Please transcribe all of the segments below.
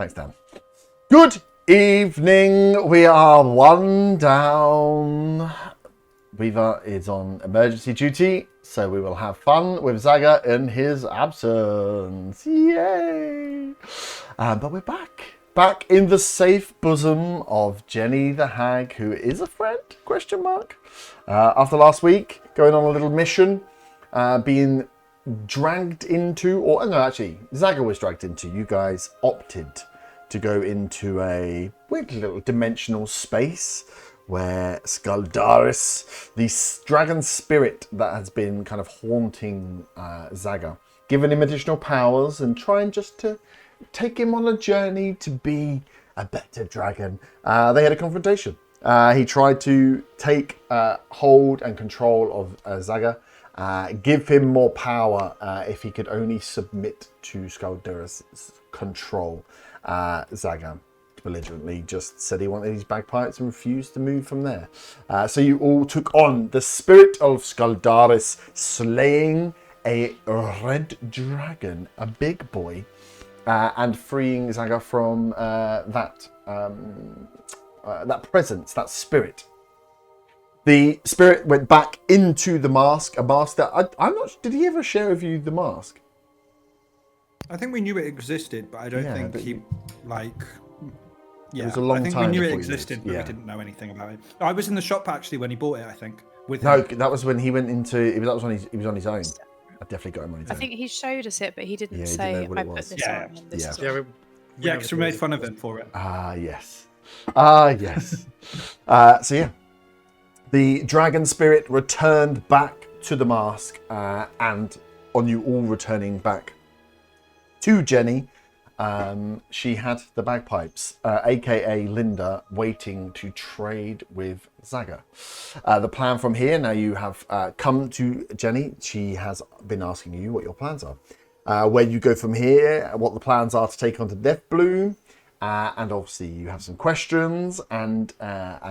Thanks, Dan. Good evening. We are one down. Weaver is on emergency duty, so we will have fun with Zaga in his absence. Yay! But we're back. Back in the safe bosom of Jenny the Hag, who is a friend, ? After last week, going on a little mission, being dragged into, or no, actually, Zaga was dragged into. You guys opted to go into a weird little dimensional space where Skaldaris, the dragon spirit that has been kind of haunting Zaga, given him additional powers and trying just to take him on a journey to be a better dragon. They had a confrontation. He tried to take hold and control of Zaga, give him more power if he could only submit to Skaldaris' control. Zaga belligerently just said he wanted his bagpipes and refused to move from there. So you all took on the spirit of Skaldaris, slaying a red dragon, a big boy, and freeing Zaga from that presence, that spirit. The spirit went back into the mask, a mask that I'm not. Did he ever share with you the mask? I think we knew it existed, but I don't think he like. Yeah, it was a long I think time we knew before it existed, but we didn't know anything about it. I was in the shop actually when he bought it. I think with him. That was when he went into. That was when he was on his own. I definitely got him on his own. I think he showed us it, but he didn't say, didn't know what I it put was. this on. And this is on. Yeah, because we made fun of him for it. Yes. Yes. So yeah, the dragon spirit returned back to the mask, and on you all returning back to Jenny, she had the bagpipes, aka Linda, waiting to trade with Zaga. The plan from here, now you have come to Jenny. She has been asking you what your plans are. Where you go from here, what the plans are to take on to Death Bloom, and obviously you have some questions and a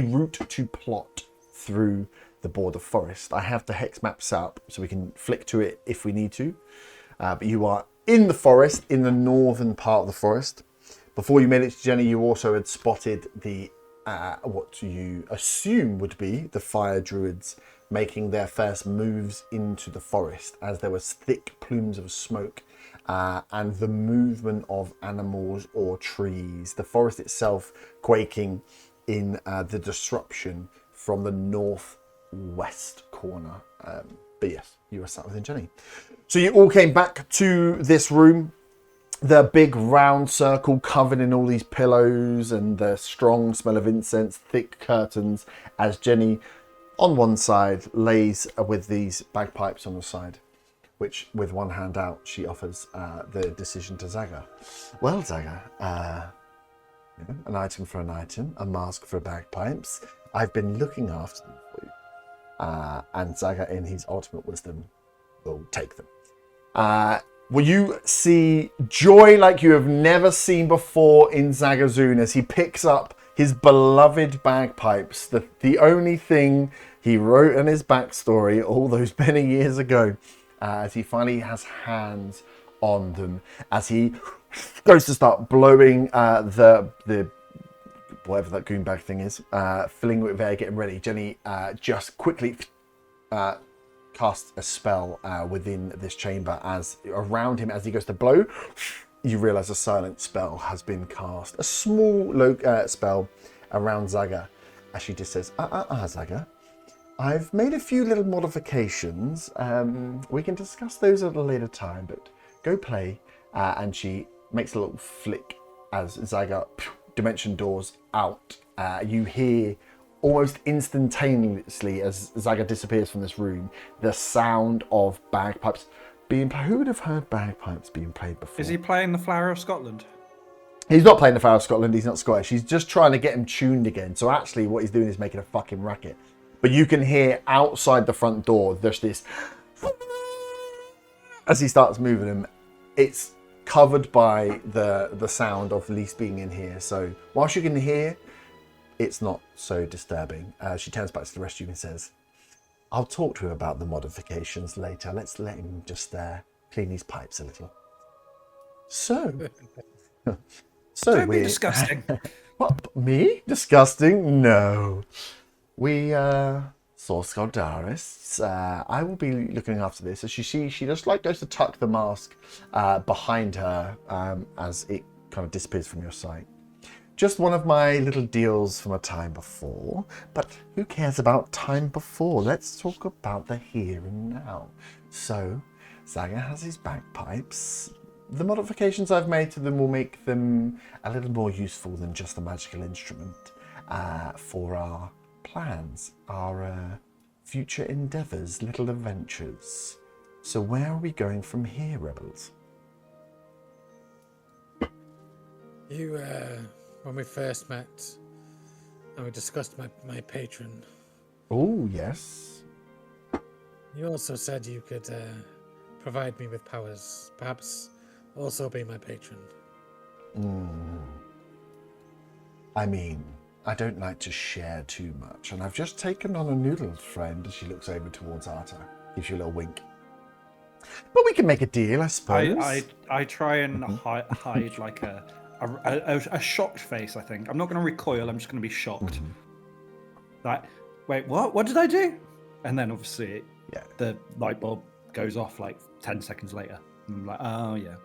route to plot through the border forest. I have the hex maps up so we can flick to it if we need to. But you are in the forest, in the northern part of the forest. Before you made it to Jenny, you also had spotted the what you assume would be the fire druids making their first moves into the forest, as there was thick plumes of smoke and the movement of animals or trees. The forest itself quaking in the disruption from the northwest corner. But yes, you were sat within Jenny. So you all came back to this room, the big round circle covered in all these pillows and the strong smell of incense, thick curtains, as Jenny on one side lays with these bagpipes on the side, which with one hand out, she offers the decision to Zaga. Well, Zaga, an item for an item, a mask for bagpipes. I've been looking after them for you. And Zaga, in his ultimate wisdom, will take them. Will you see joy like you have never seen before in Zagazun as he picks up his beloved bagpipes, the only thing he wrote in his backstory all those many years ago, as he finally has hands on them, as he goes to start blowing the whatever that goonbag thing is, filling it with air, getting ready. Jenny just quickly casts a spell within this chamber, as around him, as he goes to blow, you realize a silent spell has been cast. A small spell around Zaga, as she just says, Zaga, I've made a few little modifications. We can discuss those at a later time, but go play. And she makes a little flick as Zaga dimension doors out. You hear almost instantaneously as Zaga disappears from this room, the sound of bagpipes being played. Who would have heard bagpipes being played before? Is he playing the Flower of Scotland? He's not playing the Flower of Scotland, he's not Scottish. He's just trying to get him tuned again. So actually what he's doing is making a fucking racket. But you can hear outside the front door, there's this, as he starts moving him, it's covered by the sound of Lise being in here. So whilst you can hear, it's not so disturbing. She turns back to the rest of you and says, I'll talk to him about the modifications later. Let's let him just clean his pipes a little. So Don't be we disgusting. What, me? Disgusting? No. We source Goldaris. I will be looking after this. As she just like goes to tuck the mask behind her as it kind of disappears from your sight. Just one of my little deals from a time before. But who cares about time before? Let's talk about the here and now. So, Zaga has his bagpipes. The modifications I've made to them will make them a little more useful than just a magical instrument for our plans, our future endeavours, little adventures. So where are we going from here, Rebels? You, when we first met, and we discussed my patron. Oh, yes. You also said you could provide me with powers, perhaps also be my patron. I mean, I don't like to share too much, and I've just taken on a noodle friend as she looks over towards Arta. Gives you a little wink. But we can make a deal, I suppose. I try and hide like a shocked face, I think. I'm not going to recoil, I'm just going to be shocked. Like, wait, what? What did I do? And then obviously the light bulb goes off like 10 seconds later. I'm like, oh yeah.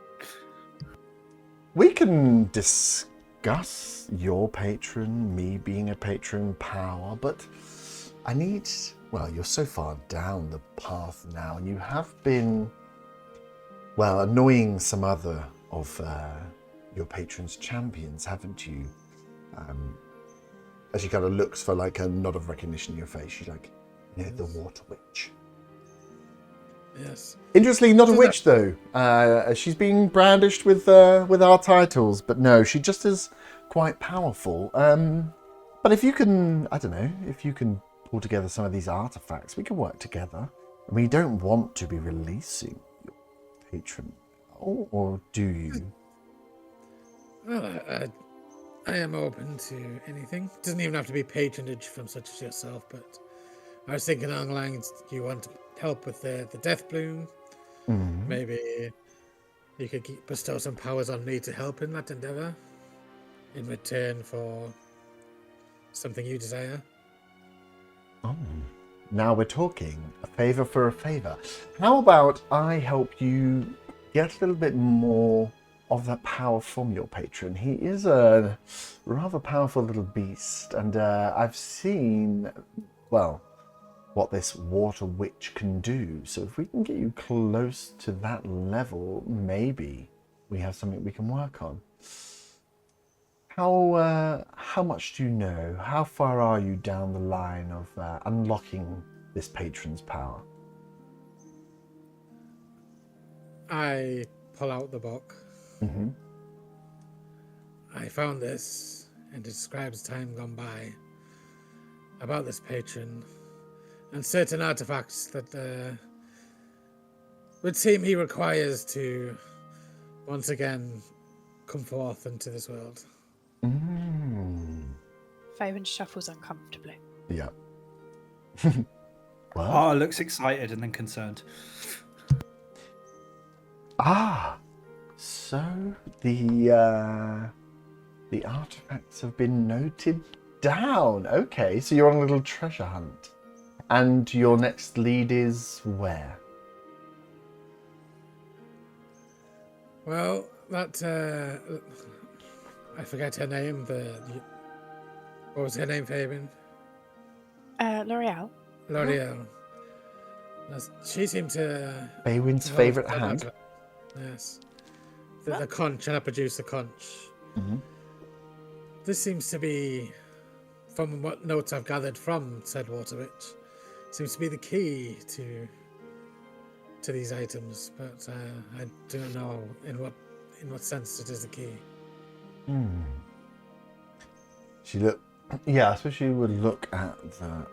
We can discuss your patron, me being a patron, power, but I need... Well, you're so far down the path now, and you have been, well, annoying some other of your patron's champions, haven't you? As she kind of looks for like a nod of recognition in your face, she's like, the Water Witch. Yes. Interestingly, not a witch though. She's being brandished with our titles, but no, she just is quite powerful. But if you can, I don't know, if you can pull together some of these artifacts, we can work together. I mean, you don't want to be releasing your patron, or do you? Well, I am open to anything. It doesn't even have to be patronage from such as yourself, but I was thinking along the lines, you want help with the death bloom? Mm-hmm. Maybe you could bestow some powers on me to help in that endeavor in return for something you desire. Oh, now we're talking. A favor for a favor. How about I help you get a little bit more of that power from your patron? He is a rather powerful little beast, and I've seen, well, what this Water Witch can do. So if we can get you close to that level, maybe we have something we can work on. How much do you know? How far are you down the line of unlocking this patron's power? I pull out the book. Mm-hmm. I found this, and it describes time gone by about this patron and certain artifacts that would seem he requires to once again come forth into this world. Faven shuffles uncomfortably. Yeah. Oh, looks excited and then concerned. So the artifacts have been noted down. Okay, so you're on a little treasure hunt. And your next lead is where? Well, that I forget her name. What was her name, Fabian? L'Oreal. L'Oreal. She seemed to... Baywin's favourite hand. Yes. The conch, and I produced the conch. Mm-hmm. This seems to be, from what notes I've gathered from said Water Witch, seems to be the key to these items, but I don't know in what sense it is the key. She look, yeah, I suppose she would look at the.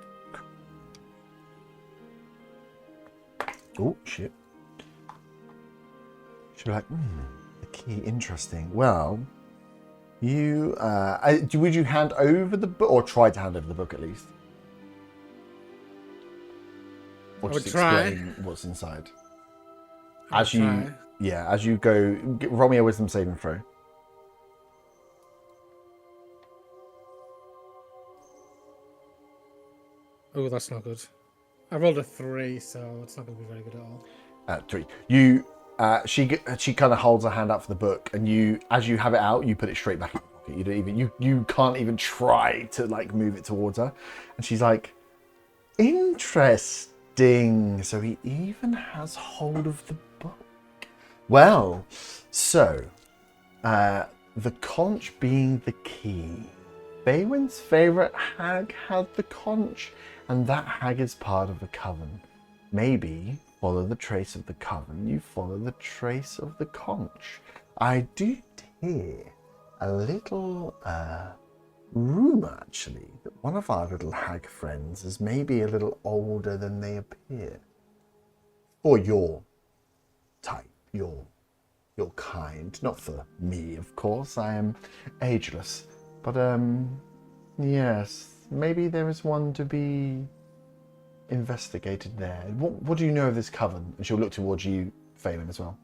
Oh shit! She'd be like, the key, interesting. Well, you would you hand over the book, or try to hand over the book at least? Or I just would try. explain what's inside. As you yeah, as you go, roll me a wisdom saving throw. Oh, that's not good. I rolled a 3, so it's not going to be very good at all. 3. You, she kind of holds her hand out for the book, and you, as you have it out, you put it straight back in your pocket. You don't even, you can't even try to like move it towards her, and she's like, interesting. So he even has hold of the book. Well, so the conch being the key. Baywin's favourite hag had the conch, and that hag is part of the coven. Maybe follow the trace of the coven, you follow the trace of the conch. I do hear a little rumour, actually, that one of our little hag friends is maybe a little older than they appear. Or your type, your kind. Not for me, of course, I am ageless. But, yes, maybe there is one to be investigated there. What do you know of this coven? And she'll look towards you, Phelan, as well.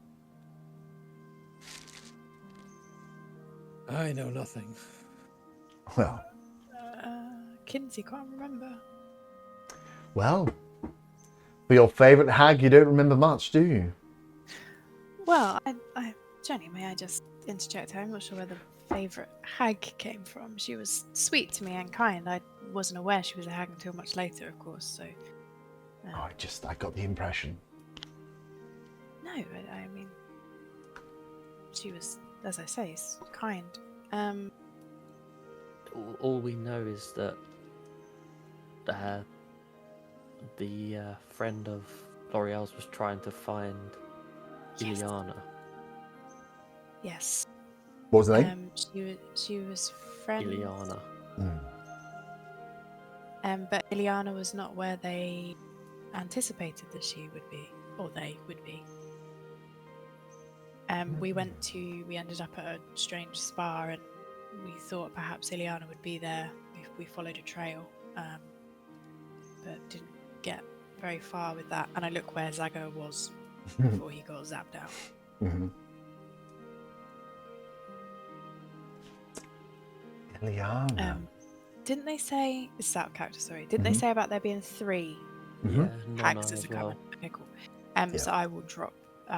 I know nothing. Well. Kinsey, can't remember. Well, for your favourite hag, you don't remember much, do you? Well, Jenny, may I just interject? I'm not sure where the favourite hag came from. She was sweet to me and kind. I wasn't aware she was a hag until much later, of course, so... I got the impression. No, I mean... She was, as I say, kind. All we know is that the friend of L'Oreal's was trying to find Yes. Ileana. Yes. What was the name? She was friends... Ileana. But Ileana was not where they anticipated that she would be, or they would be. We ended up at a strange spa, and we thought perhaps Ileana would be there. We followed a trail, but didn't get very far with that. And I look where Zago was before he got zapped out. Mm-hmm. Ileana. Didn't they say... It's out of character, sorry. Didn't they say about there being 3 Yeah, hags Nonna as a as well. coven? Okay, cool. Yeah. So I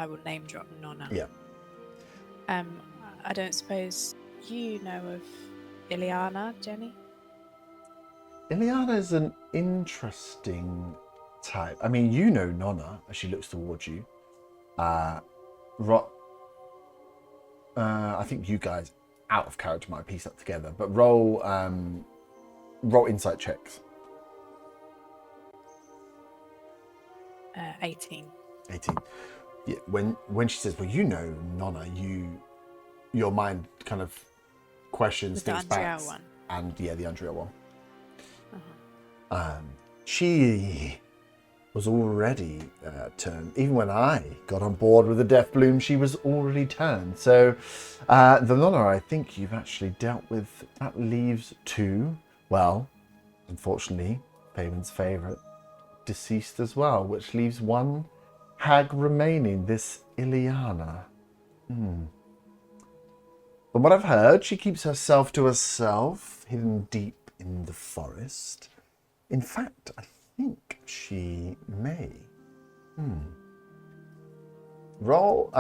will name drop Nonna. Yeah. I don't suppose you know of Ileana, Jenny? Ileana is an interesting type. I mean, you know Nonna as she looks towards you. I think you guys out of character might piece that together, but roll insight checks. 18. 18. Yeah, when she says, well, you know Nonna, your mind kind of questions, The thinks back. Andriel one. And yeah, the Andriel one. Uh-huh. She was already turned. Even when I got on board with the Death Bloom, she was already turned. So the Nonna I think you've actually dealt with, that leaves 2. Well, unfortunately, Payman's favourite, deceased as well, which leaves 1 hag remaining, this Ileana. From what I've heard, she keeps herself to herself, hidden deep in the forest. In fact, I think she may. Roll,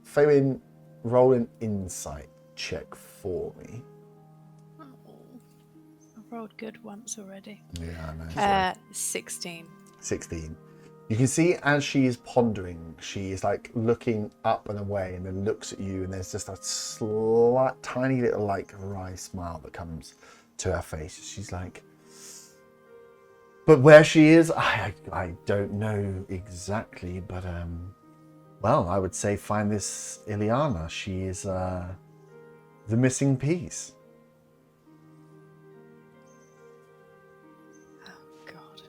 Fabian, roll an insight check for me. Oh, I've rolled good once already. Yeah, I know. 16. 16. You can see as she is pondering, she is like looking up and away and then looks at you, and there's just a slight, tiny little like wry smile that comes to her face. She's like, but where she is, I don't know exactly, but well, I would say find this Ileana. She is the missing piece. God.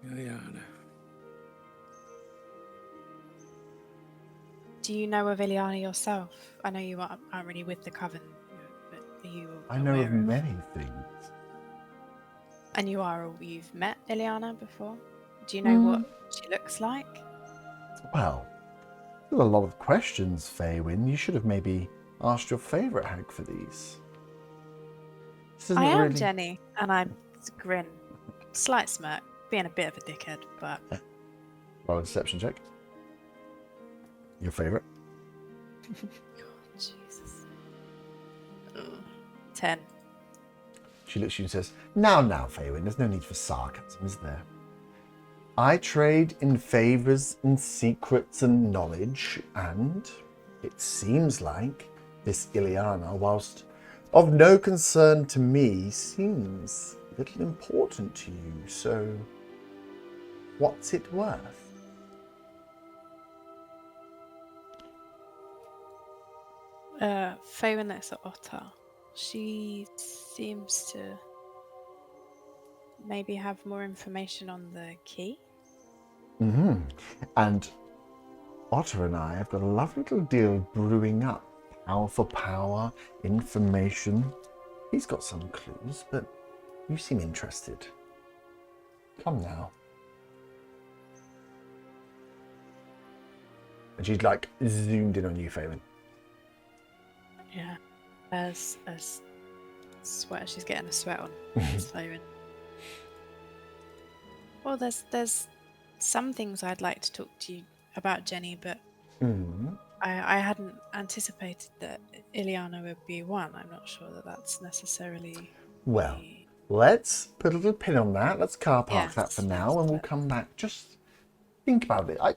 Ileana. Do you know of Ileana yourself? I know you aren't really with the coven, but are you I know aware of many things. And you've met Ileana before? Do you know what she looks like? Well, there's a lot of questions, Faywin. You should have maybe asked your favourite hag for these. This isn't I am really... Jenny, and I grin. Slight smirk, being a bit of a dickhead, but... Roll a deception check. Your favourite? Jesus. 10. She looks at you and says, Now, Faywin, there's no need for sarcasm, is there? I trade in favours and secrets and knowledge, and it seems like this Ileana, whilst of no concern to me, seems little important to you, so what's it worth? Faywin looks at Otter. She seems to maybe have more information on the key. Mm-hmm. And Otter and I have got a lovely little deal brewing up. Power for power, information. He's got some clues, but you seem interested. Come now. And she's like zoomed in on you, Faywin. Yeah. As sweat, she's getting a sweat on. Faywin. Well, there's some things I'd like to talk to you about, Jenny, but I hadn't anticipated that Ileana would be one. I'm not sure that that's necessarily... Well, let's put a little pin on that. Let's car park that for now, and we'll come back. Just think about it. I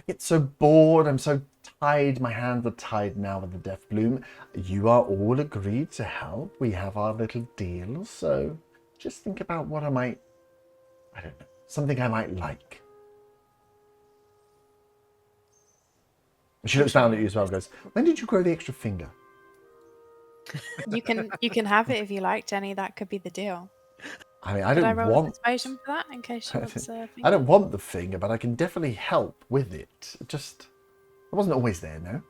get so bored. I'm so tied. My hands are tied now with the Death Bloom. You are all agreed to help. We have our little deal. So just think about what I don't know, something I might like. And she looks down at you as well and goes, when did you grow the extra finger? You can have it if you like, Jenny. That could be the deal. I mean, I Did don't I roll want... a persuasion for that in case she wants a finger? I don't want the finger, but I can definitely help with it. I wasn't always there, no?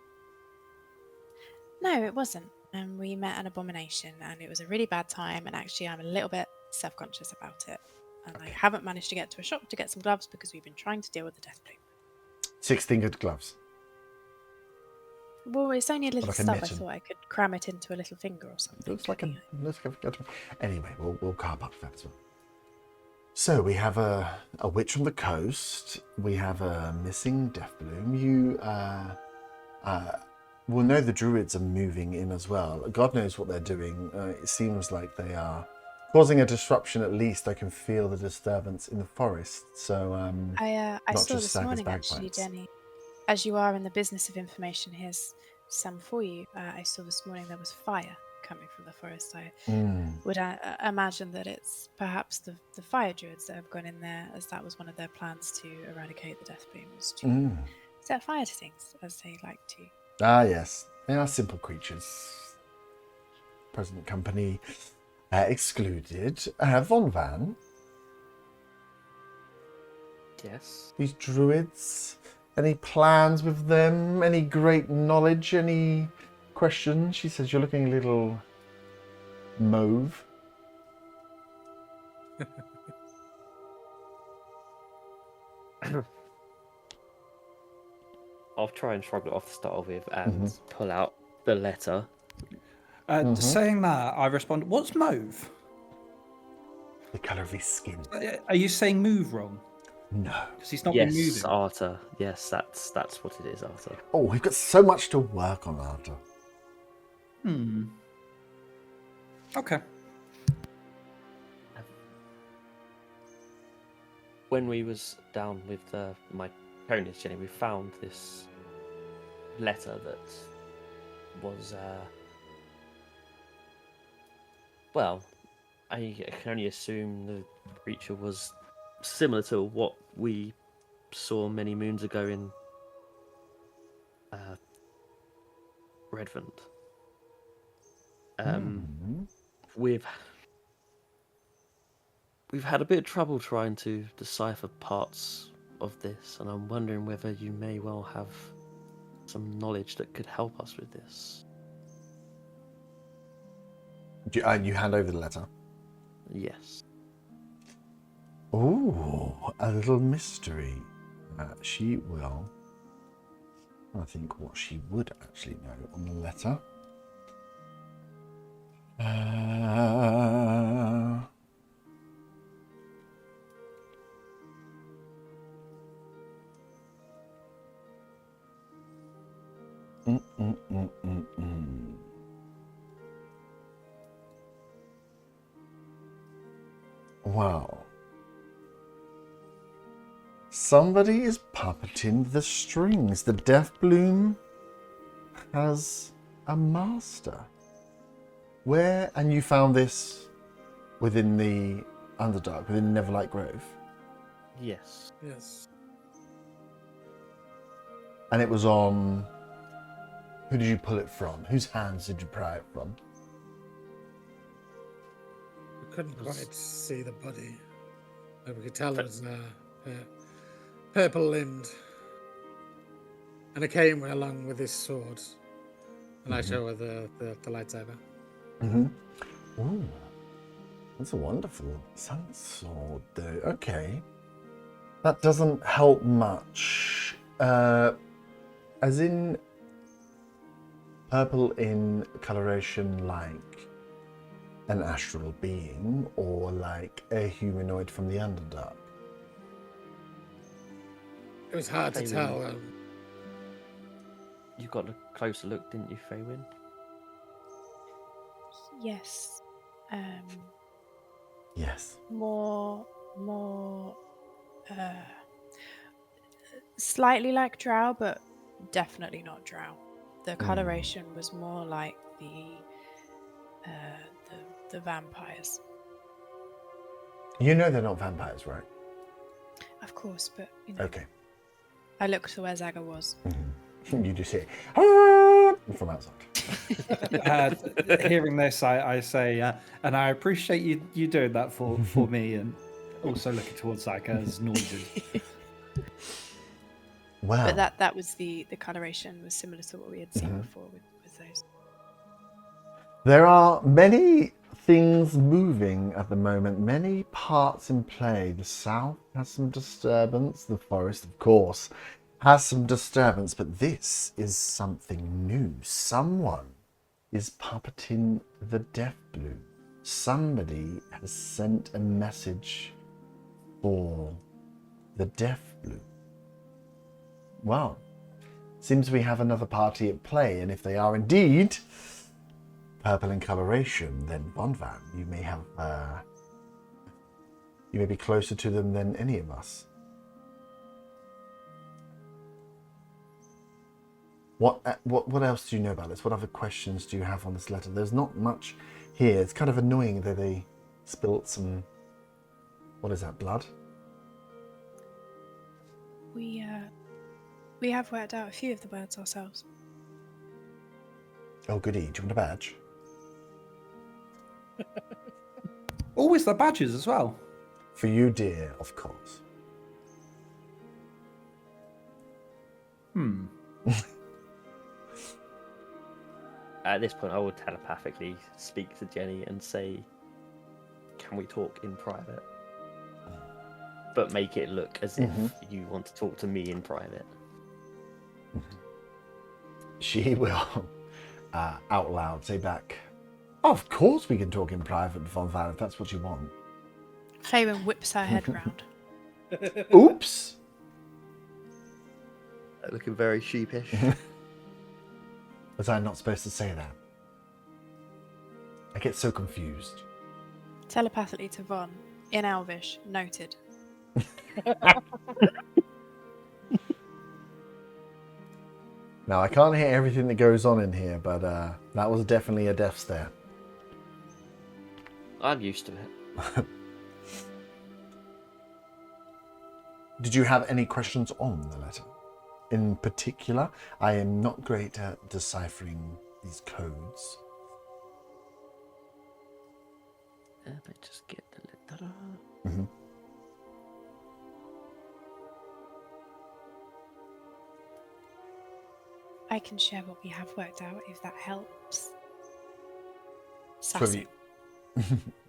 No, it wasn't. And we met an abomination, and it was a really bad time, and actually I'm a little bit self-conscious about it. And I haven't managed to get to a shop to get some gloves because we've been trying to deal with the Death Bloom. 6-fingered gloves. Well, it's only a little Like a stuff. I mitten. thought I could cram it into a little finger or something. Looks like Anyway, we'll carve up that as well. So we have a witch on the coast. We have a missing Death Bloom. You will know the Druids are moving in as well. God knows what they're doing. It seems like they are causing a disruption. At least I can feel the disturbance in the forest. So I not saw just this morning, bagpipes. actually, Jenny. As you are in the business of information, here's some for you. I saw this morning there was fire coming from the forest. I would imagine that it's perhaps the fire druids that have gone in there, as that was one of their plans to eradicate the Death Bloom, was to set fire to things, as they like to. Ah, yes. They are simple creatures. Present company excluded. Von Van, Yes. these druids, any plans with them? Any great knowledge? Any questions? She says you're looking a little mauve. I'll try and shrug it off to start with and pull out the letter. Saying that, I respond, what's mauve? The colour of his skin. Are you saying move wrong? No. Because he's not been Yes, moving. Arthur. Yes, that's what it is, Arthur. Oh, we've got so much to work on, Arthur. Okay. When we was down with my parents, Jenny, we found this letter that was, well, I can only assume the creature was similar to what we saw many moons ago in Redvant. We've had a bit of trouble trying to decipher parts of this, and I'm wondering whether you may well have some knowledge that could help us with this. You hand over the letter. Yes. Ooh, a little mystery. She will. I think what she would actually know on the letter. Wow. Somebody is puppeting the strings. The Death Bloom has a master. Where? And you found this within the Underdark, within Neverlight Grove? Yes. Yes. And it was on... Who did you pull it from? Whose hands did you pry it from? We couldn't quite see the body, but we could tell it was purple-limbed. And it came along with his sword. And I show her the lightsaber. Mm-hmm. Ooh, that's a wonderful sun sword, though. Okay. That doesn't help much. As in... Purple in coloration like an astral being or like a humanoid from the Underdark? It was hard to tell. You got a closer look, didn't you, Faywin? Yes. Yes. More, slightly like drow, but definitely not drow. The coloration was more like the vampires. You know they're not vampires, right? Of course, but you know. Okay. I looked to where Zaga was. You just hear "Ah!" from outside. Hearing this, I say, and I appreciate you doing that for me, and also looking towards Zaga's noises. Wow. But that was the coloration was similar to what we had seen before with those. There are many things moving at the moment, many parts in play. The south has some disturbance, the forest, of course, has some disturbance, but this is something new. Someone is puppeting the Death Bloom. Somebody has sent a message for the Death Bloom. Well, seems we have another party at play, and if they are indeed purple in coloration, then Bonvan, you may have, you may be closer to them than any of us. What else do you know about this? What other questions do you have on this letter? There's not much here. It's kind of annoying that they spilt some, what is that, blood? We have worked out a few of the words ourselves. Oh, goody. Do you want a badge? Always the badges as well. For you, dear, of course. At this point, I would telepathically speak to Jenny and say, "Can we talk in private?" But make it look as if you want to talk to me in private. She will, out loud, say back, "Of course we can talk in private, Von Van, if that's what you want." Faywin whips her head round. Oops! Looking very sheepish. Was I not supposed to say that? I get so confused. Telepathically to Von, in Elvish, noted. Now, I can't hear everything that goes on in here, but that was definitely a death stare. I'm used to it. Did you have any questions on the letter? In particular, I am not great at deciphering these codes. Let me just get the letter. I can share what we have worked out if that helps.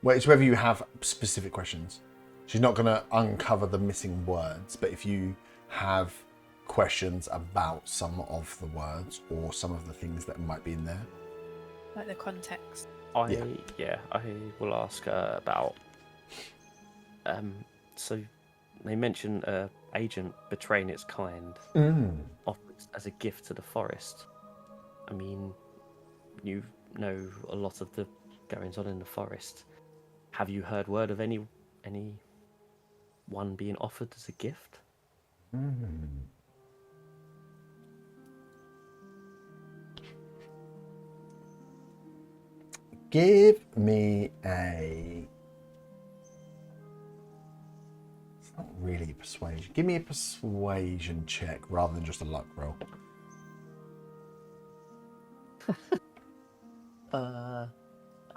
Wait, it's whether you have specific questions. She's not going to uncover the missing words, but if you have questions about some of the words or some of the things that might be in there. Like the context. I will ask her about. So they mention agent betraying its kind, offered as a gift to the forest. I mean, you know a lot of the goings on in the forest. Have you heard word of any one being offered as a gift? Give me a... It's not really persuasion. Give me a persuasion check rather than just a luck roll. I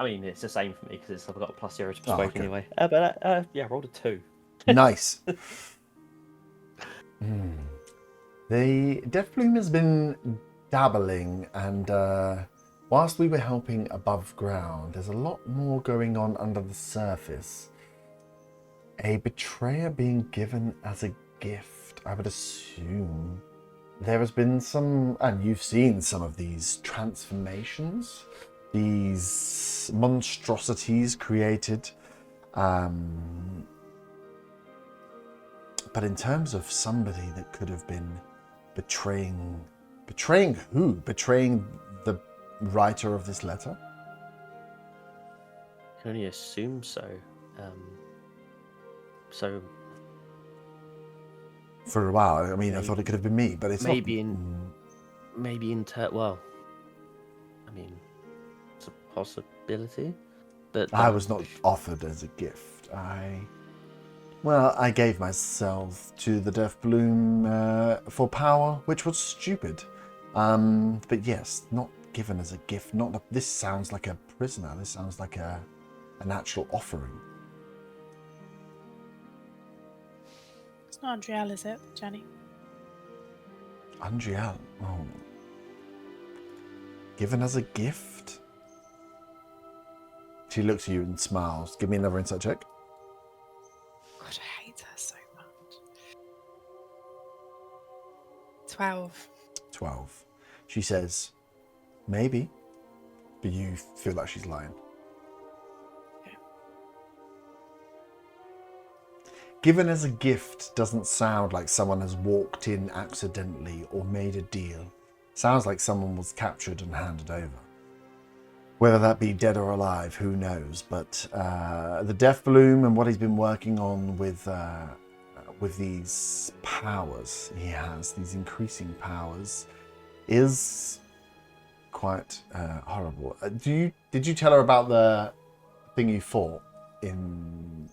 mean, it's the same for me because I've got a +0 to persuasion anyway. But I rolled a 2. Nice. The Deathbloom has been dabbling, and whilst we were helping above ground, there's a lot more going on under the surface. A betrayer being given as a gift, I would assume. There has been some, and you've seen some of these transformations, these monstrosities created. But in terms of somebody that could have been betraying who? Betraying the writer of this letter? I can only assume so. So for a while, I mean, maybe, I thought it could have been me, but it's maybe not. Well, I mean, it's a possibility. But I was not offered as a gift. I gave myself to the Deathbloom for power, which was stupid. But yes, not given as a gift. This sounds like a prisoner. This sounds like an actual offering. It's not Andriel, is it, Jenny? Andriel? Oh. Given as a gift? She looks at you and smiles. Give me another insight check. God, I hate her so much. 12. 12. She says, maybe, but you feel like she's lying. Okay. Given as a gift doesn't sound like someone has walked in accidentally or made a deal. Sounds like someone was captured and handed over. Whether that be dead or alive, who knows? But the Deathbloom and what he's been working on with these powers he has, these increasing powers, is quite horrible. Did you tell her about the thing you fought in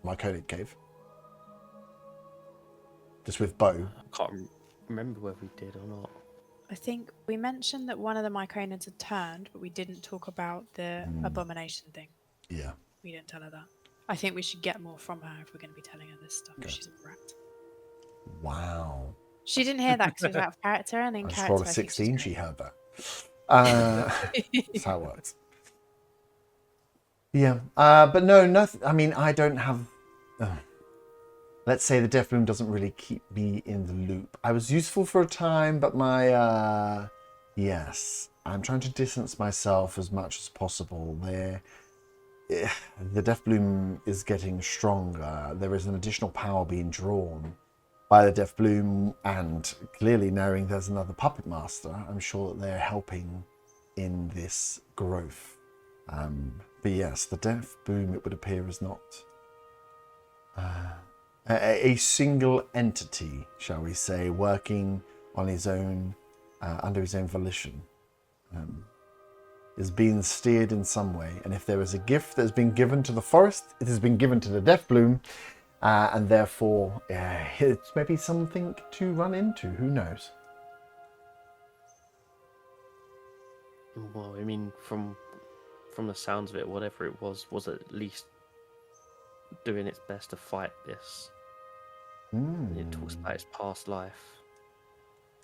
Myconic Cave? Just with Bo? I can't remember whether we did or not. I think we mentioned that one of the Myconians had turned, but we didn't talk about the abomination thing. Yeah. We didn't tell her that. I think we should get more from her if we're going to be telling her this stuff. Okay. She's a brat. Wow. She didn't hear that because it was out of character, and in I just character, rolled a 16, she heard that. That's how it works. Yeah, but no, nothing. I mean, I don't have... let's say the Deathbloom doesn't really keep me in the loop. I was useful for a time, but my... yes, I'm trying to distance myself as much as possible. The Deathbloom is getting stronger. There is an additional power being drawn by the Deathbloom, and clearly knowing there's another puppet master, I'm sure that they're helping in this growth. But yes, the Deathbloom, it would appear, is not a single entity, shall we say, working on his own, under his own volition. Is being steered in some way, and if there is a gift that has been given to the forest, it has been given to the Deathbloom, and therefore it's maybe something to run into. Who knows? Well, I mean, from the sounds of it, whatever it was at least doing its best to fight this. It talks about its past life.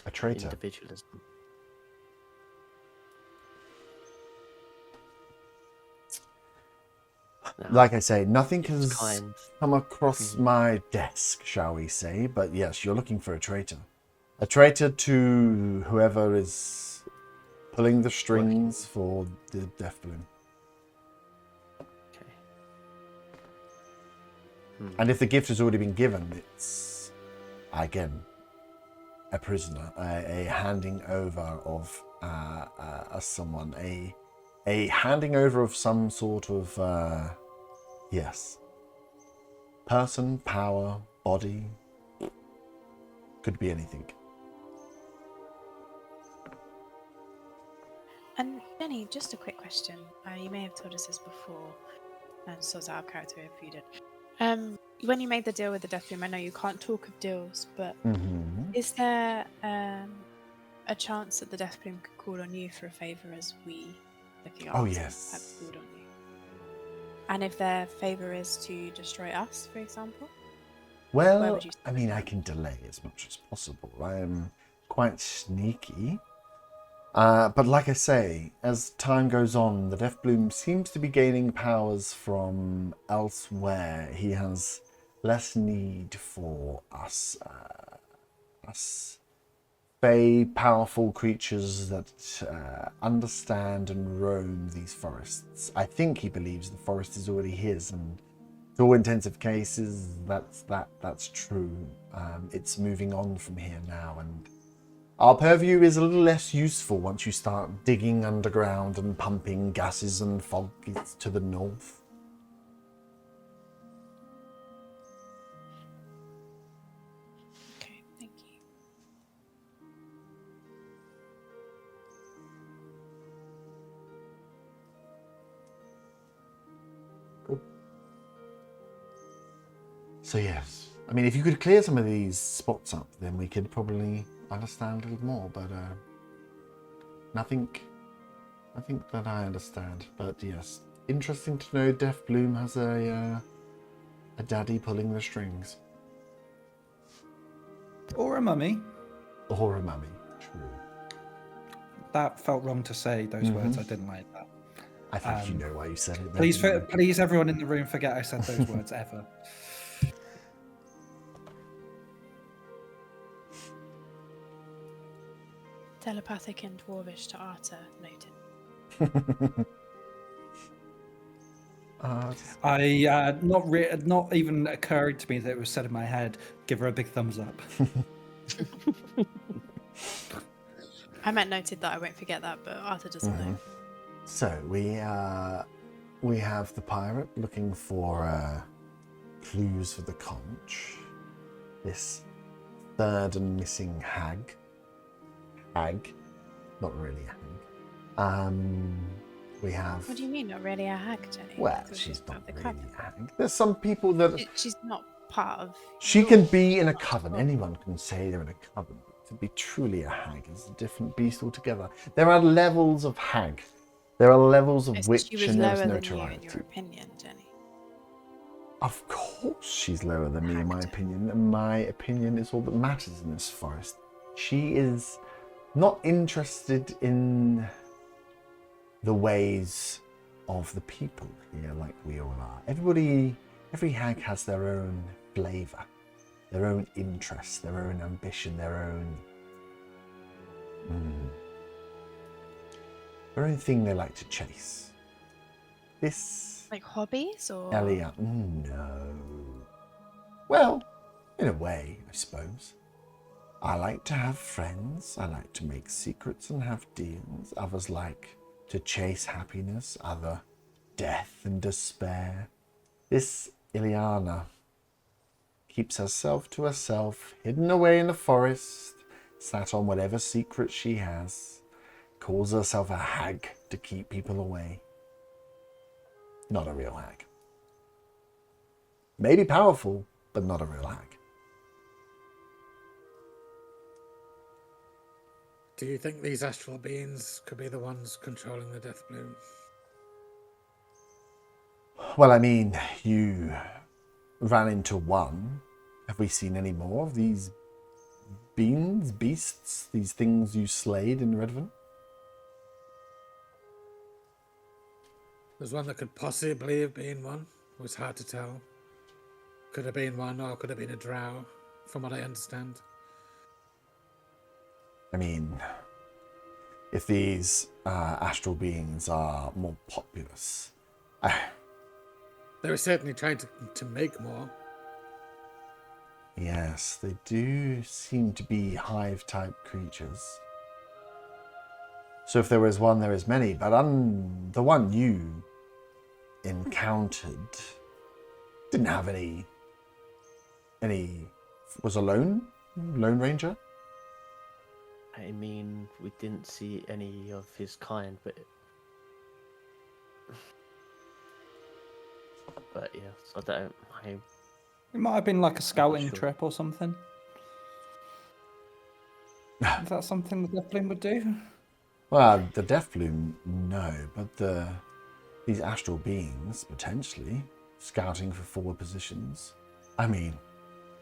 A traitor. Individualism. Like I say, nothing It's has kind. come across my desk, shall we say. But yes, you're looking for a traitor. A traitor to whoever is pulling the strings for the Death Bloom. Okay. And if the gift has already been given, it's, again, a prisoner, a handing over of someone, a handing over of some sort of, yes, person, power, body, could be anything. And Jenny, just a quick question. You may have told us this before, and so it's out of character if you did. When you made the deal with the Death Bloom, I know you can't talk of deals, but is there a chance that the Death Bloom could call on you for a favour as we, looking after, yes. have called on you? And if their favour is to destroy us, for example? Well, I mean, I can delay as much as possible. I am quite sneaky. But like I say, as time goes on, the Death Bloom seems to be gaining powers from elsewhere. He has less need for us, Fey, powerful creatures that understand and roam these forests. I think he believes the forest is already his, and to all intensive cases, that's true. It's moving on from here now, and our purview is a little less useful once you start digging underground and pumping gases and fog to the north. Okay, thank you. Good. So yes, I mean, if you could clear some of these spots up, then we could probably understand a little more, but nothing that I understand. But yes, interesting to know Death Bloom has a daddy pulling the strings. Or a mummy. Or a mummy, true. That felt wrong to say those words. I didn't like that. I think you know why you said it. Please, everyone in the room, forget I said those words ever. Telepathic and dwarvish to Arta, noted. Not even occurring to me that it was said in my head. Give her a big thumbs up. I meant noted that I won't forget that, but Arthur doesn't know. So we have the pirate looking for clues for the conch. This third and missing hag. Not really a hag. We have. What do you mean, not really a hag, Jenny? Well, Because she's not part of the really coven. a hag. There's some people that She's not part of. she can be in a coven. Anyone can say they're in a coven. To be truly a hag is a different beast altogether. There are levels of hag. There are levels of So witch, she was and lower there's no than you, in notoriety. your opinion, Jenny. Of course she's lower than me, in my opinion. And my opinion is all that matters in this forest. She is not interested in the ways of the people here like we all are. Every hag has their own flavour, their own interests, their own ambition, their own thing they like to chase. This... Like hobbies, or? Elia, no. Well, in a way, I suppose. I like to have friends. I like to make secrets and have deals. Others like to chase happiness. Other, death and despair. This Ileana keeps herself to herself, hidden away in the forest, sat on whatever secret she has. Calls herself a hag to keep people away. Not a real hag. Maybe powerful, but not a real hag. Do you think these astral beings could be the ones controlling the Death Bloom? Well, I mean, you ran into one. Have we seen any more of these beasts, these things you slayed in Redvant? There's one that could possibly have been one. It was hard to tell. Could have been one, or could have been a drow, from what I understand. I mean, if these astral beings are more populous, They were certainly trying to make more. yes, they do seem to be hive-type creatures. So if there is one, there is many. But the one you encountered didn't have any was a lone ranger. I mean, we didn't see any of his kind, but yes, I don't. It might have been like a scouting sure. trip or something. Is that something the Deathbloom would do? Well, the Deathbloom, no, but these astral beings potentially scouting for forward positions. I mean,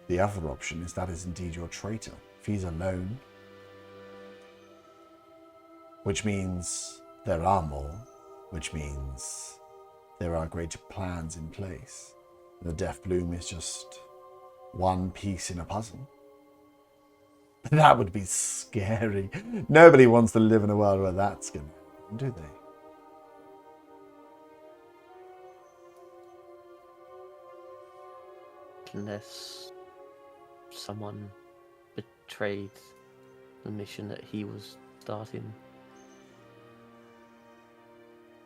the other option is that is indeed your traitor. If he's alone, which means there are more, which means there are greater plans in place. The Deathbloom is just one piece in a puzzle. That would be scary. Nobody wants to live in a world where that's going to happen, do they? Unless someone betrayed the mission that he was starting.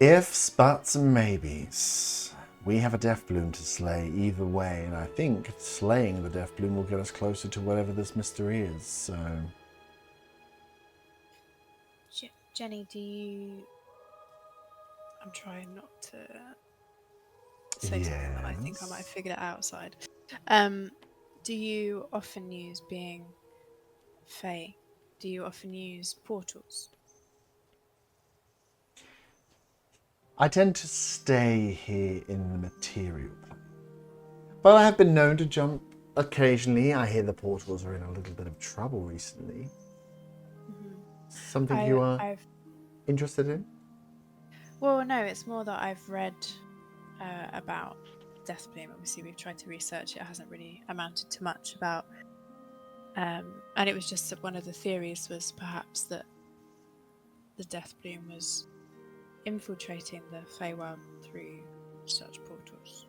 Ifs, buts, and maybes. We have a Deathbloom to slay either way, and I think slaying the Deathbloom will get us closer to whatever this mystery is, so... Jenny, do you... I'm trying not to say something that I think I might have figured it outside. Do you often use being Fae? Do you often use portals? I tend to stay here in the material plane. But I have been known to jump occasionally. I hear the portals are in a little bit of trouble recently. Mm-hmm. Something you are interested in? Well, no, it's more that I've read about Deathbloom. Obviously, we've tried to research it. It hasn't really amounted to much about... and it was just that one of the theories was perhaps that the Deathbloom was infiltrating the Feywild through such portals,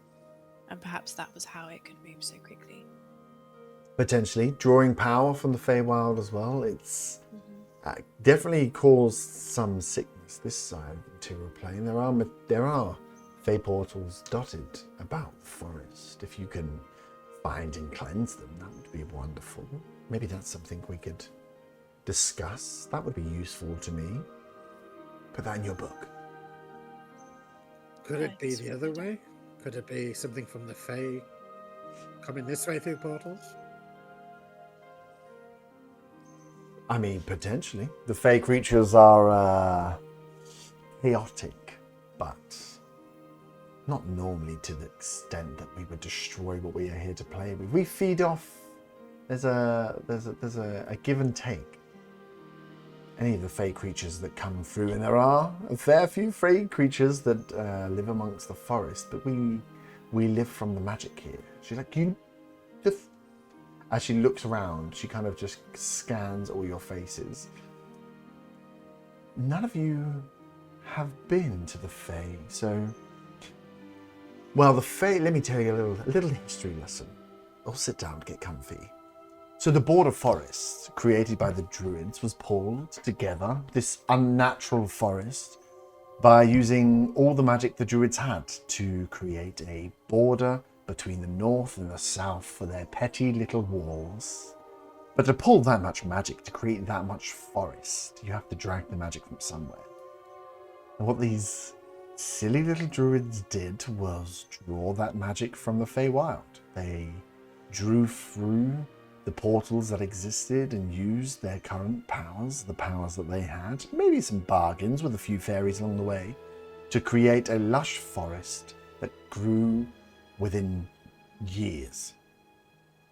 and perhaps that was how it could move so quickly. Potentially drawing power from the Feywild as well. It's definitely caused some sickness this side of the material plane. There are Fey portals dotted about the forest. If you can find and cleanse them, that would be wonderful. Maybe that's something we could discuss. That would be useful to me. Put that in your book. Could it be the other way? Could it be something from the Fae coming this way through portals? I mean, potentially. The Fae creatures are chaotic, but not normally to the extent that we would destroy what we are here to play with. We feed off. There's a give and take. Any of the Fae creatures that come through, and there are a fair few Fae creatures that live amongst the forest, but we live from the magic here. She's like, you just... As she looks around, she kind of just scans all your faces. None of you have been to the Fae, so... Well, the Fae, let me tell you a little history lesson. Or sit down, get comfy. So the border forest, created by the Druids, was pulled together, this unnatural forest, by using all the magic the Druids had to create a border between the north and the south for their petty little walls. But to pull that much magic, to create that much forest, you have to drag the magic from somewhere. And what these silly little Druids did was draw that magic from the Feywild. They drew through the portals that existed and used their current powers, the powers that they had, maybe some bargains with a few fairies along the way, to create a lush forest that grew within years.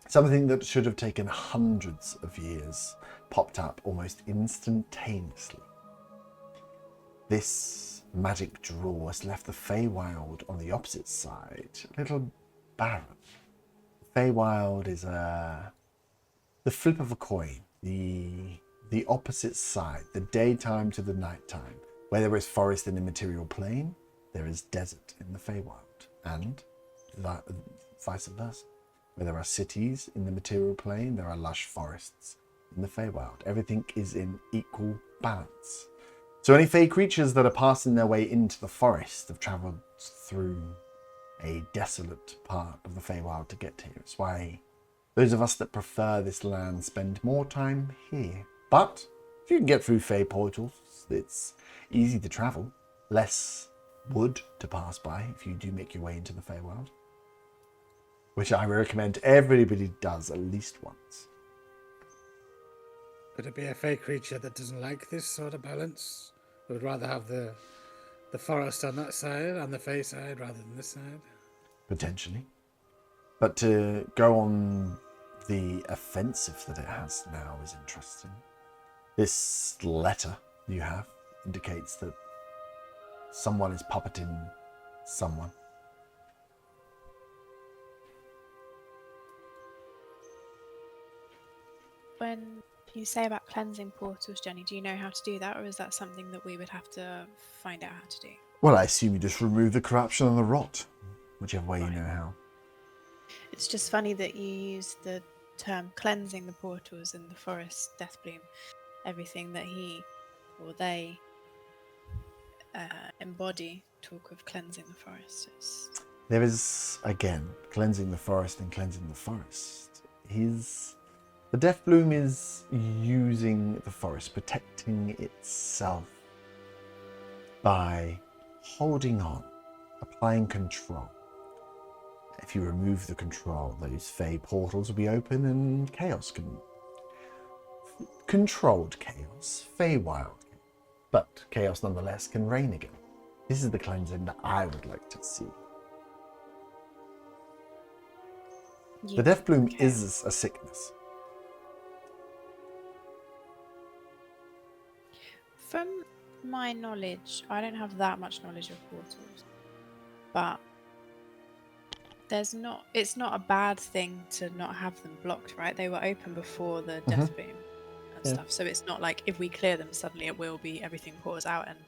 Something that should have taken hundreds of years popped up almost instantaneously. this magic draw has left the Feywild on the opposite side a little barren. Feywild is the flip of a coin, the opposite side, the daytime to the nighttime. Where there is forest in the material plane, there is desert in the Feywild, and vice versa. Where there are cities in the material plane, there are lush forests in the Feywild. Everything is in equal balance. So any Fey creatures that are passing their way into the forest have travelled through a desolate part of the Feywild to get here. It's why those of us that prefer this land spend more time here. But if you can get through Fey portals, it's easy to travel. Less wood to pass by if you do make your way into the Feywild, which I recommend everybody does at least once. Could it be a Fey creature that doesn't like this sort of balance? Who would rather have the forest on that side, on the Fey side, rather than this side? Potentially. But to go on the offensive that it has now is interesting. This letter you have indicates that someone is puppeting someone. When you say about cleansing portals, Jenny, do you know how to do that, or is that something that we would have to find out how to do? Well, I assume you just remove the corruption and the rot, whichever way you know how. It's just funny that you use the term cleansing the portals in the forest, Deathbloom. Everything that he or they embody talk of cleansing the forest. There is, again, cleansing the forest and cleansing the forest. The Deathbloom is using the forest, protecting itself by holding on, applying control. If you remove the control, those Fey portals will be open and chaos can... Controlled chaos, Feywild, but chaos nonetheless can reign again. This is the cleansing that I would like to see. Yeah, The Deathbloom okay. is a sickness. From my knowledge, I don't have that much knowledge of portals, but it's not a bad thing to not have them blocked, right? They were open before the Deathbloom and stuff, so it's not like if we clear them, suddenly it will be everything pours out and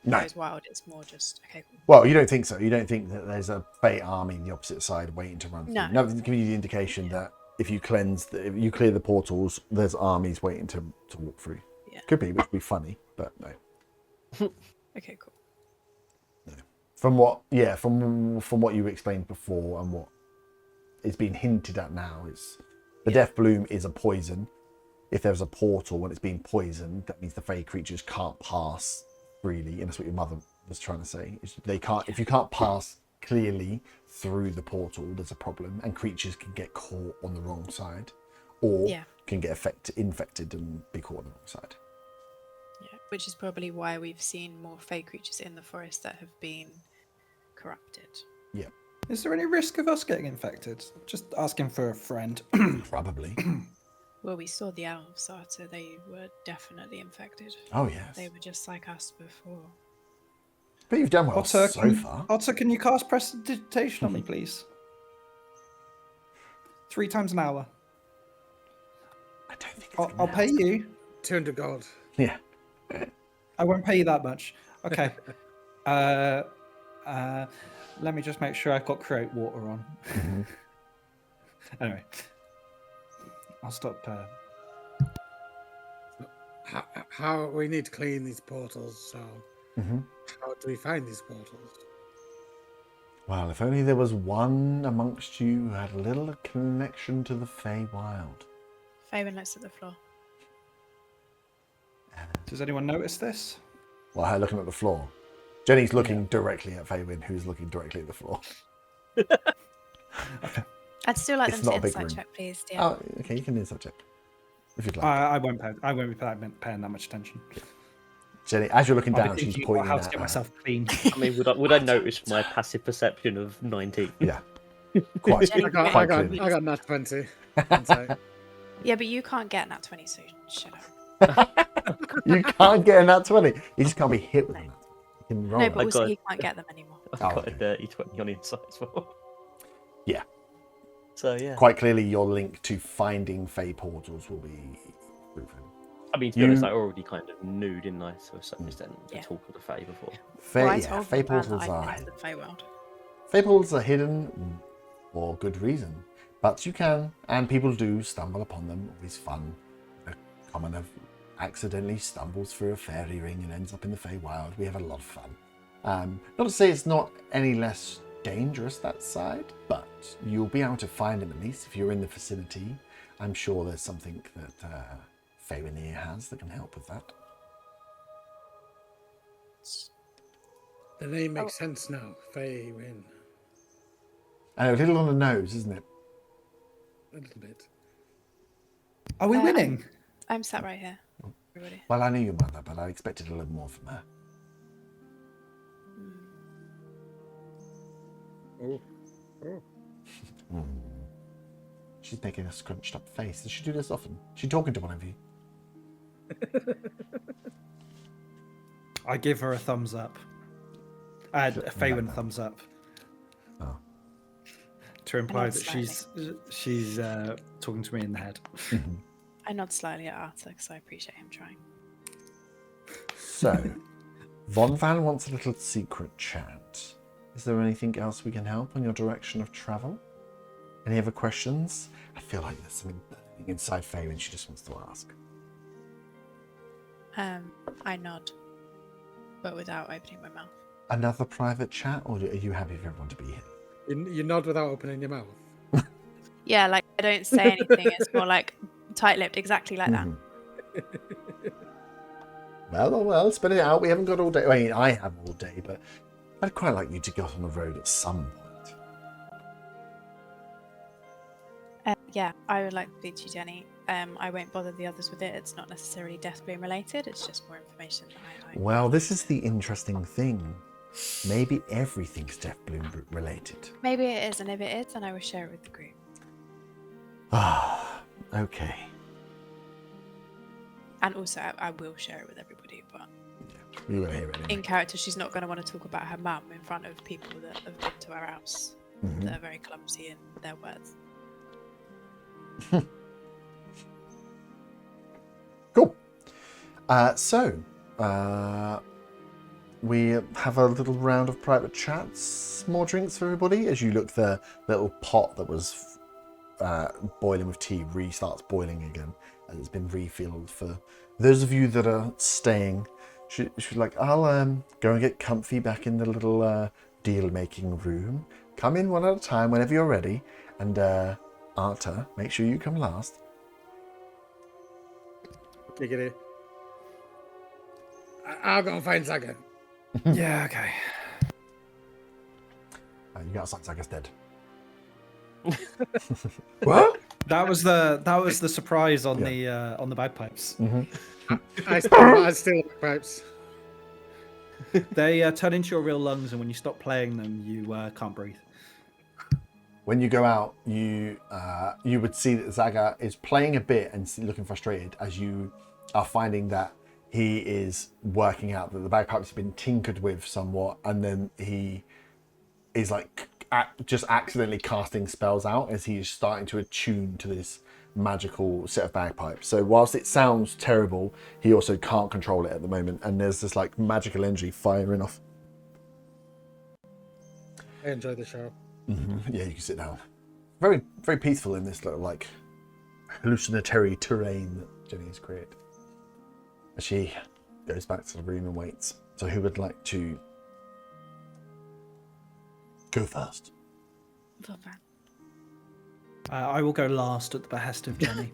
goes wild. It's more just, okay, cool. Well, you don't think so. You don't think that there's a Fey army on the opposite side waiting to run through. No. Nothing gives you the indication that if you if you clear the portals, there's armies waiting to walk through. Yeah. Could be, which would be funny, but no. Okay, cool. From what you explained before and what is being hinted at now is the Deathbloom is a poison. If there's a portal when it's being poisoned, that means the Fey creatures can't pass freely, and that's what your mother was trying to say. They can't. If you can't pass clearly through the portal, there's a problem, and creatures can get caught on the wrong side, or can get infected and be caught on the wrong side. Yeah, which is probably why we've seen more Fey creatures in the forest that have been corrupted. Yeah. Is there any risk of us getting infected? Just asking for a friend. Probably. Well, we saw the elves, so they were definitely infected. Oh yes. They were just like us before. But you've done well Otter, so far. Otter, can you cast prestidigitation on me, please? 3 times an hour. I don't think I'll pay you. 200 gold. Yeah. I won't pay you that much. Okay. Let me just make sure I've got create water on. Anyway, I'll stop. How we need to clean these portals, so how do we find these portals? Well, if only there was one amongst you who had a little connection to the Feywild. Fabian looks at the floor. Does anyone notice this? Well, her looking at the floor. Jenny's looking directly at Faywin, who's looking directly at the floor. I'd still like It's them not to a big insight room. check, please. Yeah. Oh, okay, you can insight check if you'd like. I won't pay. I won't be paying that much attention. Jenny, as you're looking I'll down, be she's thinking pointing about how at to get her. myself clean. I mean, would I notice my passive perception of 19? Yeah, quite. Jenny, I got, quite I clearly. got nat 20. Insight. Yeah, but you can't get nat 20, so shut up. You can't get a nat 20. You just can't be hit with a nat 20. can roll No, it. but also got- he can't get them anymore. I've Oh, got okay. a dirty 20 on insight as well. Yeah. So, yeah. Quite clearly, your link to finding Fey portals will be proven. I mean, to be honest, You- I already kind of knew, didn't I? To a certain extent, the Yeah. talk of the Fae before. Fey, Well, I yeah, told Fey the man that portals I'd are been hidden. into the Feywild. Fey portals are hidden for good reason, but you can, and people do stumble upon them. Always fun. A commoner accidentally stumbles through a fairy ring and ends up in the Feywild. We have a lot of fun. Not to say it's not any less dangerous that side, but you'll be able to find them at least if you're in the vicinity. I'm sure there's something that Feywild has that can help with that. The name makes sense now. Faye win. And a little on the nose, isn't it? A little bit. Are we Uh, winning? I'm sat right here. Everybody. Well, I knew your mother, but I expected a little more from her. Oh. Oh. She's making a scrunched up face. Does she do this often? She talking to one of you? I give her a thumbs up. A Faywin thumbs up. Oh. To imply nod that slightly. she's talking to me in the head. I nod slightly at Arthur because I appreciate him trying. So, Von Van wants a little secret chat. Is there anything else we can help on your direction of travel? Any other questions? I feel like there's something burning inside Faye and she just wants to ask. I nod, but without opening my mouth. Another private chat, or are you happy for everyone to be here? You nod without opening your mouth. Yeah, like I don't say anything. It's more like tight-lipped, exactly like that. Well, spit it out. We haven't got all day. I mean, I have all day, but I'd quite like you to get on the road at some point. Yeah, I would like to speak to you, Jenny. I won't bother the others with it. It's not necessarily Deathbloom related. It's just more information that I like. Well, this is the interesting thing. Maybe everything's Deathbloom related. Maybe it is, and if it is, then I will share it with the group. Ah, okay. And also, I will share it with everybody, but We will hear it anyway. in character, she's not going to want to talk about her mum in front of people that have been to her house that are very clumsy in their words. Cool. We have a little round of private chats, more drinks for everybody. As you look, the little pot that was boiling with tea restarts boiling again, and it's been refilled. For those of you that are staying, she's like, I'll go and get comfy back in the little deal-making room. Come in one at a time whenever you're ready, and Arta, make sure you come last. Giggity. I'll go and find Saga. Yeah, okay. You got something like dead. What? That was the surprise on the bagpipes. I steal the pipes. They turn into your real lungs, and when you stop playing them, you can't breathe. When you go out, you would see that Zaga is playing a bit and looking frustrated as you are finding that he is working out that the bagpipes have been tinkered with somewhat, and then he is like just accidentally casting spells out as he is starting to attune to this magical set of bagpipes. So whilst it sounds terrible, he also can't control it at the moment, and there's this like magical energy firing off. I enjoy the show. Yeah, you can sit down. Very, very peaceful in this little like hallucinatory terrain that Jenny has created. As she goes back to the room and waits. So who would like to go first? I will go last at the behest of Jenny.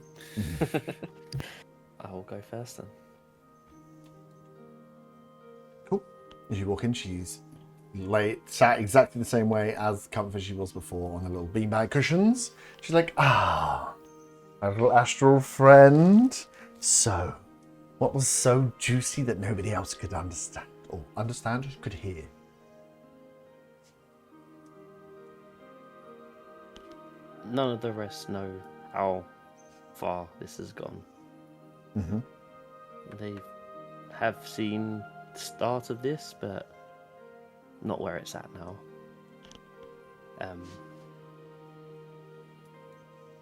I will go first then. Cool. As you walk in, she's sat exactly the same way as comfy she was before on the little beanbag cushions. She's like, my little astral friend. So, what was so juicy that nobody else could understand? Or understand, or could hear? None of the rest know how far this has gone. Mm-hmm. They have seen the start of this, but not where it's at now.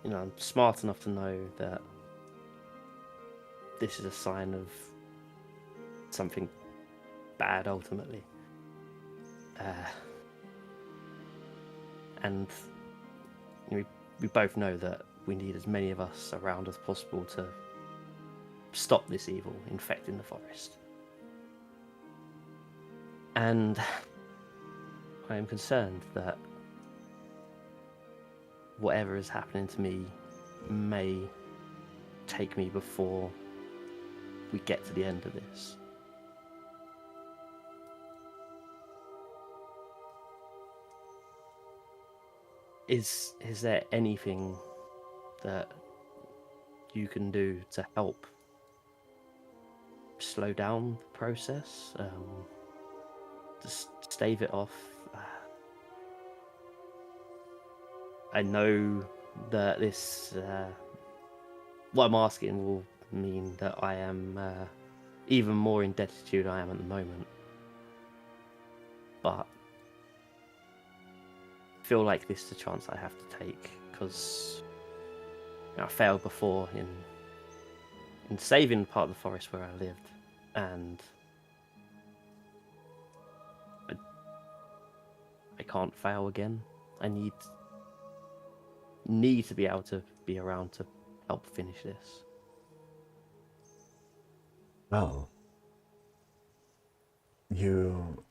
I'm smart enough to know that this is a sign of something bad ultimately. And we both know that we need as many of us around as possible to stop this evil infecting the forest. And I am concerned that whatever is happening to me may take me before we get to the end of this. Is there anything that you can do to help slow down the process? Just stave it off? I know that this, what I'm asking will mean that I am even more indebted to you than I am at the moment. But I feel like this is a chance I have to take, because I failed before in saving part of the forest where I lived, and I can't fail again. I need to be able to be around to help finish this. Well, you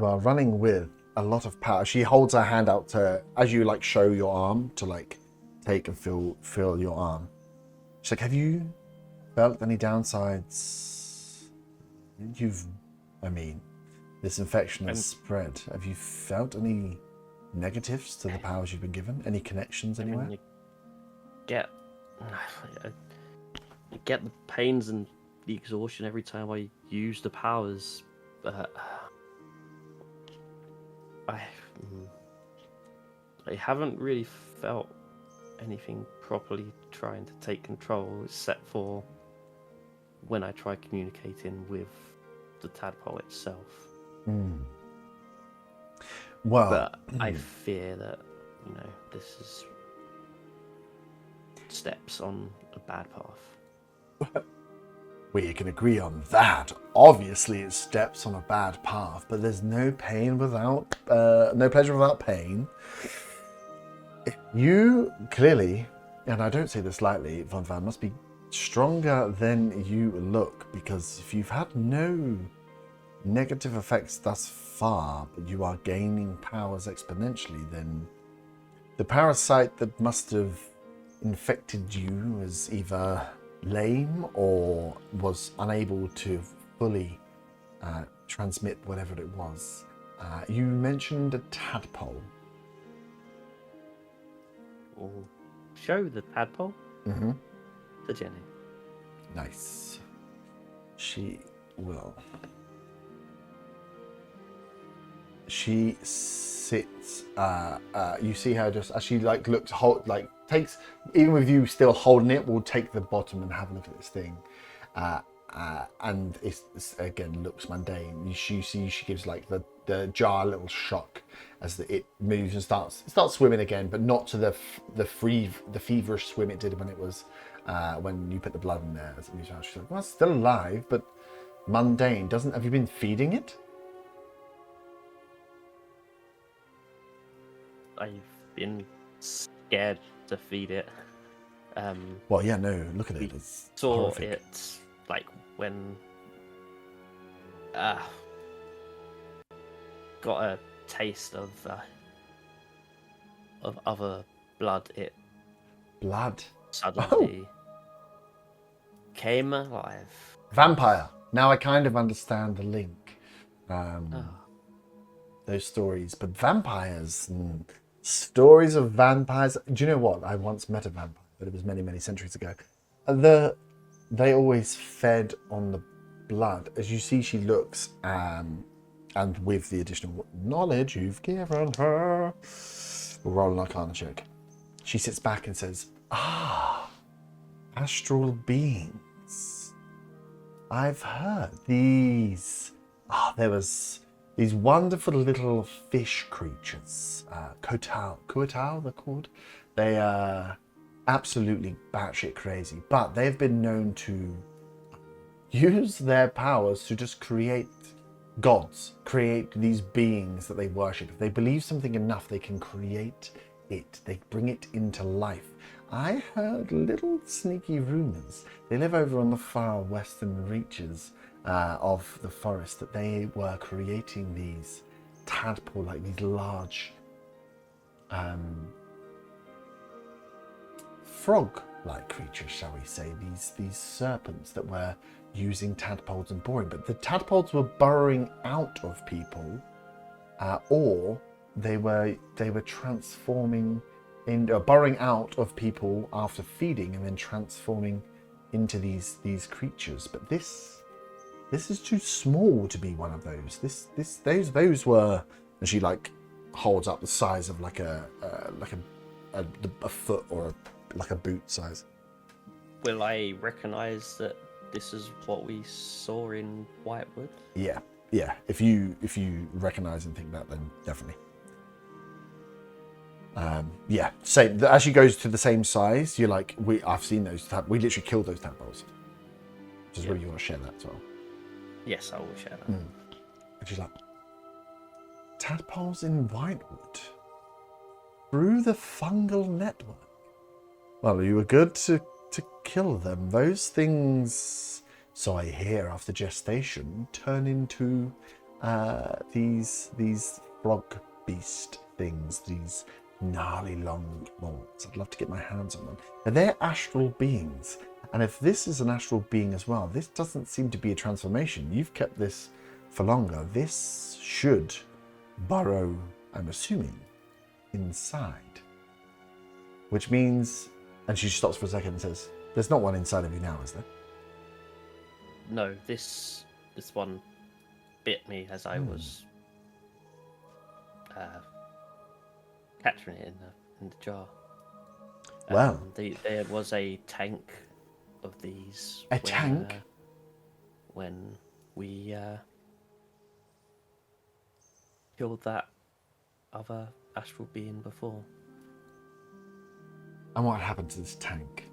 are running with a lot of power. She holds her hand out to, as you like show your arm to like take and feel your arm. She's like, have you felt any downsides? This infection has spread. Have you felt any negatives to the powers you've been given? Any connections anywhere? You get the pains and the exhaustion every time I use the powers, but I haven't really felt anything properly trying to take control, except for when I try communicating with the tadpole itself. Well, but I fear that, this is steps on a bad path. We can agree on that. Obviously, it steps on a bad path, but there's no pain without, no pleasure without pain. You clearly, and I don't say this lightly, Van must be stronger than you look, because if you've had no negative effects thus far, but you are gaining powers exponentially, then the parasite that must have infected you is either lame or was unable to fully transmit whatever it was. You mentioned a tadpole. We'll show the tadpole to Jenny. Nice. She will. She sits. You see her just as she like looks, takes, even with you still holding it, will take the bottom and have a look at this thing, and it's again looks mundane. You see, she gives like the jar a little shock as it moves and starts swimming again, but not to the feverish swim it did when it was when you put the blood in there. As it moves around, she's like, well, it's still alive, but mundane. Have you been feeding it? I've been scared to feed it. Well, yeah, no, look at it. It's saw horrific. it like when got a taste of other blood. It Blood. suddenly came alive. Vampire. Now I kind of understand the link. Oh. Those stories, but vampires and stories of vampires. Do you know what? I once met a vampire, but it was many, many centuries ago. They always fed on the blood. As you see, she looks, and with the additional knowledge you've given her, we'll roll an Arcana check. She sits back and says, astral beings. I've heard these there was these wonderful little fish creatures, Kuatal they're called. They are absolutely batshit crazy, but they've been known to use their powers to just create gods, create these beings that they worship. If they believe something enough, they can create it. They bring it into life. I heard little sneaky rumors. They live over on the far western reaches of the forest, that they were creating these tadpole, like these large frog-like creatures, shall we say, these serpents that were using tadpoles and boring. But the tadpoles were burrowing out of people, or they were transforming burrowing out of people after feeding and then transforming into these creatures. But this is too small to be one of those. Those were, and she like holds up the size of like a foot or like a boot size. Will I recognise that this is what we saw in Whitewood? Yeah. If you recognise and think that, then definitely. Same. As she goes to the same size, you're like, I've seen those. We literally killed those tadpoles. Just really want to share that as well. Yes, I will share that. And she's like, tadpoles in Whitewood through the fungal network. Well, you were good to kill them. Those things, so I hear, after gestation, turn into these frog beast things, these gnarly long claws. I'd love to get my hands on them. Now, they're astral beings, and if this is an astral being as well, this doesn't seem to be a transformation. You've kept this for longer. This should burrow, I'm assuming, inside, which means, and she stops for a second and says, there's not one inside of you now, is there? No, this one bit me as I was capturing it in the jar. Wow. There was a tank of these. Tank? When we killed that other astral being before. And what happened to this tank?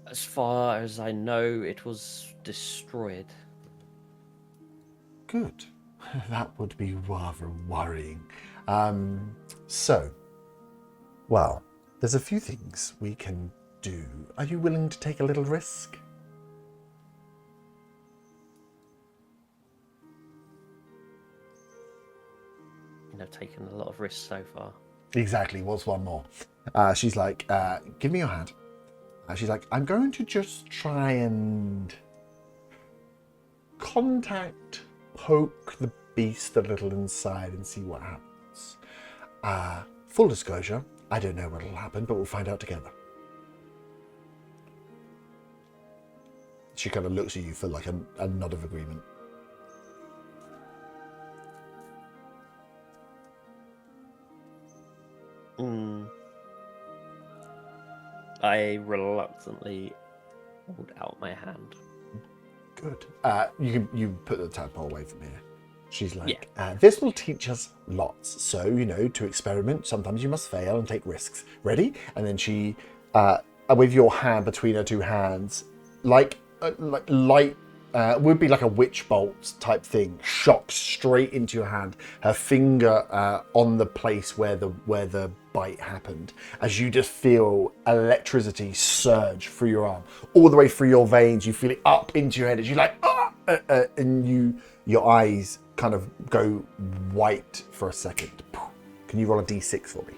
As far as I know, it was destroyed. Good. That would be rather worrying. Well, there's a few things we can do. Are you willing to take a little risk? I've taken a lot of risks so far. Exactly. What's one more? She's like, give me your hand. She's like, I'm going to just try and poke the beast a little inside and see what happens. Full disclosure, I don't know what will happen, but we'll find out together. She kind of looks at you for like a nod of agreement. I reluctantly hold out my hand. Good. You put the tadpole away from here. She's like, this will teach us lots. So, to experiment, sometimes you must fail and take risks. Ready? And then she, with your hand between her two hands, like light, would be like a witch bolt type thing, shocks straight into your hand. Her finger on the place where the bite happened, as you just feel electricity surge through your arm, all the way through your veins. You feel it up into your head as you like, and your eyes kind of go white for a second. Can you roll a d6 for me?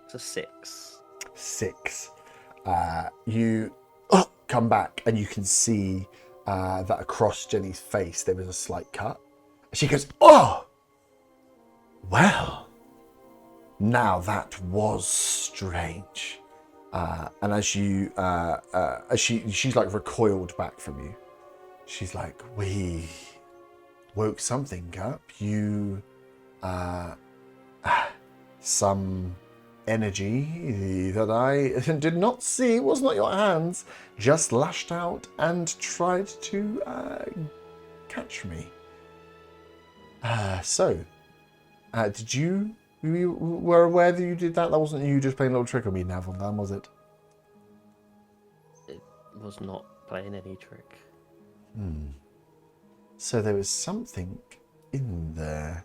It's a 6. 6. You come back and you can see that across Jenny's face there was a slight cut. She goes, oh! Well, now that was strange. And as you, she's like recoiled back from you. She's like, we woke something up. You, some energy that I did not see, was not your hands, just lashed out and tried to catch me. Did you were aware that you did that? That wasn't you just playing a little trick on me, Navaldan, was it? It was not playing any trick. So there was something in there.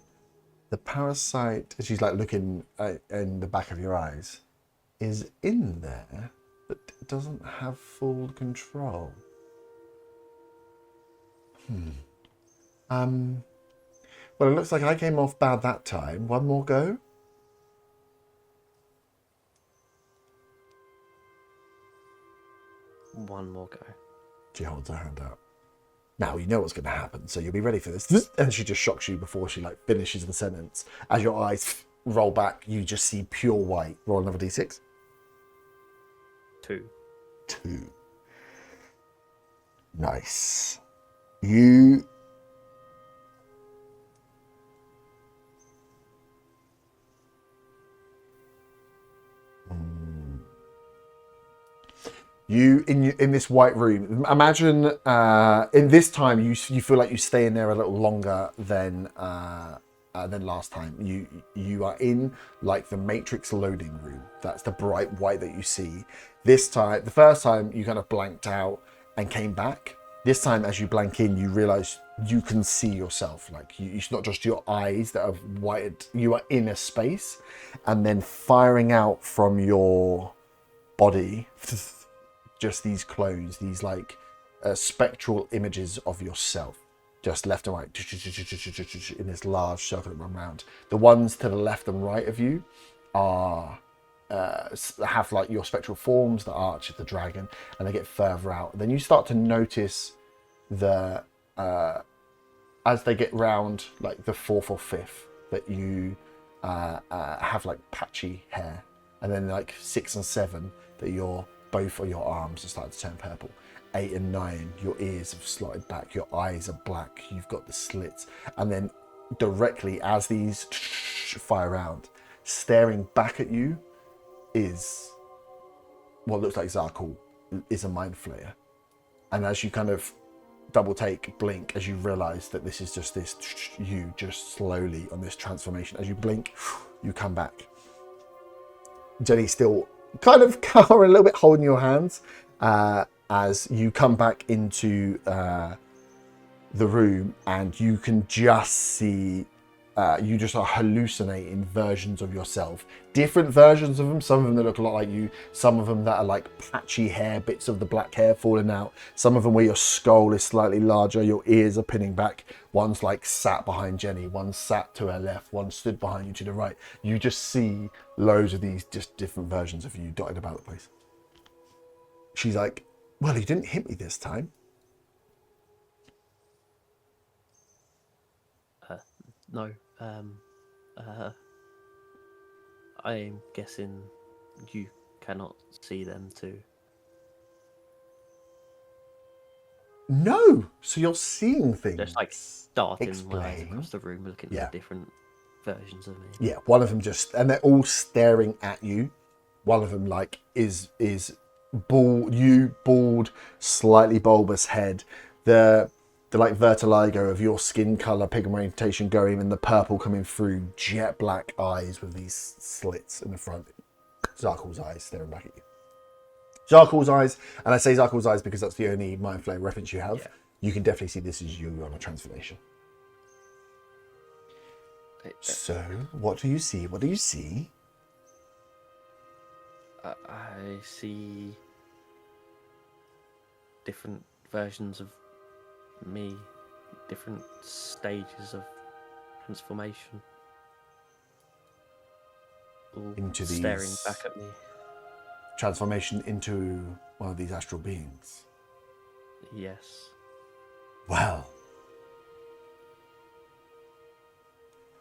The parasite, she's like looking in the back of your eyes, is in there, but doesn't have full control. Well, it looks like I came off bad that time. One more go? One more go. She holds her hand out. Now you know what's going to happen, so you'll be ready for this. And she just shocks you before she like finishes the sentence. As your eyes roll back, you just see pure white. Roll another d6. 2. 2. Nice. You... You in this white room. Imagine in this time you feel like you stay in there a little longer than last time. You are in like the Matrix loading room. That's the bright white that you see. This time, the first time you kind of blanked out and came back. This time, as you blank in, you realize you can see yourself. Like it's not just your eyes that are whited. You are in a space, and then firing out from your body. Just these clones, these like spectral images of yourself, just left and right, in this large circle that run around. The ones to the left and right of you are have like your spectral forms, the arch, the dragon, and they get further out. And then you start to notice the as they get round like the 4th or 5th that you have like patchy hair, and then like 6 and 7 that you're both of your arms are starting to turn purple. 8 and 9, your ears have slotted back, your eyes are black, you've got the slits. And then directly as these fire around, staring back at you is what looks like Zarkul, is a mind flayer. And as you kind of double take, blink, as you realize that this is just this, you just slowly on this transformation, as you blink, you come back. Jenny still kind of cower a little bit holding your hands as you come back into the room, and you can just see you just are hallucinating versions of yourself, different versions of them. Some of them that look a lot like you, some of them that are like patchy hair, bits of the black hair falling out, some of them where your skull is slightly larger, your ears are pinning back. One's like sat behind Jenny, one sat to her left, one stood behind you to the right. You just see loads of these just different versions of you dotted about the place. She's like, well, you didn't hit me this time. No. I'm guessing you cannot see them too. No, so you're seeing things. Just like darting my eyes Explain. across the room, looking at different versions of me. Yeah, one of them just, and they're all staring at you. One of them like is bald, slightly bulbous head. The like vertigo of your skin color, pigmentation going, and the purple coming through, jet black eyes with these slits in the front. Zarkul's eyes staring back at you. Zarkul's eyes, and I say Zarkul's eyes because that's the only mind flare reference you have. Yeah. You can definitely see this is you on a transformation. So, what do you see? What do you see? I see different versions of me, different stages of transformation, all into staring back at me. Transformation into one of these astral beings. Yes. Well,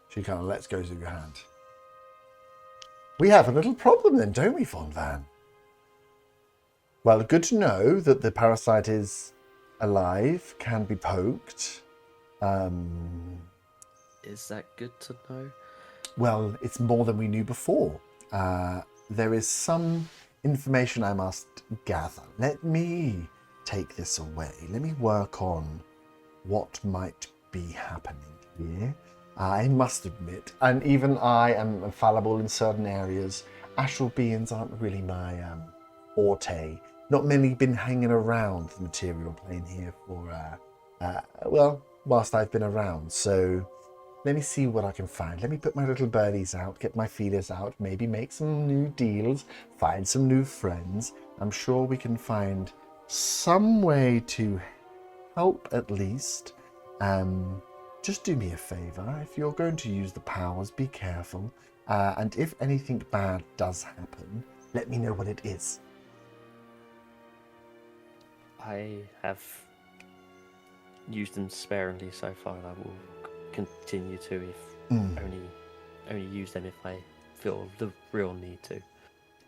she kind of lets go of your hand. We have a little problem then, don't we, Von Van? Well, good to know that the parasite is alive, can be poked. Is that good to know? Well, it's more than we knew before. there is some information I must gather. Let me take this away. Let me work on what might be happening here. I must admit, and even I am fallible in certain areas, astral beings aren't really my forte. Not many been hanging around the material plane here for, well, whilst I've been around. So let me see what I can find. Let me put my little birdies out, get my feelers out, maybe make some new deals, find some new friends. I'm sure we can find some way to help at least. Just do me a favor. If you're going to use the powers, be careful. And if anything bad does happen, let me know what it is. I have used them sparingly so far, and I will continue to if only use them if I feel the real need to.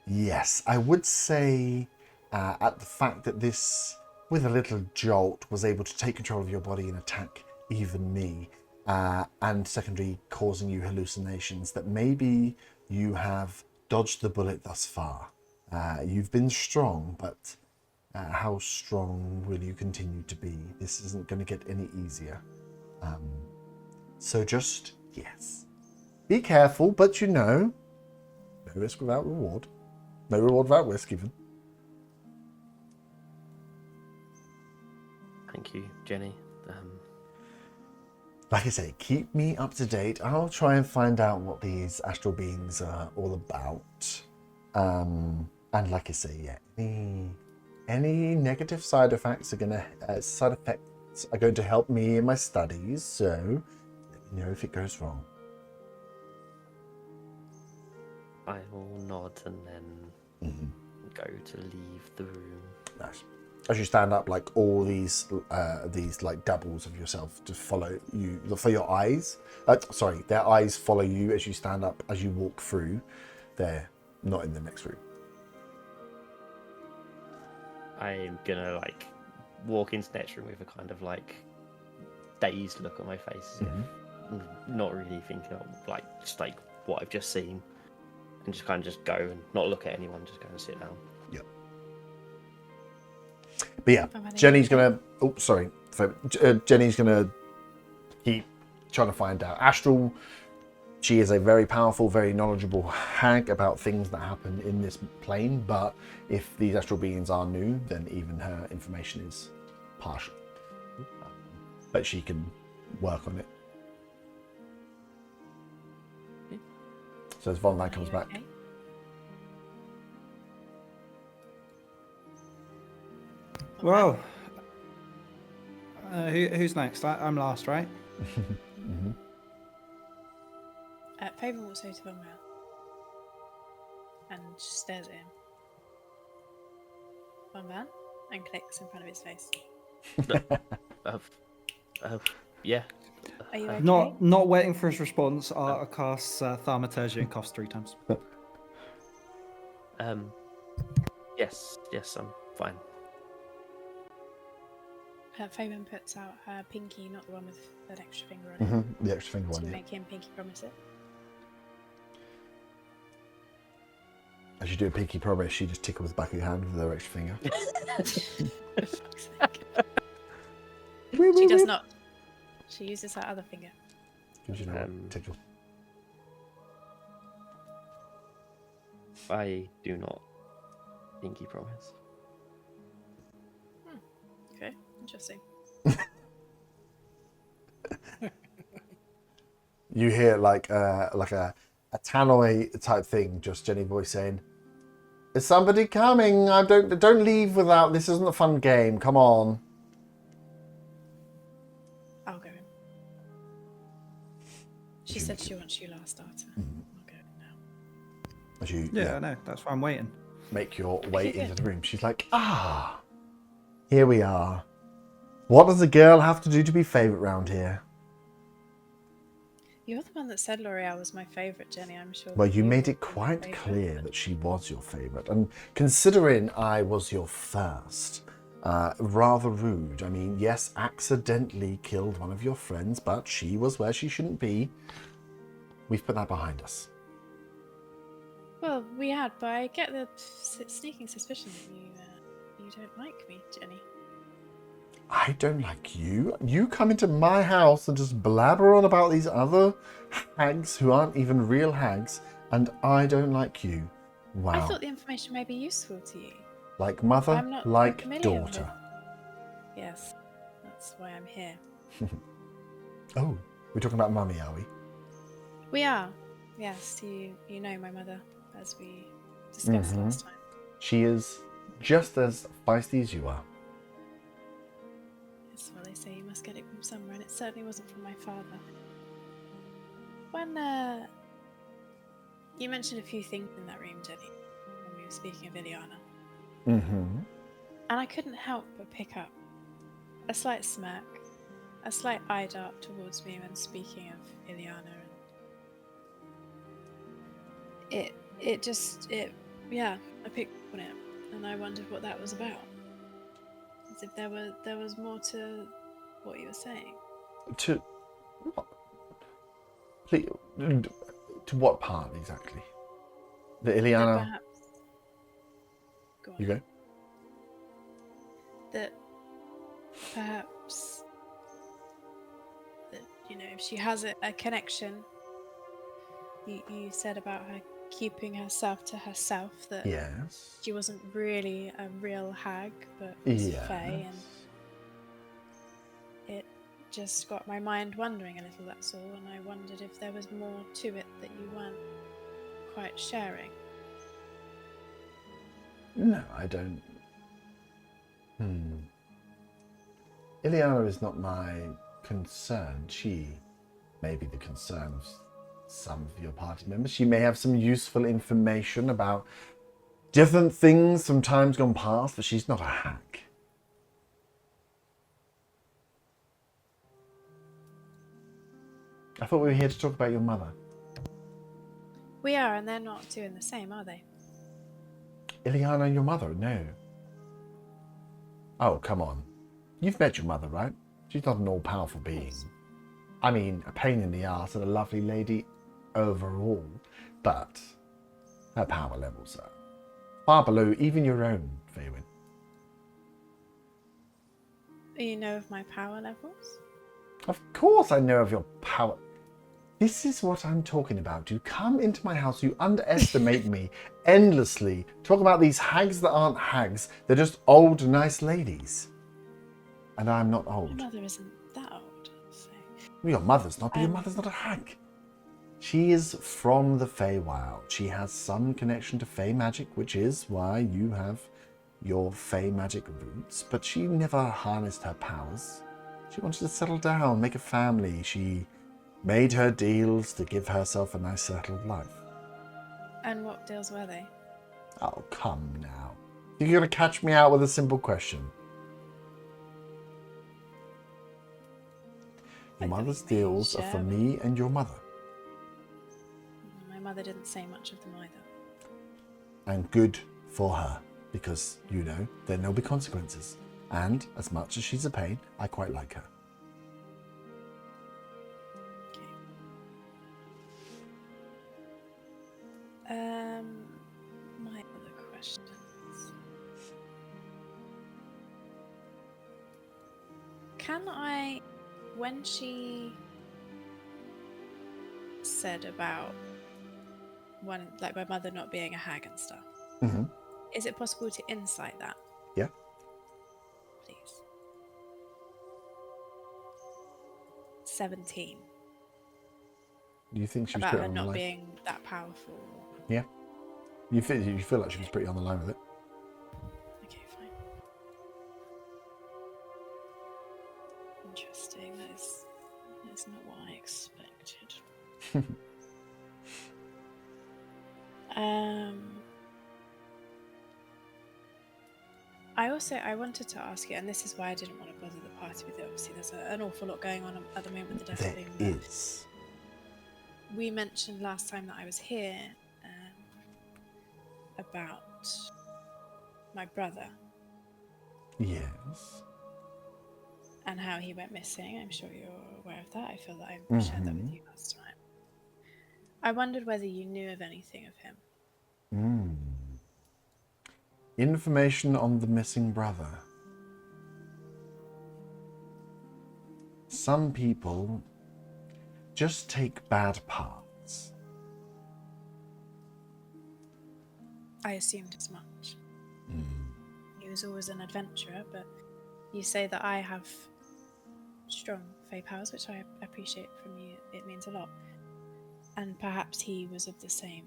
Yes, I would say at the fact that this, with a little jolt, was able to take control of your body and attack even me, and secondly causing you hallucinations, that maybe you have dodged the bullet thus far. You've been strong, but how strong will you continue to be? This isn't going to get any easier. So just, yes, be careful, but no risk without reward. No reward without risk, even. Thank you, Jenny. Like I say, keep me up to date. I'll try and find out what these astral beings are all about. And like I say, yeah, any negative side effects are going to help me in my studies. So let me know if it goes wrong. I will nod and then go to leave the room. Nice. As you stand up, like all these like doubles of yourself to follow you, for your eyes. Their eyes follow you as you stand up, as you walk through. They're not in the next room. I'm gonna walk into the next room with a kind of dazed look on my face, not really thinking of just what I've just seen, and just kind of just go and not look at anyone, just go and sit down. Yep. But yeah, Jenny's gonna. Oh, sorry. Jenny's gonna keep trying to find out. Astral. She is a very powerful, very knowledgeable hag about things that happen in this plane. But if these astral beings are new, then even her information is partial. But she can work on it. So as Von Van comes back. Okay? Well, who's next? I'm last, right? Mm-hmm. Faber walks over to Von Van and stares at him. Von Van, and clicks in front of his face. Yeah. Are you okay? Not waiting for his response. I cast Thaumaturgy and coughs 3 times. Yes, I'm fine. Fabian puts out her pinky, not the one with that extra finger on it. The extra finger one, To yeah. make him pinky promise it. As you do a pinky promise, she just tickles the back of your hand with her extra finger. She does not. She uses her other finger. Gives you a tickle. I do not pinky promise. Okay, interesting. You hear like a tannoy type thing, just Jenny voice saying, "Is somebody coming? Don't leave without. This isn't a fun game. Come on." I'll go in. She said she wants you last starter. I'll go in now. As you Yeah, I know. That's why I'm waiting. make your way into the room, she's like, here we are. What does a girl have to do to be favourite round here? You're the one that said L'Oreal was my favourite, Jenny. I'm sure. Well, you made it were my quite favourite, clear but- that she was your favourite. And considering I was your first, rather rude. I mean, yes, accidentally killed one of your friends, but she was where she shouldn't be. We've put that behind us. Well, we had, but I get the sneaking suspicion that you don't like me, Jenny. I don't like you. You come into my house and just blabber on about these other hags who aren't even real hags, and I don't like you. Wow. I thought the information may be useful to you. Like mother, I'm not like familiar daughter. with- Yes, that's why I'm here. Oh, we're talking about mummy, are we? We are. Yes, you know my mother, as we discussed last time. She is just as feisty as you are. Yes, well, they say you must get it from somewhere, and it certainly wasn't from my father. When, you mentioned a few things in that room, Jenny, when we were speaking of Ileana. Mm-hmm. And I couldn't help but pick up a slight smirk, a slight eye dart towards me when speaking of Ileana, and I picked up on it, and I wondered what that was about. As if there was more to what you were saying. To what? Please, to what part exactly? The That Ileana. perhaps. Go on. You go. That perhaps that if she has a connection. You said about her keeping herself to herself, that Yes. she wasn't really a real hag, but was fae, and it just got my mind wandering a little, that's all, and I wondered if there was more to it that you weren't quite sharing. No, I don't. Ileana is not my concern. She may be the concern of some of your party members. She may have some useful information about different things from times gone past, but she's not a hack. I thought we were here to talk about your mother. We are, and they're not doing the same, are they? Ileana and your mother? No. Oh, come on. You've met your mother, right? She's not an all-powerful being. I mean, a pain in the ass and a lovely lady overall, but her power levels are far below even your own, Faywin. You know of my power levels? Of course I know of your power. This is what I'm talking about. You come into my house, you underestimate me endlessly, talk about these hags that aren't hags. They're just old, nice ladies. And I'm not old. My mother isn't that old, so... Well, your mother's not, but your mother's not a hag. She is from the Feywild. She has some connection to Fey magic, which is why you have your Fey magic roots, but she never harnessed her powers. She wanted to settle down, make a family. She made her deals to give herself a nice settled life. And what deals were they? Oh, come now. You're going to catch me out with a simple question. Your mother's deals are for me and your mother. My mother didn't say much of them either. And good for her, because, then there'll be consequences. And as much as she's a pain, I quite like her. Okay. My other questions. Can I, when she said about my mother not being a hag and stuff, is it possible to insight that? Yeah. Please. 17. Do you think she was about pretty her on the not line? being that powerful? Yeah. You feel like she was pretty on the line with it? Okay, fine. Interesting. That's not what I expected. I wanted to ask you, and this is why I didn't want to bother the party with it. Obviously, there's an awful lot going on at the moment with the death being There left. is. We mentioned last time that I was here about my brother. Yes. And how he went missing. I'm sure you're aware of that. I feel that I shared that with you last time. I wondered whether you knew of anything of him. Information on the missing brother. Some people just take bad paths. I assumed as much. He was always an adventurer, but you say that I have strong fey powers, which I appreciate from you. It means a lot. And perhaps he was of the same.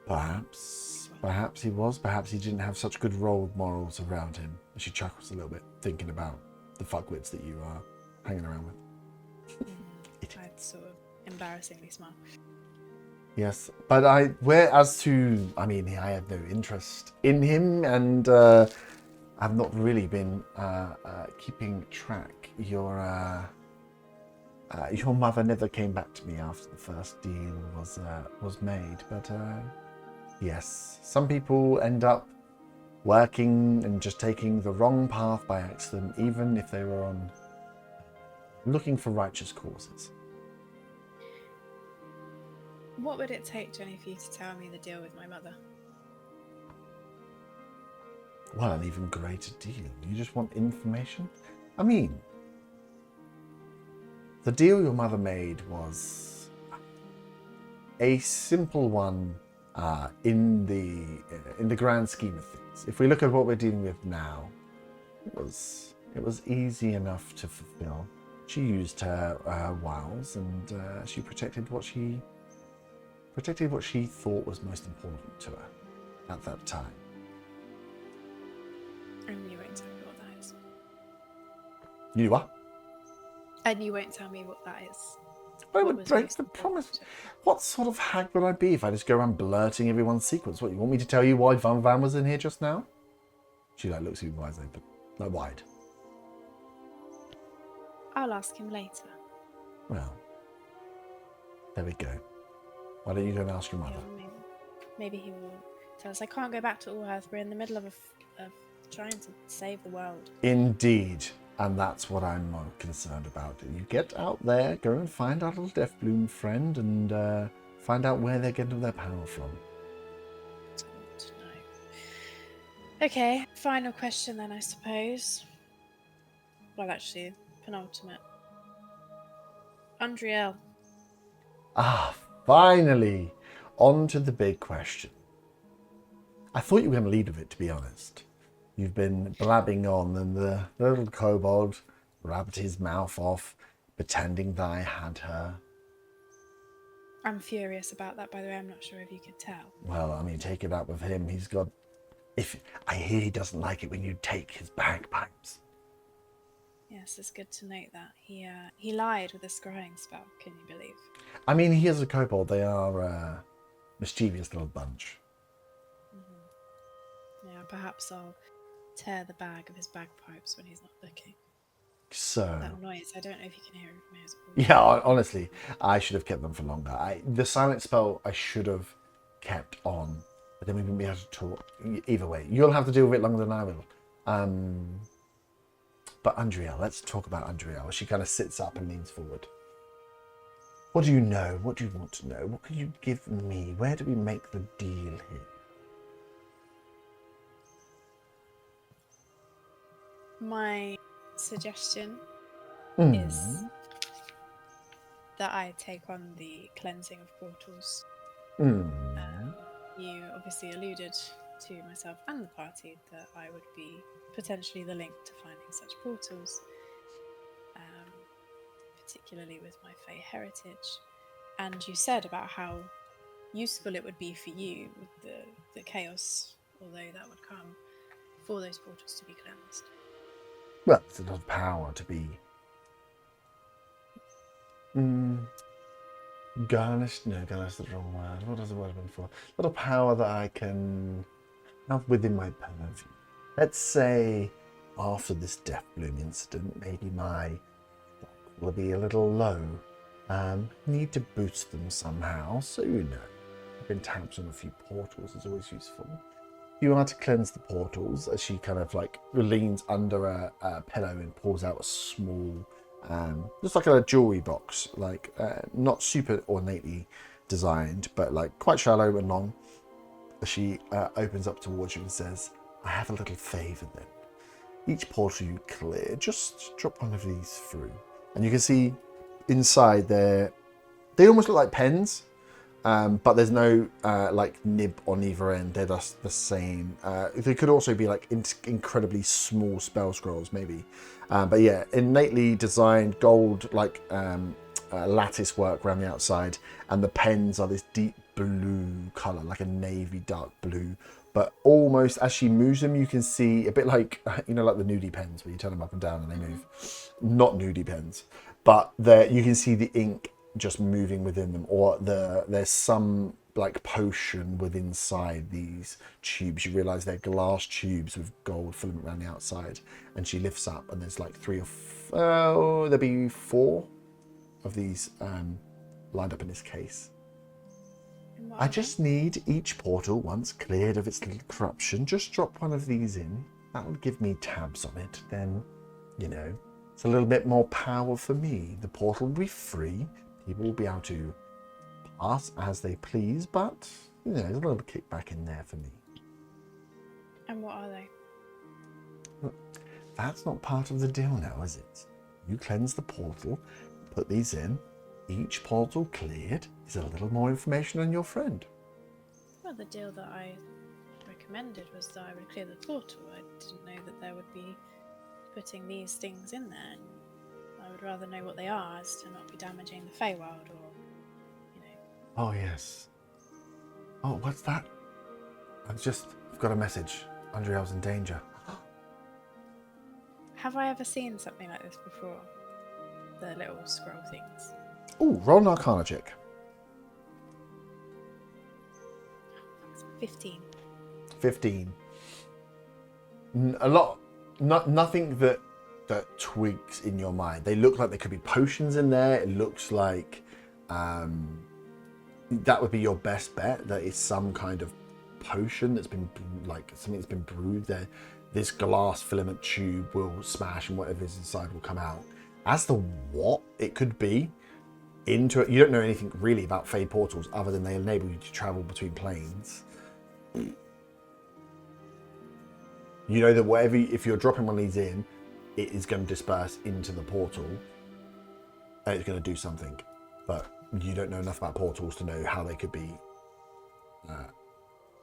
Perhaps he was. Perhaps he didn't have such good role morals around him. She chuckles a little bit, thinking about the fuckwits that you are hanging around with. I'd sort of embarrassingly smile. Yes, but I have no interest in him, and I've not really been keeping track. Your mother never came back to me after the first deal was made, but yes, some people end up working and just taking the wrong path by accident, even if they were looking for righteous causes. What would it take, Jenny, for you to tell me the deal with my mother? Well, an even greater deal. You just want information? I mean, the deal your mother made was a simple one in the grand scheme of things. If we look at what we're dealing with now, it was easy enough to fulfill. She used her wiles, and she protected what she thought was most important to her at that time. And you won't tell me what that is. You what? And you won't tell me what that is. I What would was break most the important promise. to her? What sort of hag would I be if I just go around blurting everyone's secrets? What, you want me to tell you why Van was in here just now? She looks at you with eyes open, wide. I'll ask him later. Well, there we go. Why don't you go and ask your mother? Maybe he will tell us. I can't go back to Allhearth. We're in the middle of trying to save the world. Indeed, and that's what I'm more concerned about. You get out there, go and find our little Death Bloom friend, and find out where they're getting their power from. Okay, final question then, I suppose. Well, actually, penultimate. Undriel. Ah, finally! On to the big question. I thought you were going to lead with it, to be honest. You've been blabbing on, and the little kobold rubbed his mouth off, pretending that I had her. I'm furious about that, by the way. I'm not sure if you could tell. Well, I mean, take it up with him. He's got... I hear he doesn't like it when you take his bagpipes. Yes, it's good to note that. He lied with a scrying spell, can you believe? I mean, he is a kobold. They are a mischievous little bunch. Yeah, perhaps I'll tear the bag of his bagpipes when he's not looking. So... That noise, I don't know if you can hear it from here. Yeah, honestly, I should have kept them for longer. The silent spell I should have kept on, but then we wouldn't be able to talk. Either way, you'll have to deal with it longer than I will. But Undriel, let's talk about Undriel. She kind of sits up and leans forward. What do you know? What do you want to know? What can you give me? Where do we make the deal here? My suggestion is that I take on the cleansing of portals. You obviously alluded to myself and the party that I would be potentially the link to finding such portals, particularly with my Fey heritage. And you said about how useful it would be for you with the chaos, although that would come, for those portals to be cleansed. Well, it's a lot of power to be garnished. No, garnished is the wrong word. What does the word mean for? A lot of power that I can have within my purview. Let's say after this Death Bloom incident, maybe my stock will be a little low. Need to boost them somehow, so you know. I've been tapped on a few portals, is always useful. You are to cleanse the portals, as she kind of like leans under a pillow and pulls out a small, just like a jewelry box, like not super ornately designed, but like quite shallow and long. She opens up towards you and says, I have a little favor then. Each portal you clear, just drop one of these through. And you can see inside there, they almost look like pens, but there's no like nib on either end. They're just the same. They could also be like incredibly small spell scrolls maybe. But yeah, innately designed gold like lattice work around the outside, and the pens are this deep blue color, like a navy dark blue. But almost as she moves them, you can see a bit like, you know, like the nudie pens where you turn them up and down and they move. Not nudie pens, but there you can see the ink just moving within them, or there's some like potion within inside these tubes. You realize they're glass tubes with gold filament around the outside, and she lifts up and there's like there'll be 4 of these lined up in this case. I just need each portal, once cleared of its little corruption, just drop one of these in. That will give me tabs on it. Then, you know, it's a little bit more power for me. The portal will be free. People will be able to pass as they please, but, you know, there's a little kickback in there for me. And what are they? That's not part of the deal now, is it? You cleanse the portal, put these in. Each portal cleared is a little more information on your friend. Well, the deal that I recommended was that I would clear the portal. I didn't know that there would be putting these things in there. And I would rather know what they are as to not be damaging the Feywild or, you know. Oh, yes. Oh, what's that? I've got a message. Andriel's in danger. Have I ever seen something like this before? The little scroll things. Ooh, roll an Arcana check. 15. 15. Nothing that twigs in your mind. They look like there could be potions in there. It looks like that would be your best bet. That it's some kind of potion that's been like something that's been brewed there. This glass filament tube will smash and whatever is inside will come out. As to what it could be, into it, you don't know anything really about Fey portals other than they enable you to travel between planes. You know that whatever, if you're dropping one of these in, it is going to disperse into the portal and it's going to do something, but you don't know enough about portals to know how they could be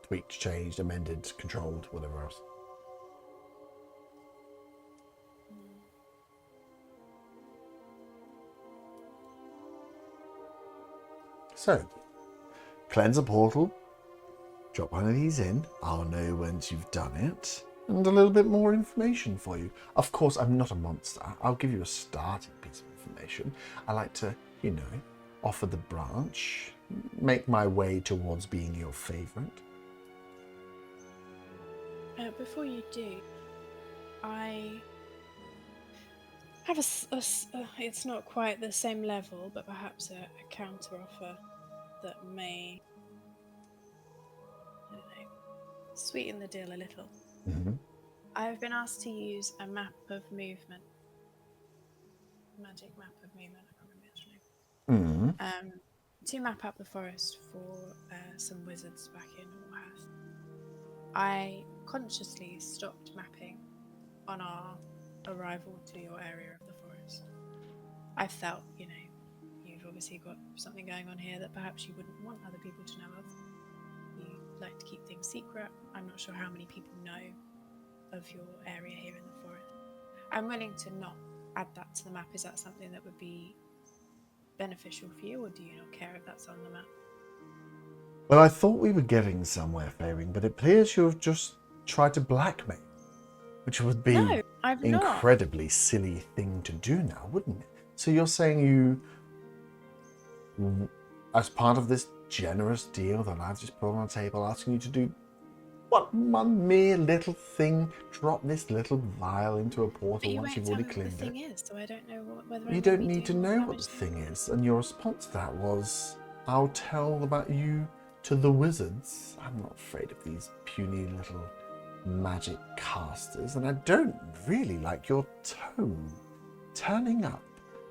tweaked, changed, amended, controlled, whatever else. So, cleanse a portal, drop one of these in, I'll know once you've done it, and a little bit more information for you. Of course, I'm not a monster. I'll give you a starting piece of information. I like to, you know, offer the branch, make my way towards being your favourite. Before you do, I have it's not quite the same level, but perhaps a counter offer that may, I don't know, sweeten the deal a little. Mm-hmm. I've been asked to use a map of movement, magic map of movement. I can't remember its name. To map out the forest for some wizards back in Orhath. I consciously stopped mapping on our arrival to your area of the forest. I felt, you know, you've obviously got something going on here that perhaps you wouldn't want other people to know of. You like to keep things secret. I'm not sure how many people know of your area here in the forest. I'm willing to not add that to the map. Is that something that would be beneficial for you, or do you not care if that's on the map? Well, I thought we were getting somewhere, Fairing, but it appears you have just tried to blackmail, which would be No, I've not. incredibly silly thing to do now, wouldn't it? So you're saying you, as part of this generous deal that I've just put on the table, asking you to do what, one mere little thing, drop this little vial into a portal once you've already cleaned it. But you won't tell me what the thing is, so I don't know whether You don't need to know what the thing is. And your response to that was, I'll tell about you to the wizards. I'm not afraid of these puny little magic casters, and I don't really like your tone. Turning up,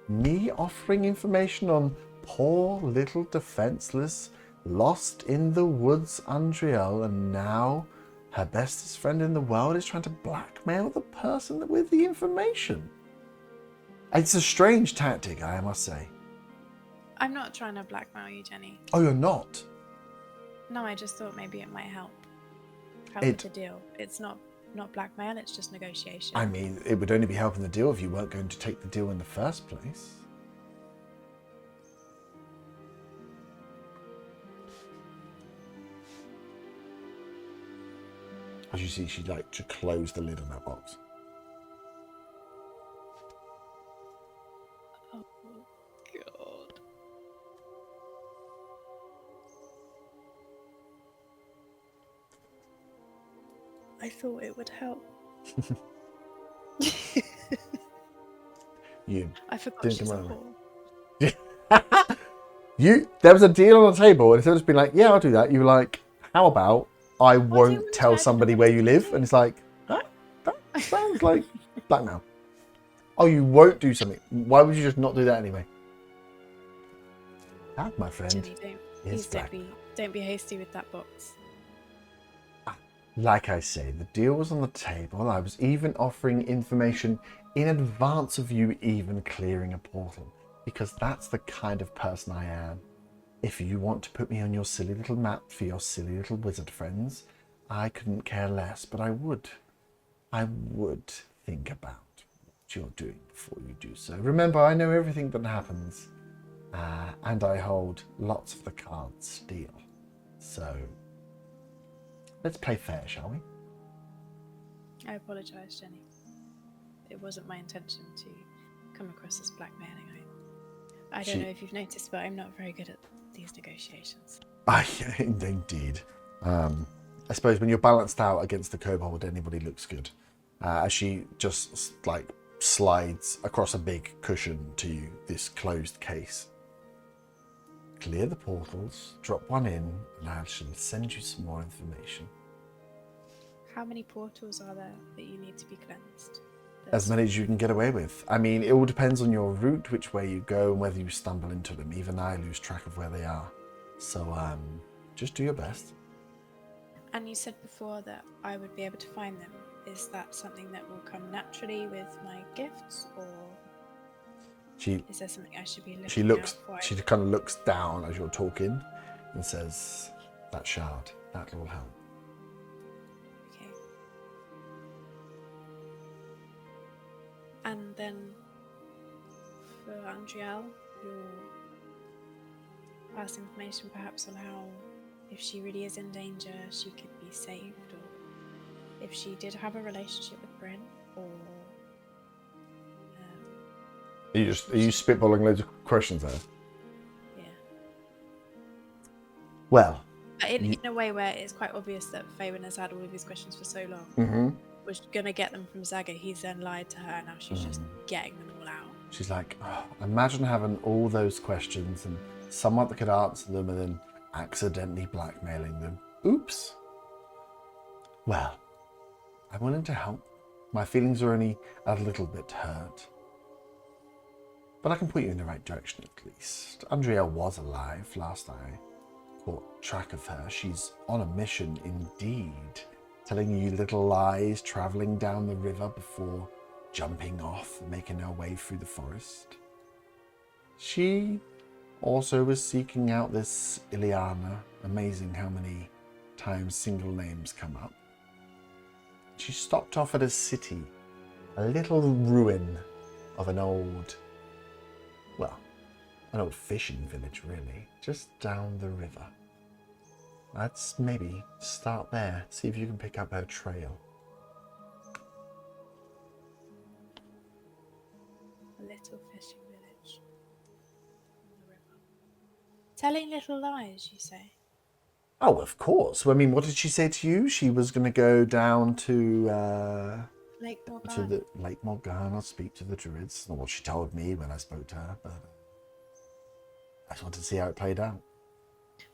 me offering information on poor little defenseless, lost in the woods Andriel, and now her bestest friend in the world is trying to blackmail the person with the information. It's a strange tactic, I must say. I'm not trying to blackmail you, Jenny. Oh, you're not? No, I just thought maybe it might help. With the deal. It's not blackmail, it's just negotiation. I mean, it would only be helping the deal if you weren't going to take the deal in the first place. As you see, she'd like to close the lid on that box. Oh, God. I thought it would help. I forgot she's a whore. There was a deal on the table, and instead of just being like, yeah, I'll do that, you were like, how about I won't tell somebody where you live? And it's like, that sounds like blackmail. Oh, you won't do something. Why would you just not do that anyway? That, my friend, Please don't be hasty with that box. Like I say, the deal was on the table. I was even offering information in advance of you even clearing a portal, because that's the kind of person I am. If you want to put me on your silly little map for your silly little wizard friends, I couldn't care less, but I would think about what you're doing before you do so. Remember, I know everything that happens, and I hold lots of the cards still. So let's play fair, shall we? I apologise, Jenny. It wasn't my intention to come across as blackmailing. I don't know if you've noticed, but I'm not very good at these negotiations. Indeed. I suppose when you're balanced out against the kobold, anybody looks good. As she just like slides across a big cushion to you, this closed case. Clear the portals, drop one in, and I shall send you some more information. How many portals are there that you need to be cleansed? As many as you can get away with. I mean, it all depends on your route, which way you go, and whether you stumble into them. Even I lose track of where they are. So, just do your best. And you said before that I would be able to find them. Is that something that will come naturally with my gifts, or is there something I should be looking out for? She kind of looks down as you're talking and says, that shard, that will help. Okay. And then for Andriel, you'll pass information perhaps on how, if she really is in danger, she could be saved, or if she did have a relationship with Bryn, or... Are you spitballing loads of questions there? Yeah. Well... In a way where it's quite obvious that Faywin has had all of these questions for so long. Mm-hmm. Was going to get them from Zaga. He's then lied to her. Now she's just getting them all out. She's like, oh, imagine having all those questions and someone that could answer them and then accidentally blackmailing them. Oops. Well, I'm willing to help. My feelings are only a little bit hurt. But I can point you in the right direction at least. Andrea was alive last I caught track of her. She's on a mission indeed. Telling you little lies, travelling down the river before jumping off, making her way through the forest. She also was seeking out this Ileana. Amazing how many times single names come up. She stopped off at a city, a little ruin of an old fishing village really, just down the river. Let's maybe start there, see if you can pick up her trail. A little fishing village on the river. Telling little lies, you say? Oh, of course. I mean, what did she say to you? She was going to go down to Lake Morgana. to the Lake Morgana, speak to the Druids. Not what she told me when I spoke to her, but I just wanted to see how it played out.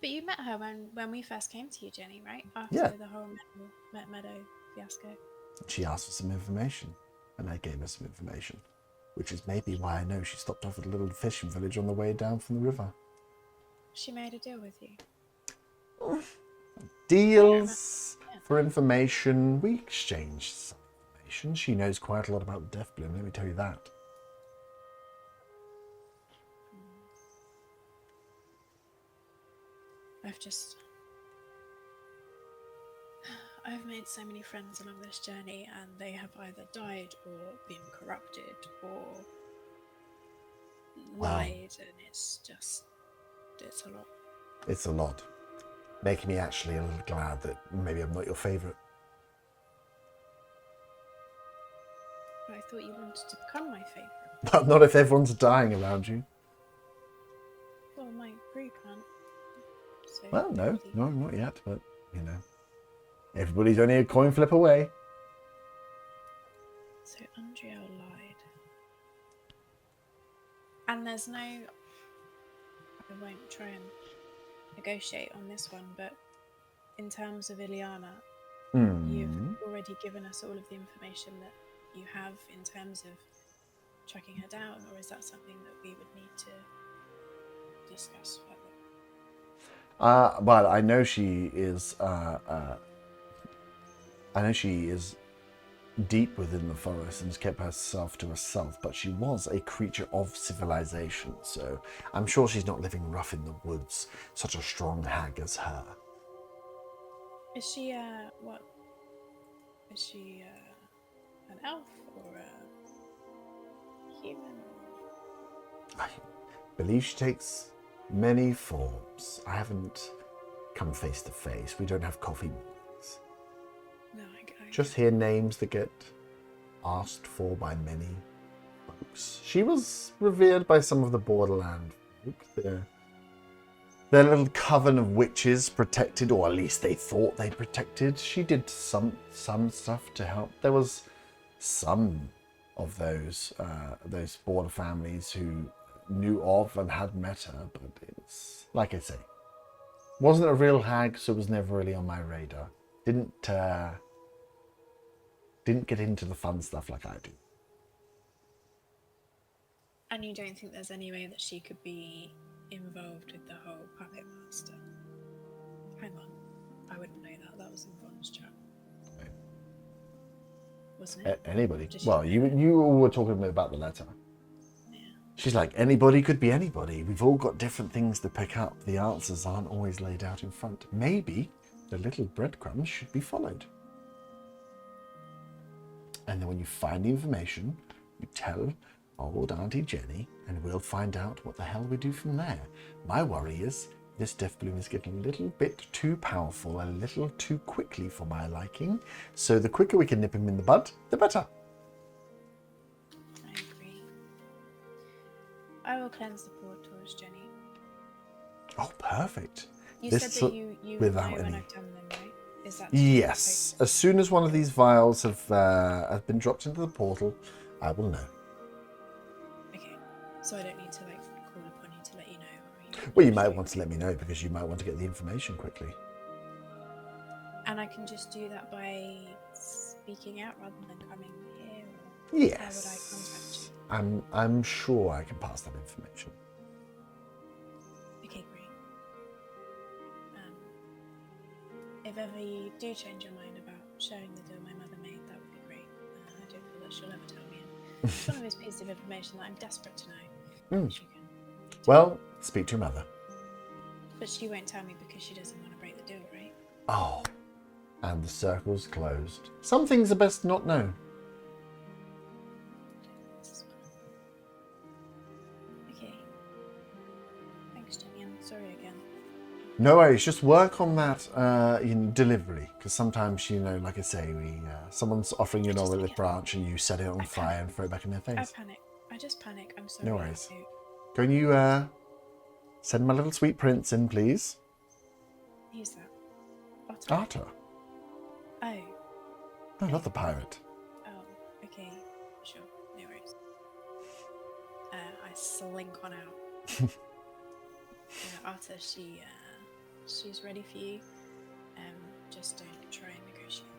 But you met her when we first came to you, Jenny, right? After the whole Meadow fiasco. She asked for some information, and I gave her some information, which is maybe why I know she stopped off at a little fishing village on the way down from the river. She made a deal with you. Deals for information. We exchanged some information. She knows quite a lot about the Death Bloom, let me tell you that. I've made so many friends along this journey, and they have either died or been corrupted or lied, and it's a lot. It's a lot. Making me actually a little glad that maybe I'm not your favourite. But I thought you wanted to become my favourite. But not if everyone's dying around you. Well, my group aren't. So Well, no, not yet, but, you know. Everybody's only a coin flip away. So Undriel lied. And there's no... I won't try and negotiate on this one, but in terms of Ileana, you've already given us all of the information that you have in terms of tracking her down, or is that something that we would need to discuss further? Well, I know she is... I know she is deep within the forest and has kept herself to herself, but she was a creature of civilization, so I'm sure she's not living rough in the woods, such a strong hag as her. Is she, what? Is she, an elf or a human? I believe she takes many forms. I haven't come face to face. We don't have coffee meetings. No, I just hear names that get asked for by many folks. She was revered by some of the borderland folk. Their little coven of witches protected, or at least they thought they protected. She did some stuff to help. There was some of those border families who knew of and had met her, but it's like I say, wasn't a real hag, so it was never really on my radar. Didn't get into the fun stuff like I do. And you don't think there's any way that she could be involved with the whole puppet master? Hang on, I wouldn't know that. That was in Von's chat, wasn't it? Anybody? Well, you were talking about the letter. Yeah. She's like, anybody could be anybody. We've all got different things to pick up. The answers aren't always laid out in front. Maybe the little breadcrumbs should be followed. And then when you find the information, you tell old Auntie Jenny, and we'll find out what the hell we do from there. My worry is this Death Bloom is getting a little bit too powerful, a little too quickly for my liking. So the quicker we can nip him in the bud, the better. I agree. I will cleanse the portals, Jenny. Oh, perfect. You said that you know when I've done them, right? Is that yes. As soon as one of these vials have been dropped into the portal, I will know. Okay. So I don't need to call upon you to let you know. Well, you might want to let me know because you might want to get the information quickly. And I can just do that by speaking out rather than coming here. Or yes. How would I contact you? I'm sure I can pass that information. Okay, great. If ever you do change your mind about sharing the deal my mother made, that would be great. I don't feel that she'll ever tell me. It's one of those pieces of information that I'm desperate to know. Well, speak to your mother. But she won't tell me because she doesn't want to break the deal, right? Oh, and the circle's closed. Some things are best not known. Okay. Thanks, Jenny. I'm sorry again. No worries, just work on that delivery, because sometimes, like I say, someone's offering you an olive branch and you set it on fire and throw it back in their face. I panic. I just panic. I'm sorry. No worries. Can you send my little sweet prince in, please? Who's that? Otter. Oh. No, not the pirate. Oh, okay. Sure. No worries. I slink on out. Arthur, she's ready for you. Just don't try and negotiate.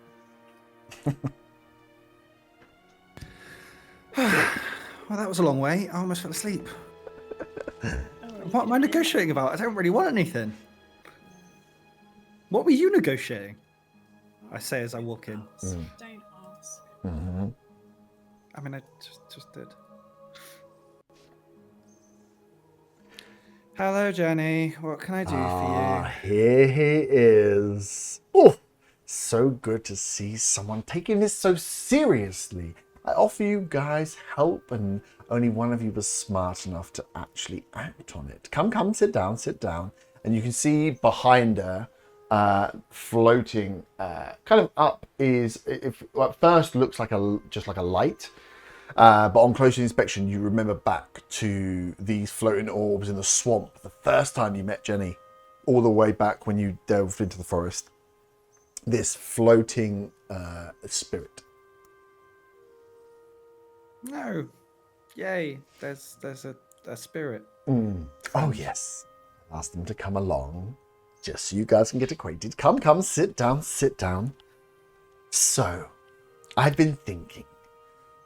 Well, that was a long way. I almost fell asleep. Oh, What am I negotiating about? I don't really want anything. What were you negotiating? I say as I walk in. Don't ask. Mm-hmm. I mean, I just did. Hello, Jenny. What can I do for you? Here he is. Oh, so good to see someone taking this so seriously. I offer you guys help, and only one of you was smart enough to actually act on it. Come, sit down. And you can see behind her, floating, kind of up is, at first looks like just like a light. But on closer inspection, you remember back to these floating orbs in the swamp the first time you met Jenny, all the way back when you delved into the forest. This floating spirit. No. Yay. There's a spirit. Oh, yes. Ask them to come along, just so you guys can get acquainted. Come, sit down. So, I've been thinking,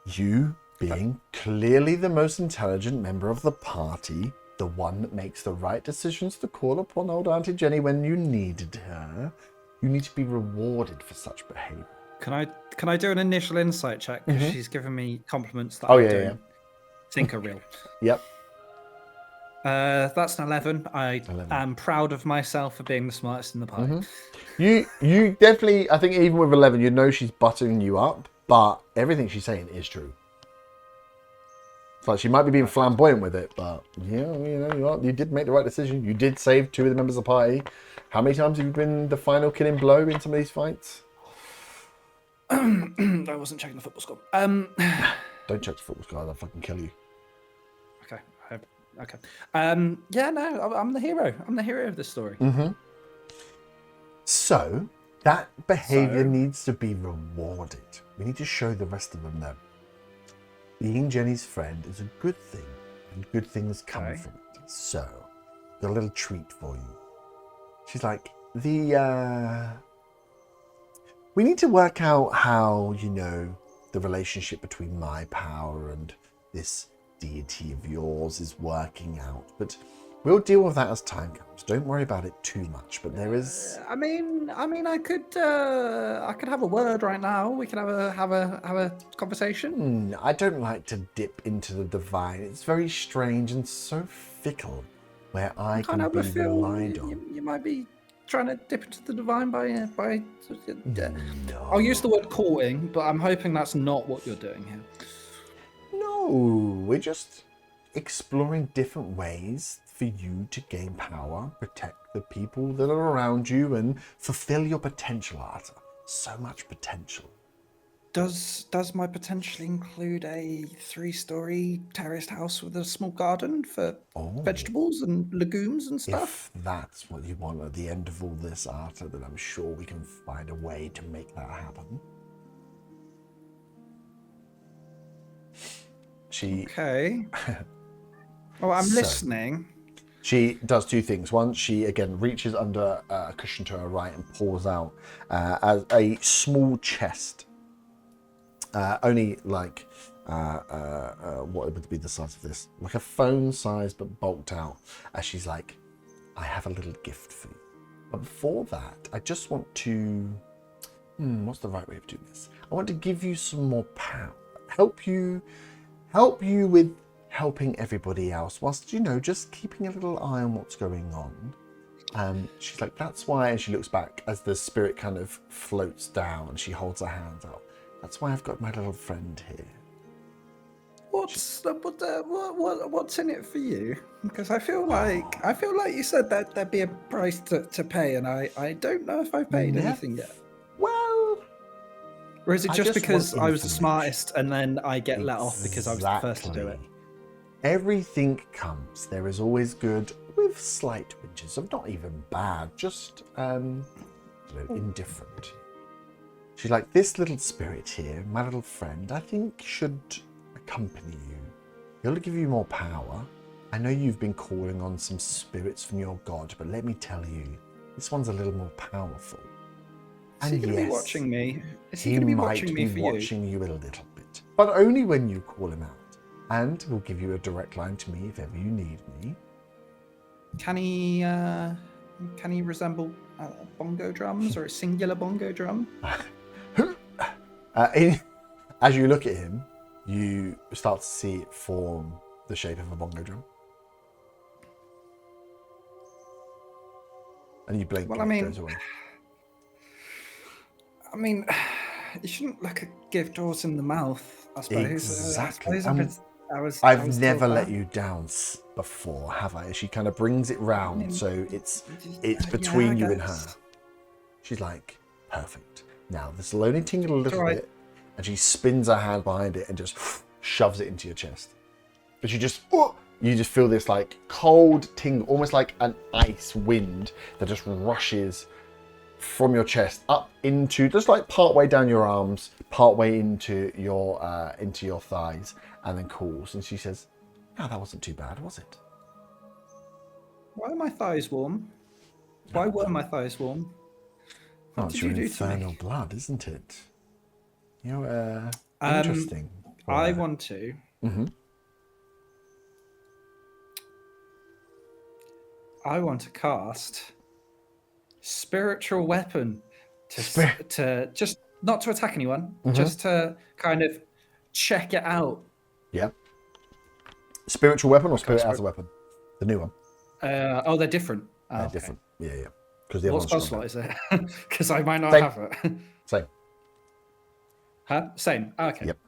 you being clearly the most intelligent member of the party, the one that makes the right decisions to call upon old Auntie Jenny when you needed her, you need to be rewarded for such behavior. Can I do an initial insight check? Because she's given me compliments that I don't think are real. Yep. That's an 11. I am proud of myself for being the smartest in the party. You definitely, I think even with 11, you know she's buttering you up, but everything she's saying is true. It's like she might be being flamboyant with it, but you did make the right decision. You did save 2 of the members of the party. How many times have you been the final killing blow in some of these fights? I wasn't checking the football score. Don't check the football score, I'll fucking kill you. Okay. I'm the hero. I'm the hero of this story. So, that behavior needs to be rewarded. We need to show the rest of them that being Jenny's friend is a good thing, and good things come from it. So, got a little treat for you. She's like, we need to work out how, the relationship between my power and this deity of yours is working out, but we'll deal with that as time comes. Don't worry about it too much. But there is. I could have a word right now. We can have a conversation. I don't like to dip into the divine. It's very strange and so fickle. Where I can be relied on. You might be trying to dip into the divine by. No. I'll use the word courting, but I'm hoping that's not what you're doing here. No, we're just exploring different ways for you to gain power, protect the people that are around you, and fulfill your potential, Arthur. So much potential. Does my potential include a 3-story terraced house with a small garden for vegetables and legumes and stuff? If that's what you want at the end of all this, Arthur, then I'm sure we can find a way to make that happen. Okay. Oh, I'm listening. She does 2 things. One, she again reaches under a cushion to her right and pulls out as a small chest. Only like what would be the size of this? Like a phone size, but bulked out. As she's like, I have a little gift for you. But before that, I just want to. What's the right way of doing this? I want to give you some more power. Help you with helping everybody else, whilst just keeping a little eye on what's going on. She's like, that's why. And she looks back as the spirit kind of floats down and she holds her hands out. That's why I've got my little friend here. What's in it for you? Because I feel like you said that there'd be a price to pay, and I don't know if I've paid anything yet. Well, or is it just because I was the smartest and then I get let off because I was the first to do it? Everything comes. There is always good with slight twinges of not even bad, just indifferent. She's like, this little spirit here, my little friend, I think should accompany you. He'll give you more power. I know you've been calling on some spirits from your god, but let me tell you, this one's a little more powerful. Is he going to be watching me? Is he He going to be might watching me be for watching you a little bit, but only when you call him out. And we'll give you a direct line to me if ever you need me. Can he resemble bongo drums or a singular bongo drum? As you look at him, you start to see it form the shape of a bongo drum. And you blink Well, and it goes away. I mean, you shouldn't look a gift horse in the mouth, I suppose. Exactly. I've never let you down before, have I? She kind of brings it round, so it's between you and her. She's like, perfect. Now, this will only tingle a little bit, and she spins her hand behind it and just shoves it into your chest. But you just feel this like cold tingle, almost like an ice wind that just rushes from your chest up into just like part way down your arms, part way into your thighs, and then cools. And she says, "Oh, that wasn't too bad, was it?" Why are my thighs warm? Why were my thighs warm? What did you do infernal blood, isn't it? You're interesting. I want to. Mm-hmm. I want to cast spiritual weapon to just not to attack anyone, just to kind of check it out. Yeah. Spiritual weapon or spirit as a weapon? The new one. They're different. They're different. Yeah. Because the what other spell one's slot is it? Because I might not Same. have it. Same. Huh? Same. Okay. Yep.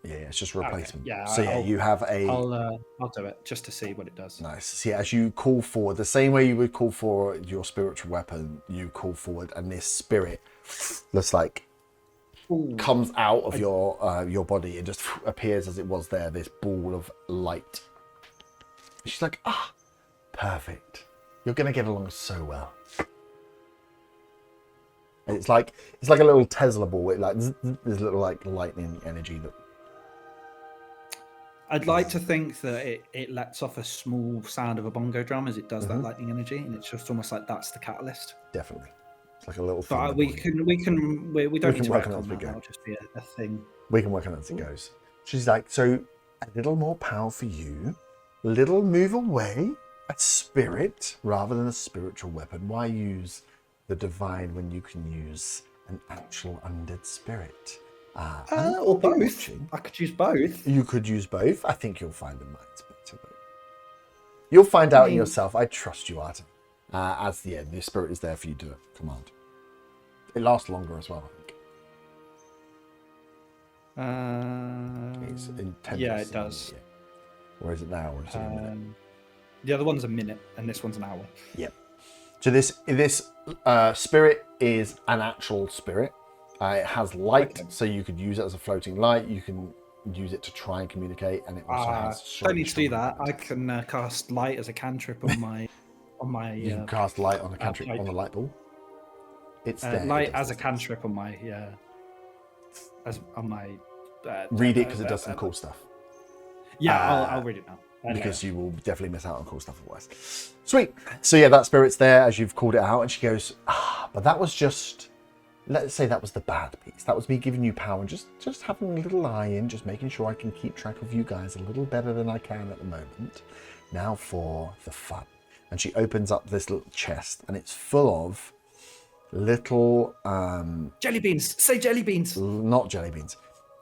Yeah, it's just a replacement. Okay. Yeah. So you have a. I'll do it just to see what it does. Nice. So as you call forward, the same way you would call for your spiritual weapon, you call forward, and this spirit looks like comes out of your body and just appears as it was there. This ball of light. She's like, perfect. You're gonna get along so well. And it's like a little Tesla ball. It like there's a little like lightning energy that. I'd like to think that it lets off a small sound of a bongo drum as it does that lightning energy, and it's just almost like that's the catalyst. Definitely, it's like a little. But we don't need to work on that. That'll just be a thing. We can work on it as it goes. She's like, so a little more power for you, a little move away, a spirit rather than a spiritual weapon. Why use the divine when you can use an actual undead spirit? Or both. I could use both. You could use both. I think you'll find the mine's better. You'll find out yourself. I trust you, Artem. As the end, the spirit is there for you to command. It lasts longer as well, I think. It's intense. Yeah, it does. Yeah. Or is it an hour? Or is it a minute? The other one's a minute, and this one's an hour. Yep. So this spirit is an actual spirit. It has light, so you could use it as a floating light. You can use it to try and communicate, and it also has. Don't need to do that. I can cast light as a cantrip on my. You can cast light on a cantrip on the light ball. It's there. Light as a cantrip on my read it because it does some cool stuff. Yeah, I'll read it now. Because you will definitely miss out on cool stuff otherwise. Sweet. So yeah, that spirit's there as you've called it out, and she goes, but that was just. Let's say that was the bad piece. That was me giving you power and just having a little eye in, just making sure I can keep track of you guys a little better than I can at the moment. Now for the fun. And she opens up this little chest, and it's full of little... jelly beans! Say jelly beans! Not jelly beans.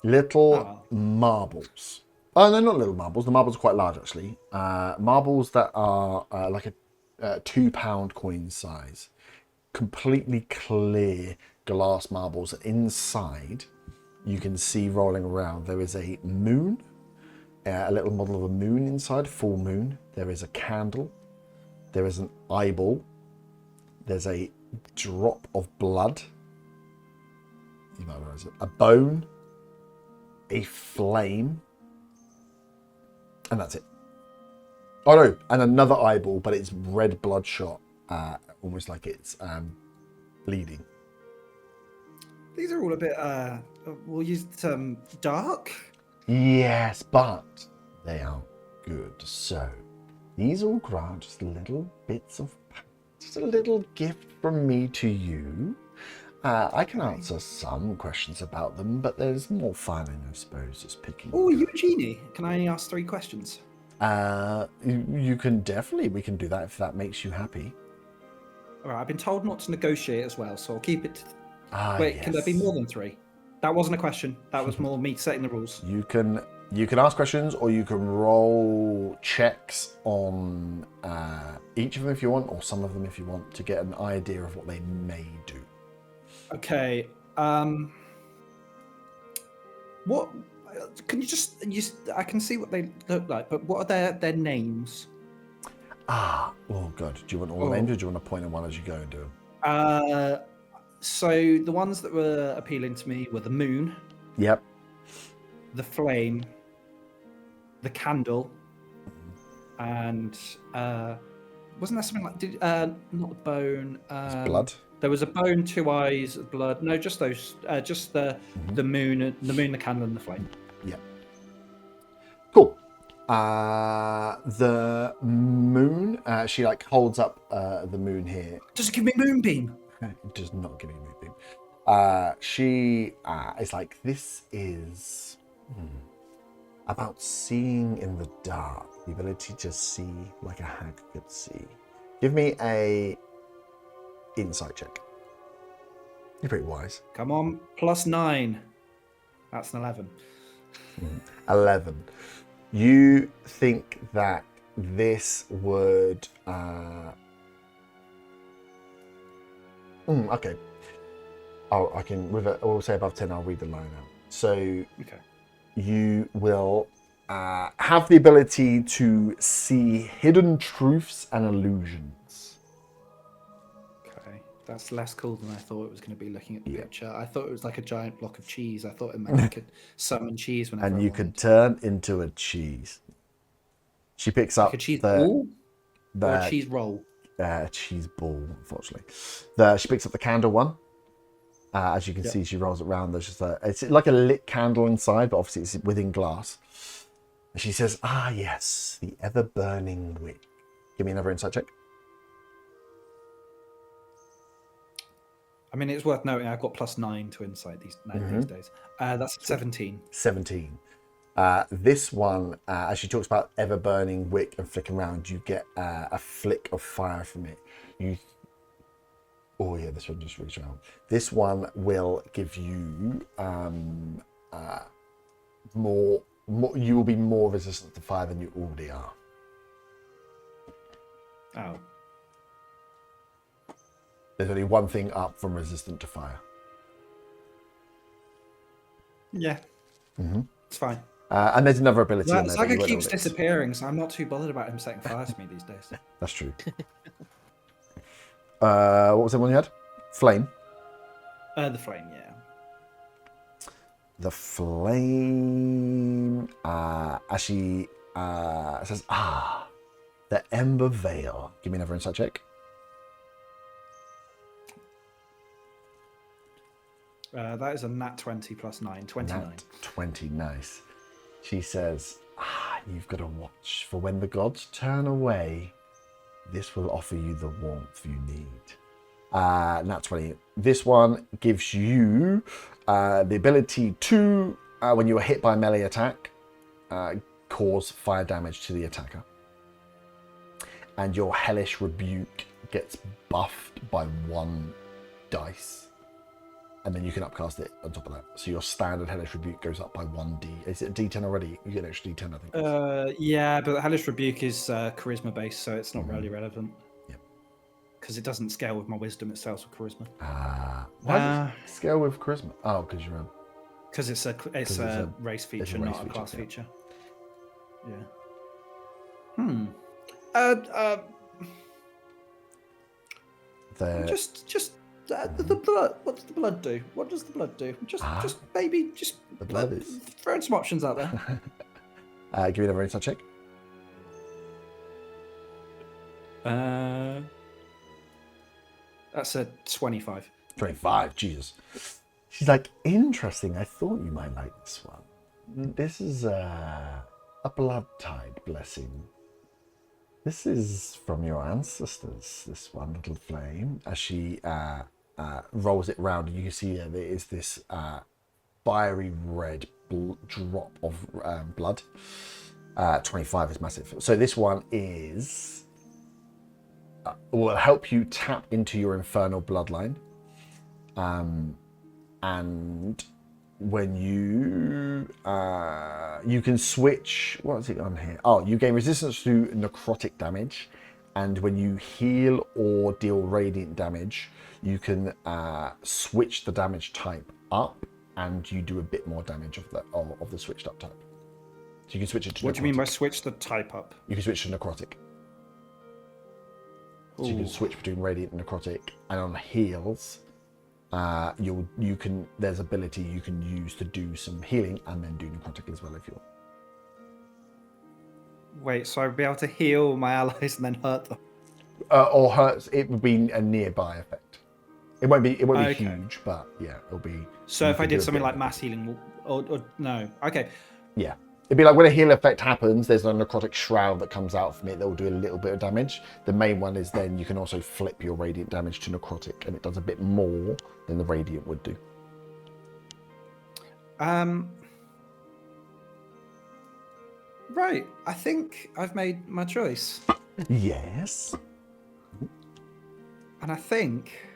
Little marbles. Oh, no, not little marbles. The marbles are quite large, actually. Marbles that are like a £2 coin size. Completely clear glass marbles. Inside, you can see rolling around. There is a moon, a little model of a moon inside, full moon. There is a candle. There is an eyeball. There's a drop of blood. You might realize it. A bone, a flame, and that's it. Oh no, and another eyeball, but it's red bloodshot, almost like it's bleeding. These are all a bit, we'll use dark? Yes, but they are good. So, these all grant just little bits of, just a little gift from me to you. I can answer some questions about them, but there's more fun in, I suppose, just picking. Oh, are you a genie? Can I ask 3 questions? You can definitely, we can do that if that makes you happy. All right, I've been told not to negotiate as well, so I'll keep it. Wait, Yes. can there be more than 3? That wasn't a question. That was more me setting the rules. You can ask questions, or you can roll checks on each of them if you want, or some of them if you want, to get an idea of what they may do. Okay. What? Can you just? I can see what they look like, but what are their names? Oh god. Do you want all the names, or do you want to point at one as you go and do them? So the ones that were appealing to me were the moon. Yep. The flame. The candle. And wasn't there something like not the bone? It's blood. There was a bone, 2 eyes, blood. No, just those. Just the moon, the candle, and the flame. Yeah. Cool. The moon. She like holds up the moon here. Does it give me moonbeam? It does not give you a moonbeam. She is like, this is about seeing in the dark, the ability to see like a hag could see. Give me a insight check. You're pretty wise. Come on, +9. That's an 11. 11. You think that this would okay. Oh, I can with it. We'll say above 10. I'll read the line out. So Okay. you will have the ability to see hidden truths and illusions. Okay. That's less cool than I thought it was going to be looking at the picture. I thought it was like a giant block of cheese. I thought it meant I could summon cheese whenever And I you wanted. could turn into a cheese. She picks up Like a cheese the ball or a cheese roll. cheese ball, unfortunately. She picks up the candle one. As you can see, she rolls it around. There's just it's like a lit candle inside, but obviously it's within glass. And she says, "Ah, yes, the ever-burning wick." Give me another insight check. I mean, it's worth noting I've got +9 to insight these days. That's 17. 17. This one, as she talks about ever-burning wick and flicking around, you get a flick of fire from it. Oh yeah, this one just reaches around. This one will give you more. You will be more resistant to fire than you already are. Oh. There's only one thing up from resistant to fire. Yeah. It's fine. And there's another ability in there. Saga that you keeps won't notice. disappearing, so I'm not too bothered about him setting fire to me these days. That's true. What was the one you had? Flame. The flame, yeah. The flame, as she says, the Ember Veil. Give me another insight check. That is a nat 20 +9, 29. Nat 20, nice. She says, you've got to watch, for when the gods turn away, this will offer you the warmth you need. Nat 20. This one gives you the ability to, when you are hit by a melee attack, cause fire damage to the attacker. And your Hellish Rebuke gets buffed by 1 dice. And then you can upcast it on top of that. So your standard Hellish Rebuke goes up by 1d. Is it a d10 already? You get an extra d10, I think. Yeah, but Hellish Rebuke is charisma based, so it's not really relevant. Yep. Because it doesn't scale with my wisdom, it scales with charisma. Why does it scale with charisma? Oh, because you're a... Because it's a race feature, a race not a class feature, feature. Yeah. The blood. What does the blood do? What does the blood do? Just maybe The blood is... throwing some options out there. Give me another insight check. That's a 25. 25, Jesus. She's like, interesting. I thought you might like this one. This is a blood tide blessing. This is from your ancestors, this one little flame. As she rolls it round, you can see there is this fiery red drop of blood. 25 is massive. So this one is will help you tap into your infernal bloodline, and when you can switch. What is it on here? Oh, you gain resistance to necrotic damage, and when you heal or deal radiant damage, you can switch the damage type up, and you do a bit more damage of the switched up type. So you can switch it to. What do you mean by switch the type up? You can switch to necrotic. So you can switch between radiant and necrotic, and on heals, you can. There's ability you can use to do some healing and then do necrotic as well if you want. Wait, so I'd be able to heal my allies and then hurt them? Or hurts. It would be a nearby effect. It won't be. It won't be Okay. huge, but yeah, it'll be. So if I can do did a something bit like of mass healing, or no, okay. Yeah. It'd be like when a heal effect happens, there's a necrotic shroud that comes out from it that will do a little bit of damage. The main one is then you can also flip your radiant damage to necrotic, and it does a bit more than the radiant would do. Right, I think I've made my choice. Yes. And I think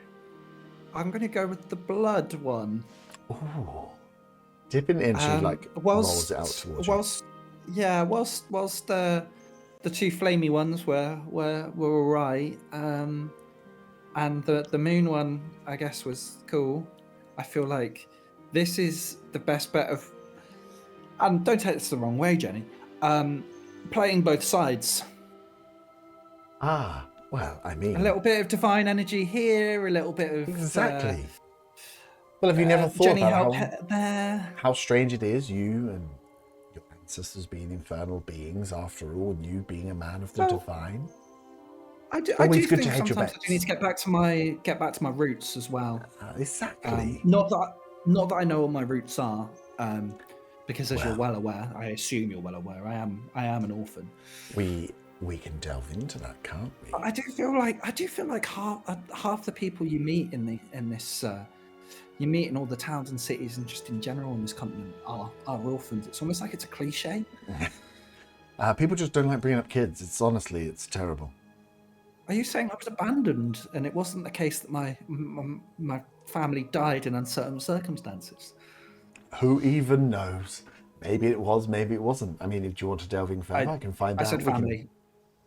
I'm going to go with the blood one. Ooh. Dipping in, she rolls it out towards you. Whilst the two flamey ones were all right, and the moon one I guess was cool. I feel like this is the best bet of, and don't take this the wrong way, Jenny. Playing both sides. Ah, well, I mean, A little bit of divine energy here, a little bit of exactly. Well, have you never thought Jenny about help there? how strange it is, you and your ancestors being infernal beings, after all, and you being a man of the divine? I do Always good think to hedge your sometimes I do need to get back to my roots as well. Exactly. Not that I know what my roots are, because as you're Well. well aware, I assume you're well aware, I am an orphan. We can delve into that, can't we? But I do feel like half the people you meet in this you meet in all the towns and cities and just in general on this continent are orphans. It's almost like it's a cliche. People just don't like bringing up kids. It's terrible. Are you saying I was abandoned and it wasn't the case that my family died in uncertain circumstances? Who even knows? Maybe it was, maybe it wasn't. I mean, if you want to delve in further, I can find out. I said family.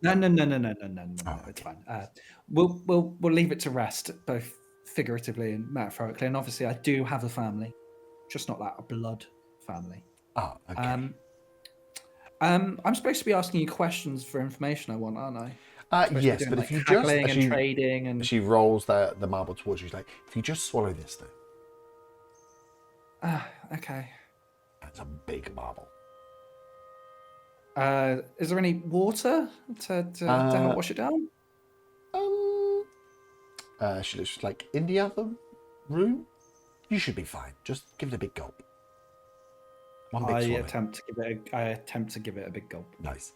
No. Oh, It's okay. fine. We'll leave it to rest, both figuratively and metaphorically. And obviously, I do have a family, just not like a blood family. Oh, okay. I'm supposed to be asking you questions for information I want, aren't I? Yes, but if you just haggling and trading and she rolls the marble towards you, she's like, if you just swallow this though. Okay. That's a big marble. Is there any water to help wash it down? She looks like in the other room. You should be fine. Just give it a big gulp. One big I swallow. attempt to give it a big gulp. Nice.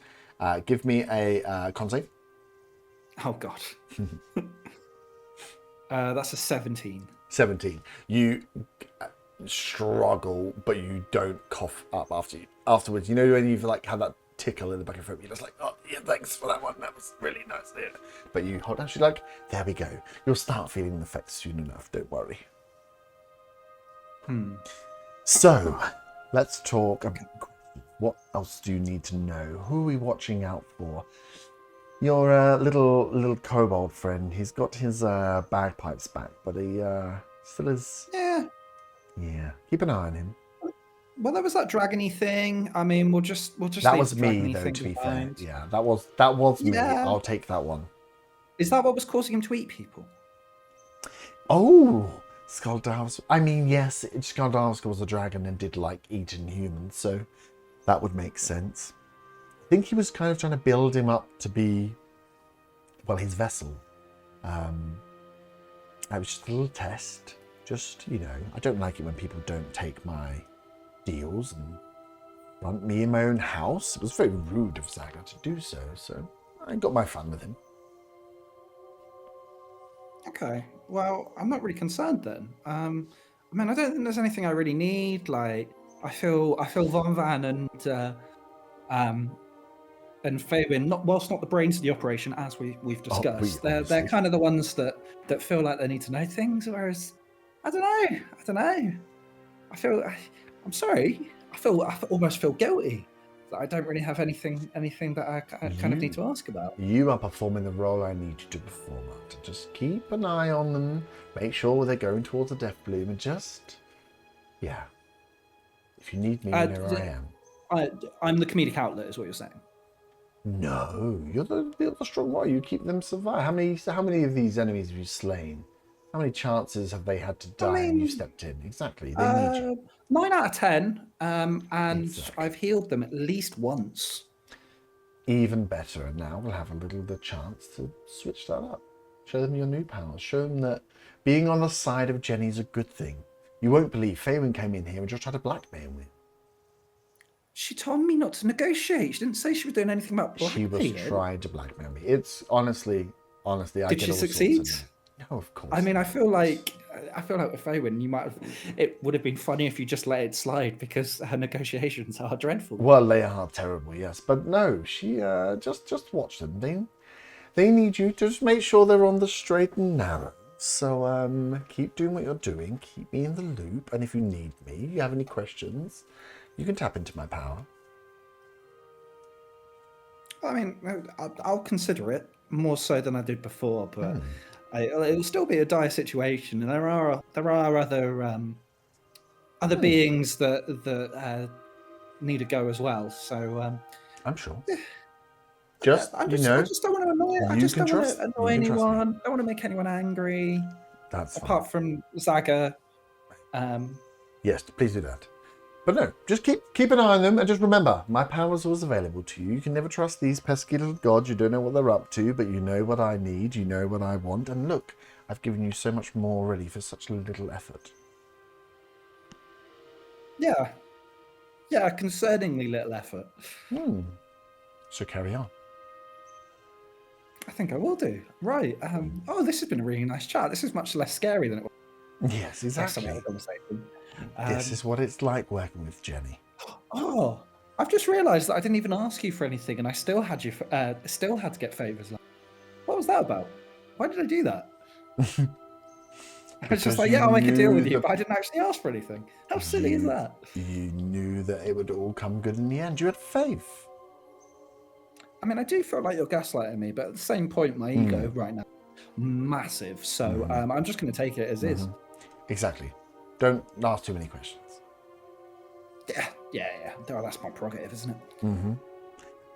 Give me a con save. Oh god. That's a 17. 17. You struggle, but you don't cough up afterwards. You know when you've like had that tickle in the back of your throat, you're just like, oh yeah, thanks for that one. That was really nice. Yeah. But you hold on. She's like, there we go. You'll start feeling the effects soon enough. Don't worry. So, let's talk about what else do you need to know? Who are we watching out for? Your little kobold friend. He's got his bagpipes back, but he still is. Yeah. Yeah. Keep an eye on him. Well, there was that dragony thing. I mean, we'll just. That leave was the me, dragony though. thing To be fair, behind. yeah, that was me. Yeah. I'll take that one. Is that what was causing him to eat people? Oh, Skaldavsk. I mean, yes, Skaldavsk was a dragon and did like eating humans, so that would make sense. I think he was kind of trying to build him up to be, well, his vessel. It was just a little test. Just, I don't like it when people don't take my deals and run me in my own house. It was very rude of Zaga to do so, so I got my fun with him. Okay. Well, I'm not really concerned then. I mean, I don't think there's anything I really need. Like, I feel Von Van and and Faywin, whilst not the brains of the operation, as we've discussed, they're kind of the ones that feel like they need to know things. Whereas, I don't know. I'm sorry. I almost feel guilty that I don't really have anything that I kind of need to ask about. You are performing the role I need you to perform at. Just keep an eye on them. Make sure they're going towards the Death Bloom, and just, yeah. If you need me, you know where I am. I'm the comedic outlet, is what you're saying. No, you're the strong warrior. You keep them survive. How many of these enemies have you slain? How many chances have they had to die and you stepped in? Exactly. They need you. 9 out of 10, and Exactly. I've healed them at least once. Even better. And now we'll have the chance to switch that up. Show them your new powers. Show them that being on the side of Jenny is a good thing. You won't believe Faywin came in here and just tried to blackmail me. She told me not to negotiate. She didn't say she was doing anything about blackmailing. She was trying to blackmail me. It's honestly, I Did get she all succeed? sorts of... No, of course. I mean, I feel like with Faywin, you might have. It would have been funny if you just let it slide because her negotiations are dreadful. Well, they are terrible, yes, but no. She just watch them. They need you to just make sure they're on the straight and narrow. So keep doing what you're doing. Keep me in the loop, and if you need me, you have any questions, you can tap into my power. I mean, I'll consider it more so than I did before, but. It'll still be a dire situation, and there are other beings that need to go as well. So I'm sure. I just don't want to annoy. I just don't want to annoy anyone. Don't want to make anyone angry. That's apart from Zaga. Yes, please do that. But no, just keep an eye on them, and just remember, my power is always available to you. You can never trust these pesky little gods. You don't know what they're up to, but you know what I need. You know what I want. And look, I've given you so much more already for such little effort. Yeah, concerningly little effort. So carry on. I think I will do. Right. This has been a really nice chat. This is much less scary than it was. Yes, exactly. This is what it's like working with Jenny. Oh, I've just realised that I didn't even ask you for anything, and I still had to get favours. What was that about? Why did I do that? I was just like, I'll make a deal with you, but I didn't actually ask for anything. How silly is that? You knew that it would all come good in the end. You had faith. I mean, I do feel like you're gaslighting me, but at the same point, my ego right now, massive. So I'm just going to take it as is. Exactly. Don't ask too many questions. Yeah. Oh, that's my prerogative, isn't it?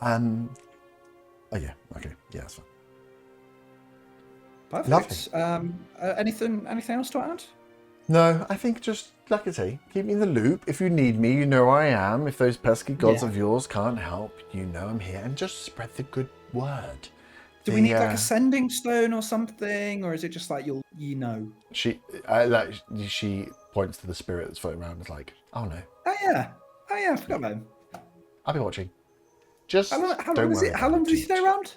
Oh yeah. Okay. Yeah, that's fine. Perfect. Anything else to add? No, I think just, like I say, keep me in the loop. If you need me, you know I am. If those pesky gods of yours can't help, you know I'm here. And just spread the good word. Do we need like a sending stone or something? Or is it just like you know? She points to the spirit that's floating around. It's like, oh no. Oh yeah, I forgot about him. I'll be watching. Just how long does he stay around?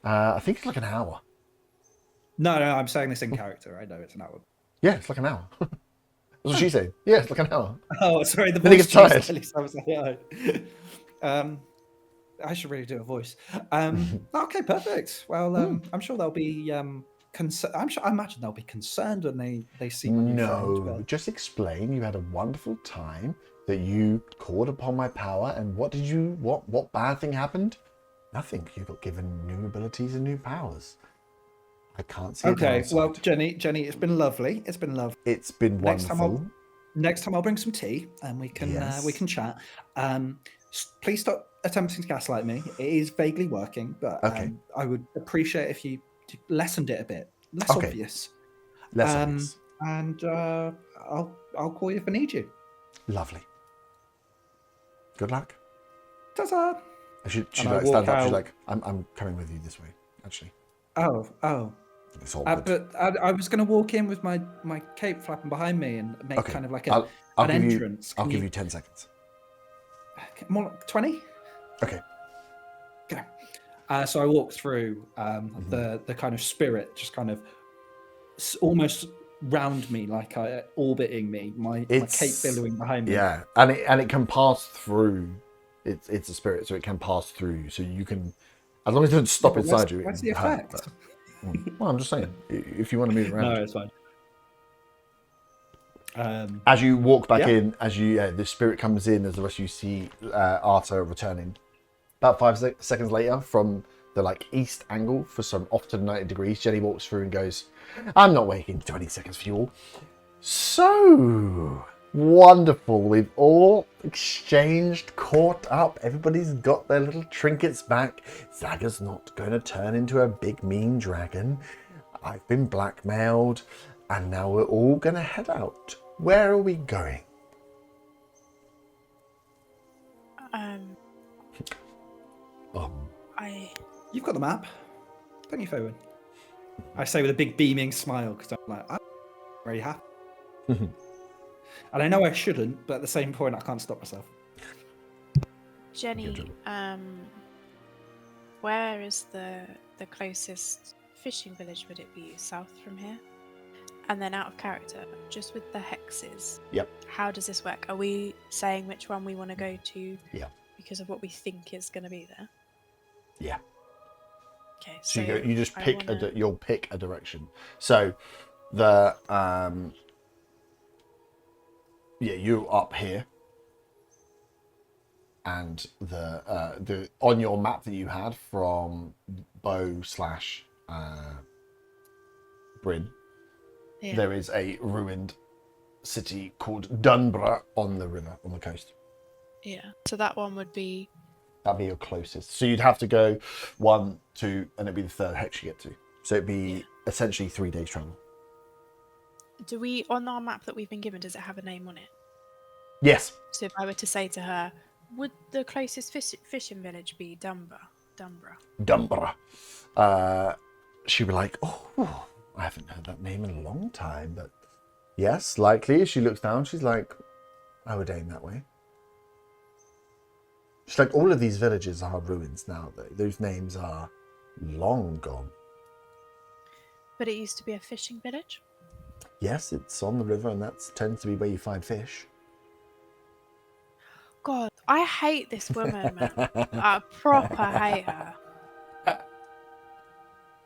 I think it's like an hour. No, I'm saying this in character. I know it's an hour. Yeah, it's like an hour. That's what she said. Yeah, it's like an hour. Oh, sorry. The voice gets tired. I was like, I should really do a voice. Okay, perfect. Well, I'm sure they'll be I imagine they'll be concerned when they see my new friend, but... just explain. You had a wonderful time. That you called upon my power, and what bad thing happened? Nothing. You got given new abilities and new powers. I can't see. Okay, well, Jenny, it's been lovely. It's been wonderful. Next time I'll bring some tea, and we can chat. Please stop attempting to gaslight me. It is vaguely working, but I would appreciate if you lessened it a bit, less obvious. Less obvious. And I'll call you if I need you. Lovely. Good luck. Ta-ta. She like stands up. She's like, I'm coming with you this way, actually. Oh. It's all but I was going to walk in with my cape flapping behind me and make kind of like an entrance. I'll give you 10 seconds. More like 20? Okay. So I walk through. The kind of spirit just kind of almost round me, like orbiting me. My cape billowing behind me. Yeah, and it can pass through It's a spirit, so it can pass through you. So you can, as long as it doesn't stop inside you. What's the it can hurt, effect? well, I'm just saying, if you want to move around. No, it's fine. As you walk back Yeah. in, the spirit comes in, as the rest of you see Arta returning. About 5 seconds later, from the east angle for some off to 90 degrees, Jenny walks through and goes, "I'm not waiting 20 seconds for you all. So wonderful. We've all exchanged, caught up. Everybody's got their little trinkets back. Zaga's not going to turn into a big mean dragon. I've been blackmailed, and now we're all going to head out. Where are we going?" You've got the map, don't you, Fowen? I say with a big beaming smile because I'm very happy. And I know I shouldn't, but at the same point, I can't stop myself. Jenny, where is the closest fishing village? Would it be south from here? And then out of character, just with the hexes. Yep. How does this work? Are we saying which one we want to go to? Yeah. Because of what we think is going to be there. Yeah. Okay. So So you just pick you'll pick a direction. So the you up here, and the on your map that you had from Bow / Bryn, there is a ruined city called Dunborough on the river, on the coast. Yeah. So that one would be. That'd be your closest. So you'd have to go 1, 2, and it'd be the third hex you get to. So it'd be essentially 3 days travel. Do we, on our map that we've been given, does it have a name on it? Yes. So if I were to say to her, would the closest fishing village be Dunborough? She'd be like, "Oh, I haven't heard that name in a long time, but yes, likely." As she looks down, she's like, "I would aim that way." She's like, "All of these villages are ruins now. Those names are long gone." But it used to be a fishing village? Yes, it's on the river, and that tends to be where you find fish. God, I hate this woman, man. I proper hate her.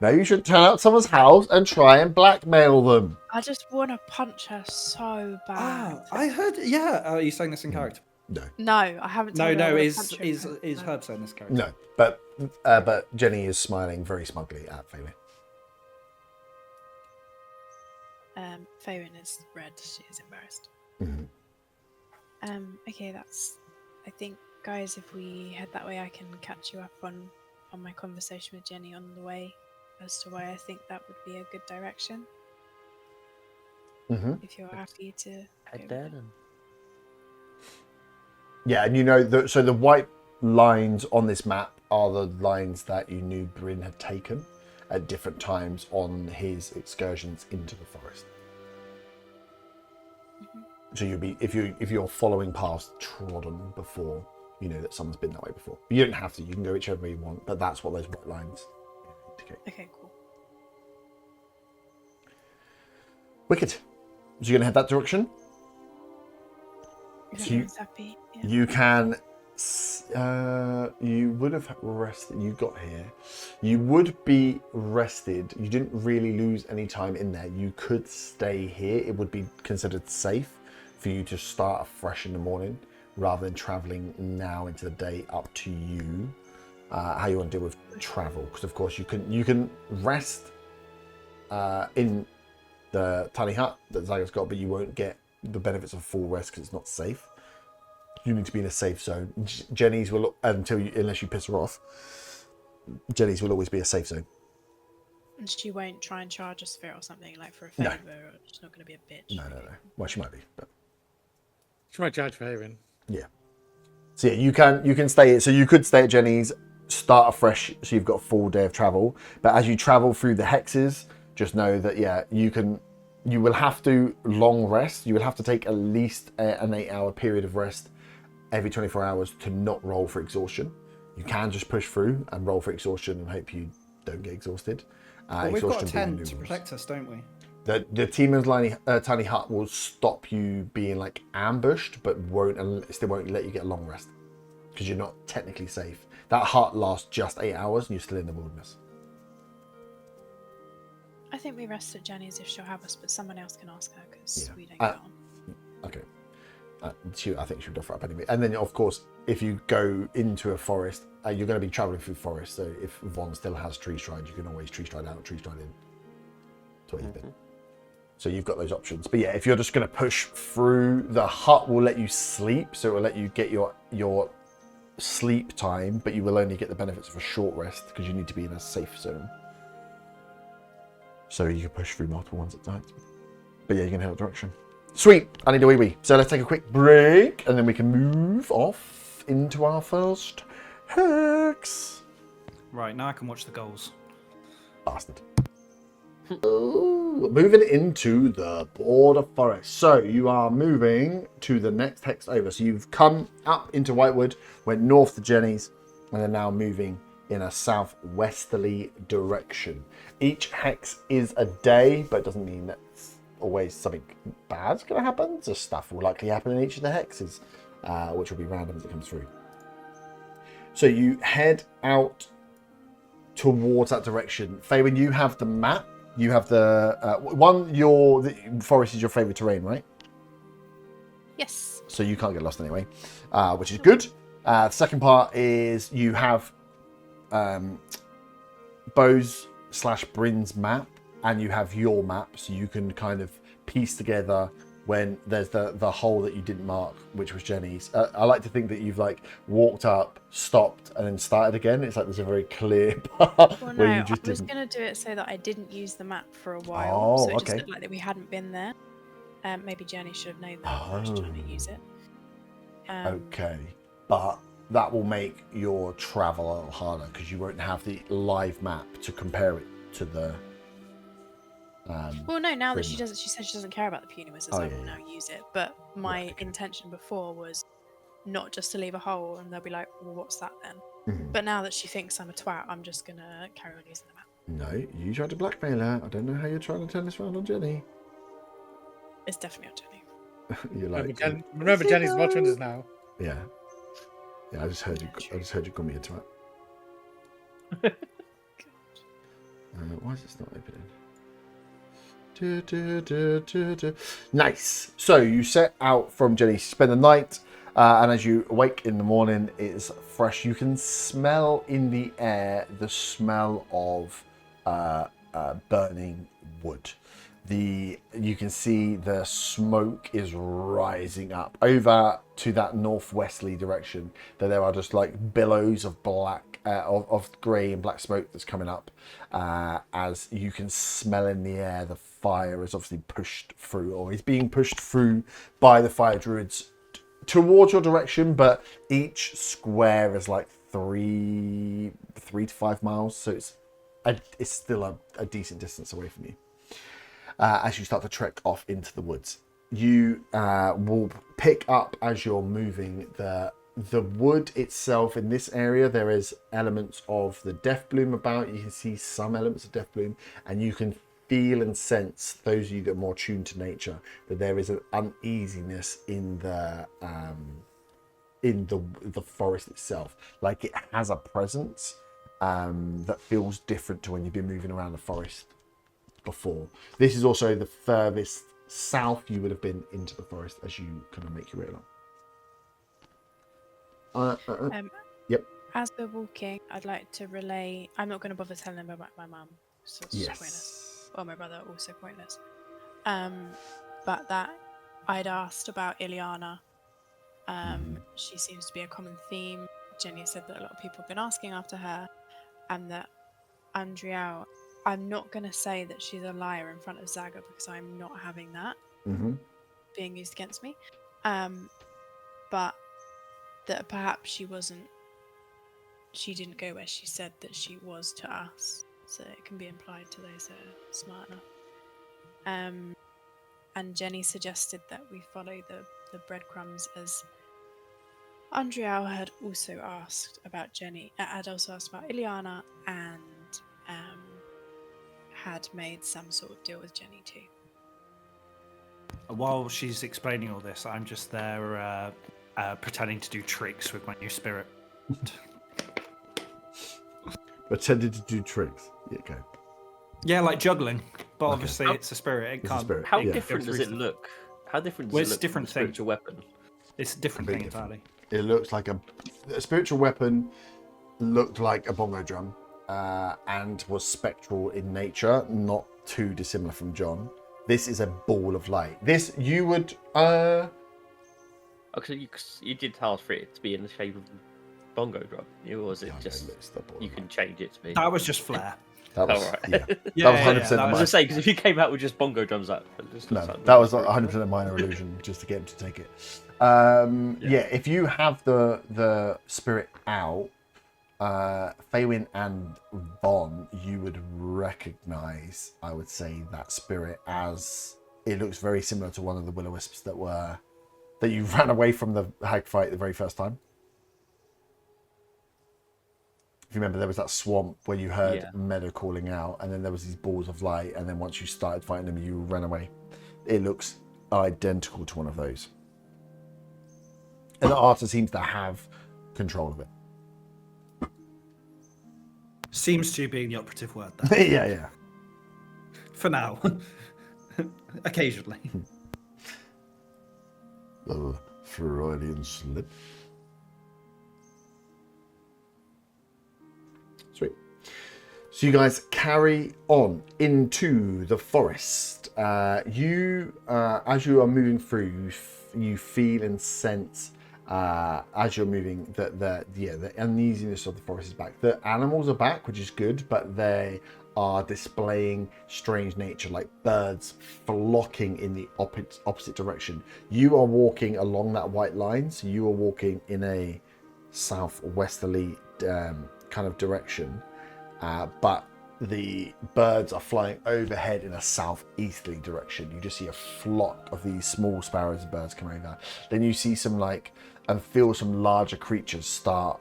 Now you should turn up someone's house and try and blackmail them. I just want to punch her so bad. I heard. Yeah, are you saying this in character? No. No, I haven't. No. told her I wanna Is punch her in her- Herb saying this character? No, but Jenny is smiling very smugly at Faye. Farin is red. She is embarrassed. Mm-hmm. Okay, I think, guys, if we head that way, I can catch you up on my conversation with Jenny on the way as to why I think that would be a good direction. Mm-hmm. If you're happy to. Head go there with it. then. Yeah, and so the white lines on this map are the lines that you knew Bryn had taken at different times on his excursions into the forest. Mhm. So you'll be if you're following paths trodden before, you know that someone's been that way before. You don't have to. You can go whichever way you want, but that's what those white lines indicate. Okay, cool. Wicked. So you're gonna head that direction. If So everyone's happy. Yeah. You can. You would have rested. You got here. You would be rested. You didn't really lose any time in there. You could stay here. It would be considered safe for you to start afresh in the morning rather than traveling now into the day. Up to you. How you want to deal with travel? Because of course you can rest in the tiny hut that Zaga's got, but you won't get the benefits of full rest because it's not safe. You need to be in a safe zone. Jenny's will, unless you piss her off, Jenny's will always be a safe zone. And she won't try and charge a sphere or something like for a favour, No. or she's not going to be a bitch. No. Well, she might be, but She might charge for Haven. yeah. So yeah, you can stay. So you could stay at Jenny's, start afresh, so you've got a full day of travel. But as you travel through the hexes, just know that you will have to long rest. You will have to take at least an 8-hour period of rest every 24 hours to not roll for exhaustion. You can just push through and roll for exhaustion and hope you don't get exhausted. Well, we've got a Exhaustion being tent the to new rules. protect us, don't we? The team of tiny hut will stop you being ambushed, but still won't let you get a long rest. because you're not technically safe. That hut lasts just 8 hours and you're still in the wilderness. I think we rest at Jenny's if she'll have us, but someone else can ask her because Yeah. we don't get on. Okay. I think she would offer up anyway. And then, of course, if you go into a forest, you're going to be traveling through forest. So if Vaughn still has tree stride, you can always tree stride out, tree stride in. That's what you've been. So you've got those options. But yeah, if you're just going to push through, the hut will let you sleep. So it will let you get your sleep time, but you will only get the benefits of a short rest because you need to be in a safe zone. So you can push through multiple ones at times. But yeah, you can head a direction. Sweet, I need a wee. So let's take a quick break and then we can move off into our first hex. Right, now I can watch the goals. Bastard. Moving into the border forest. So you are moving to the next hex over. So you've come up into Whitewood, went north to Jenny's, and are now moving in a southwesterly direction. Each hex is a day, but it doesn't mean that always something bad's going to happen. So stuff will likely happen in each of the hexes, which will be random as it comes through. So you head out towards that direction. Faywin, you have the map. You have the the forest is your favorite terrain, right? Yes. So you can't get lost anyway, which is good. The second part is you have Bo's/Bryn's map, and you have your map, so you can kind of piece together when there's the hole that you didn't mark, which was Jenny's. I like to think that you've like walked up, stopped, and then started again. It's like there's a very clear part Well, where no, you just I was didn't. going to do it so that I didn't use the map for a while. Oh, so it okay. just looked like that we hadn't been there. Maybe Jenny should have known that when I was trying to use it. Okay, but that will make your travel a little harder because you won't have the live map to compare it to the. Well, no, now that Bryn she map. doesn't, she says she doesn't care about the puny wizards. Oh, I yeah, will yeah. now use it. But my Right, okay. intention before was not just to leave a hole and they'll be like, well, what's that then? Mhm. But now that she thinks I'm a twat, I'm just going to carry on using the map. No, you tried to blackmail her. I don't know how you're trying to turn this around on Jenny. It's definitely on Jenny. You're like, Remember Jenny's watching us now. yeah. I just heard you. Yeah, I just heard you call me a twat. Why is this not opening? Nice. So you set out from Jenny, spend the night, and as you awake in the morning, it's fresh. You can smell in the air the smell of burning wood. You can see the smoke is rising up over to that northwesterly direction. That there are just like billows of black, of grey and black smoke that's coming up. As you can smell in the air, the fire is obviously pushed through, or is being pushed through by the fire druids towards your direction. But each square is like 3 to 5 miles, so it's still a decent distance away from you. As you start to trek off into the woods, you will pick up as you're moving the wood itself. In this area, there is elements of the death bloom about. You can see some elements of death bloom, and you can feel and sense, those of you that are more tuned to nature, that there is an uneasiness in the forest itself. Like it has a presence that feels different to when you've been moving around the forest before. This is also the furthest south you would have been into the forest as you kind of make your way along. Yep. As we're walking, I'd like to relay. I'm not going to bother telling them about my mum, so it's just pointless. Or my brother, also pointless. But that I'd asked about Ileana. She seems to be a common theme. Jenny said that a lot of people have been asking after her, and that Andriel. I'm not going to say that she's a liar in front of Zaga because I'm not having that being used against me. But that perhaps she didn't go where she said that she was to us. So it can be implied to those that are smart enough. And Jenny suggested that we follow the breadcrumbs, as Andriel had also asked about Jenny, had also asked about Ileana, and had made some sort of deal with Jenny too. While she's explaining all this, I'm just there pretending to do tricks with my new spirit. Pretending to do tricks. Yeah, okay. Yeah, like juggling, but Okay. obviously it's a spirit. It It's a can't. spirit. How Yeah. different does it look? How different does Well, it it's look different from the thing. spiritual weapon? It's a different thing Completely different. entirely. It looks like a spiritual weapon. Looked like a bongo drum, and was spectral in nature, not too dissimilar from John. This is a ball of light. This you would. Actually, you did ask for it to be in the shape of a bongo drum, or was it Yeah, I just know, it's the ball you of can light. change it to be? That was just flair. That was Alright. yeah. Yeah, That was 100% yeah, of that I mine. was gonna say because if you came out with just bongo drums, that just No, looks like that was really 100% a minor illusion just to get him to take it. Yeah, if you have the spirit out, Faywin and Von, you would recognize, I would say, that spirit as it looks very similar to one of the will-o-wisps that you ran away from the hag fight the very first time. If you remember, there was that swamp where you heard Meadow calling out, and then there was these balls of light, and then once you started fighting them, you ran away. It looks identical to one of those. And the artist seems to have control of it. Seems to being the operative word there. yeah. For now. Occasionally. Little Freudian slip. Sweet. So you guys carry on into the forest. As you are moving through, you feel and sense as you're moving the uneasiness of the forest is back. The animals are back, which is good, but they are displaying strange nature, like birds flocking in the opposite direction. You are walking along that white line, so you are walking in a southwesterly kind of direction, but the birds are flying overhead in a southeasterly direction. You just see a flock of these small sparrows and birds come over. Then you see and feel some larger creatures start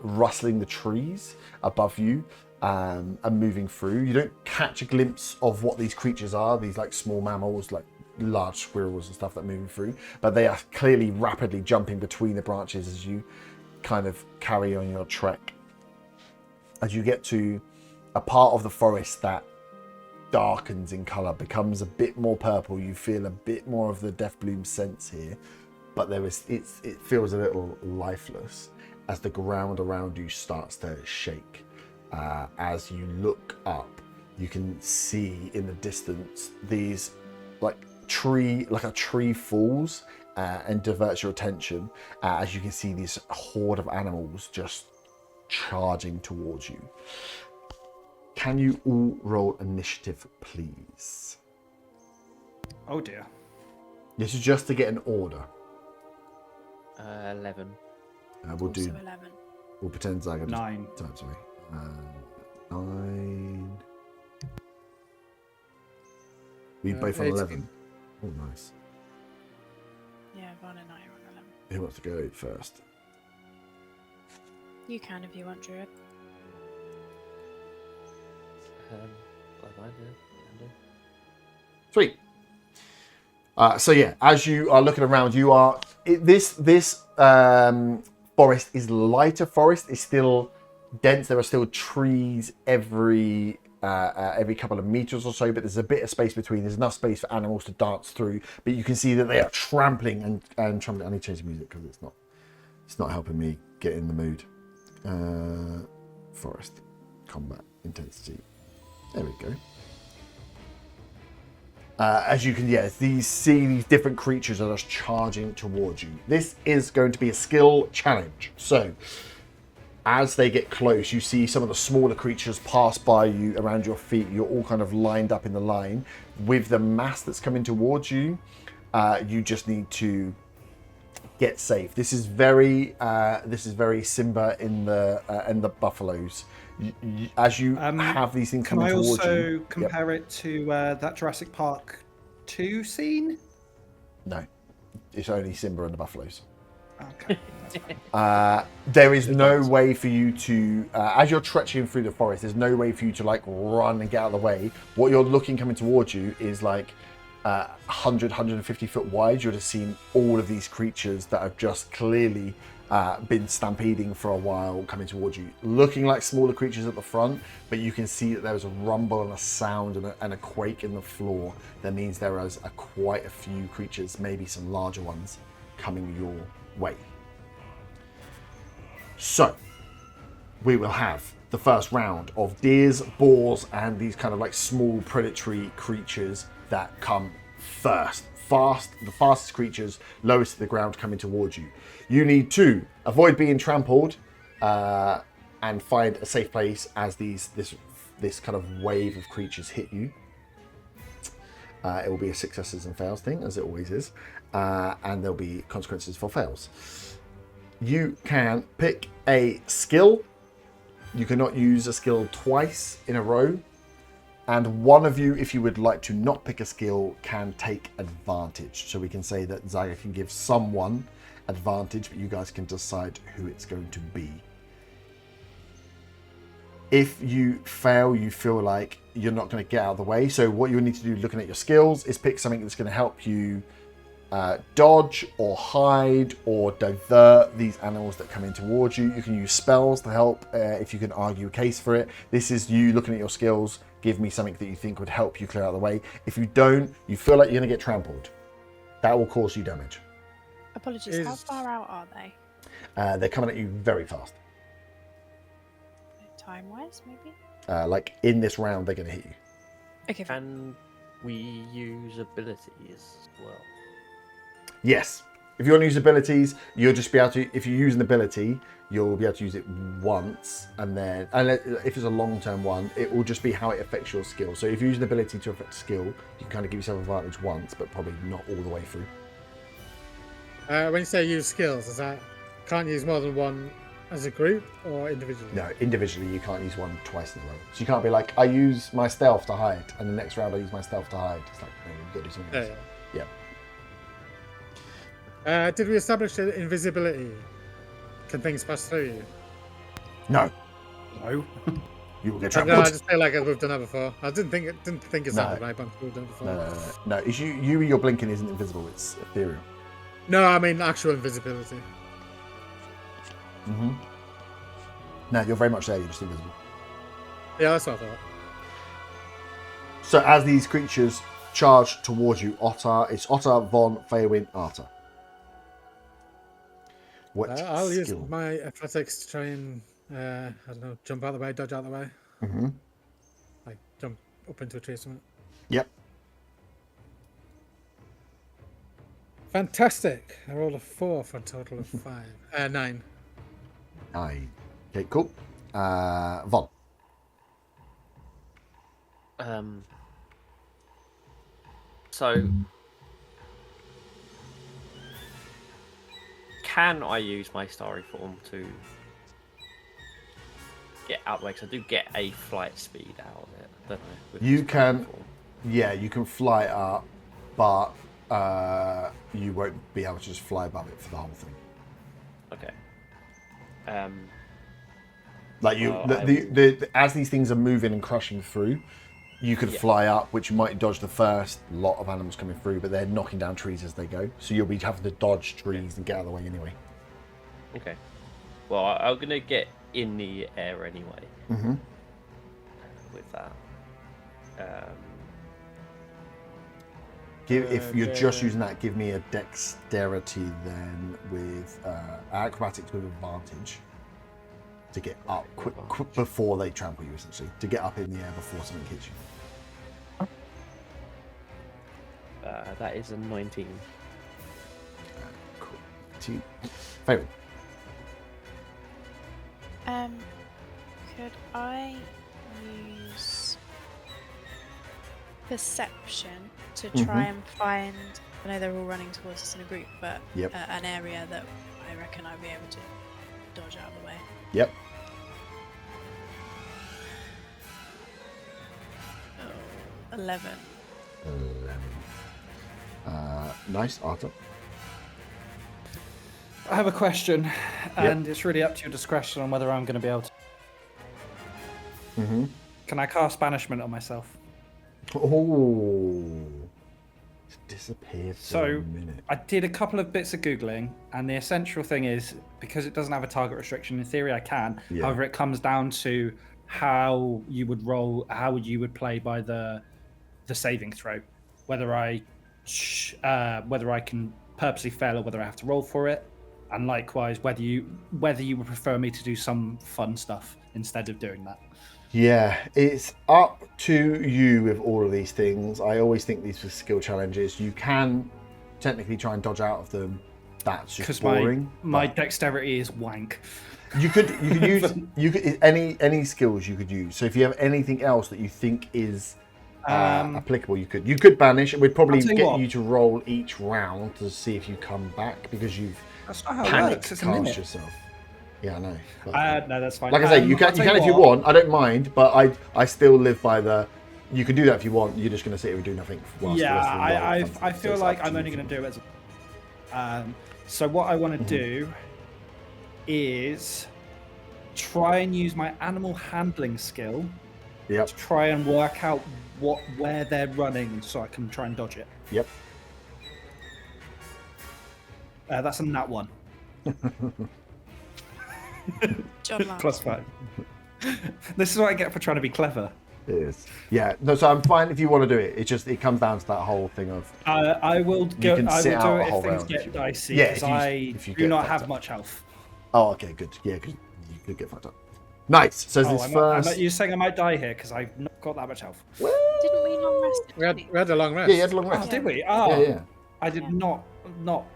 rustling the trees above you and moving through. You don't catch a glimpse of what these creatures are, these like small mammals, like large squirrels and stuff that are moving through, but they are clearly rapidly jumping between the branches as you kind of carry on your trek. As you get to a part of the forest that darkens in colour, becomes a bit more purple, you feel a bit more of the death bloom sense here, but it feels a little lifeless as the ground around you starts to shake. As you look up, you can see in the distance these a tree falls and diverts your attention as you can see this horde of animals just charging towards you. Can you all roll initiative, please? Oh dear. This is just to get an order. 11. We'll do. 11. We'll pretend Zaga. 9. Sorry. 9. We both on 18. 11. Oh, nice. Yeah, Von and I are on 11. Who wants to go first? You can if you want, Druid. Sweet. So yeah, as you are looking around, this forest is lighter forest. It's still dense. There are still trees every couple of meters or so, but there's a bit of space between. There's enough space for animals to dance through, but you can see that they are trampling and trampling. I need to change the music because it's not helping me get in the mood. Forest combat intensity. There we go. As you can, see these different creatures are just charging towards you. This is going to be a skill challenge. So, as they get close, you see some of the smaller creatures pass by you around your feet. You're all kind of lined up in the line. With the mass that's coming towards you, you just need to get safe. This is very Simba in the buffaloes. As you have these things coming towards you. Can I also compare it to that Jurassic Park 2 scene? No, it's only Simba and the buffaloes. Okay, that's fine. There is no way for you to, as you're trekking through the forest, there's no way for you to like run and get out of the way. What you're looking coming towards you is like 100, 150 foot wide, you would have seen all of these creatures that have just clearly been stampeding for a while coming towards you, looking like smaller creatures at the front, but you can see that there was a rumble and a sound and a quake in the floor. That means there is quite a few creatures, maybe some larger ones, coming your way. So we will have the first round of deers, boars, and these kind of like small predatory creatures that come first. The fastest creatures, lowest to the ground, coming towards you. You need to avoid being trampled and find a safe place as this kind of wave of creatures hit you. It will be a successes and fails thing, as it always is, and there'll be consequences for fails. You can pick a skill. You cannot use a skill twice in a row. And one of you, if you would like to not pick a skill, can take advantage. So we can say that Zaga can give someone advantage, but you guys can decide who it's going to be. If you fail, you feel like you're not going to get out of the way. So what you need to do, looking at your skills, is pick something that's going to help you dodge or hide or divert these animals that come in towards you. You can use spells to help if you can argue a case for it. This is you looking at your skills. Give me something that you think would help you clear out of the way. If you don't, you feel like you're going to get trampled. That will cause you damage. Apologies, how far out are they? They're coming at you very fast. Time-wise, maybe? Like in this round, they're going to hit you. Okay, fine. Can we use abilities as well? Yes. If you want to use abilities, you'll just be able to, if you use an ability, you'll be able to use it once, and then, and if it's a long-term one, it will just be how it affects your skill. So if you use an ability to affect a skill, you can kind of give yourself advantage once, but probably not all the way through. When you say use skills, is that can't use more than one as a group or individually? No, individually you can't use one twice in a row. So you can't be like, I use my stealth to hide, and the next round I use my stealth to hide. It's like, no, you've got to do something else. Yeah. Did we establish invisibility? Can things pass through you? No. No. You will get No, I trampled. just feel like we've done that before. I didn't think it sounded right, but we've done it before. No. It's your blinking isn't invisible, it's ethereal. No, I mean actual invisibility. Mm-hmm. No, you're very much there, you're just invisible. Yeah, that's what I thought. So as these creatures charge towards you, it's Otter, Von, Feywin, Arta. What I'll use skill? my athletics to try and, I don't know, jump out of the way, dodge out of the way. Mm-hmm. Like jump up into a tree or something. Yep. Fantastic. I rolled a 4 for a total of 5. 9. Okay, cool. Von. So, can I use my starry form to get out of the way? Because I do get a flight speed out of it. Don't know. with You the starry can, form. yeah, you can fly up, but you won't be able to just fly above it for the whole thing. Okay. Like as these things are moving and crushing through, you could fly up, which might dodge the first lot of animals coming through, but they're knocking down trees as they go. So you'll be having to dodge trees and get out of the way anyway. Okay. Well, I'm gonna get in the air anyway. Mm-hmm. With that. If you're just using that, give me a dexterity then with acrobatics with advantage to get up quick before they trample you, essentially. To get up in the air before something hits you. That is a 19. Cool. Two. Favorite. Could I use perception to try and find? I know they're all running towards us in a group, but an area that I reckon I'd be able to dodge out of the way. Yep. 11. Nice, Arthur. I have a question, and it's really up to your discretion on whether I'm going to be able to. Mm-hmm. Can I cast banishment on myself? Oh. Disappeared for So a minute. I did a couple of bits of Googling, and the essential thing is, because it doesn't have a target restriction, in theory I can. Yeah. However, it comes down to how you would roll, how you would play by the saving throw. Whether I can purposely fail or whether I have to roll for it. And likewise, whether you would prefer me to do some fun stuff instead of doing that. Yeah, it's up to you with all of these things. I always think these were skill challenges. You can technically try and dodge out of them. That's just boring. My dexterity is wank. You could use any skills you could use. So if you have anything else that you think is applicable, you could banish. It would probably get you to roll each round to see if you come back because you've That's not how it works. It's a minute. yourself. Yeah, I know. No, that's fine. Like I say, you can if you want. I don't mind, but I still live by the. You can do that if you want. You're just going to sit here and do nothing. I feel like I'm only going to do it as. So what I want to do is try and use my animal handling skill. Yep. To try and work out where they're running, so I can try and dodge it. Yep. That's a nat 1. John +5. This is what I get for trying to be clever. It is. Yeah. No. So I'm fine if you want to do it. It comes down to that whole thing of. I will go. I will do it if things get dicey. Yeah. Because I do not have much health. Oh, okay, good. Yeah, because you could get fucked up. Nice. So this first. You're saying I might die here because I've not got that much health. Didn't we long rest? We had a long rest. Yeah, you had a long rest. Oh, did we? Oh, yeah. I did not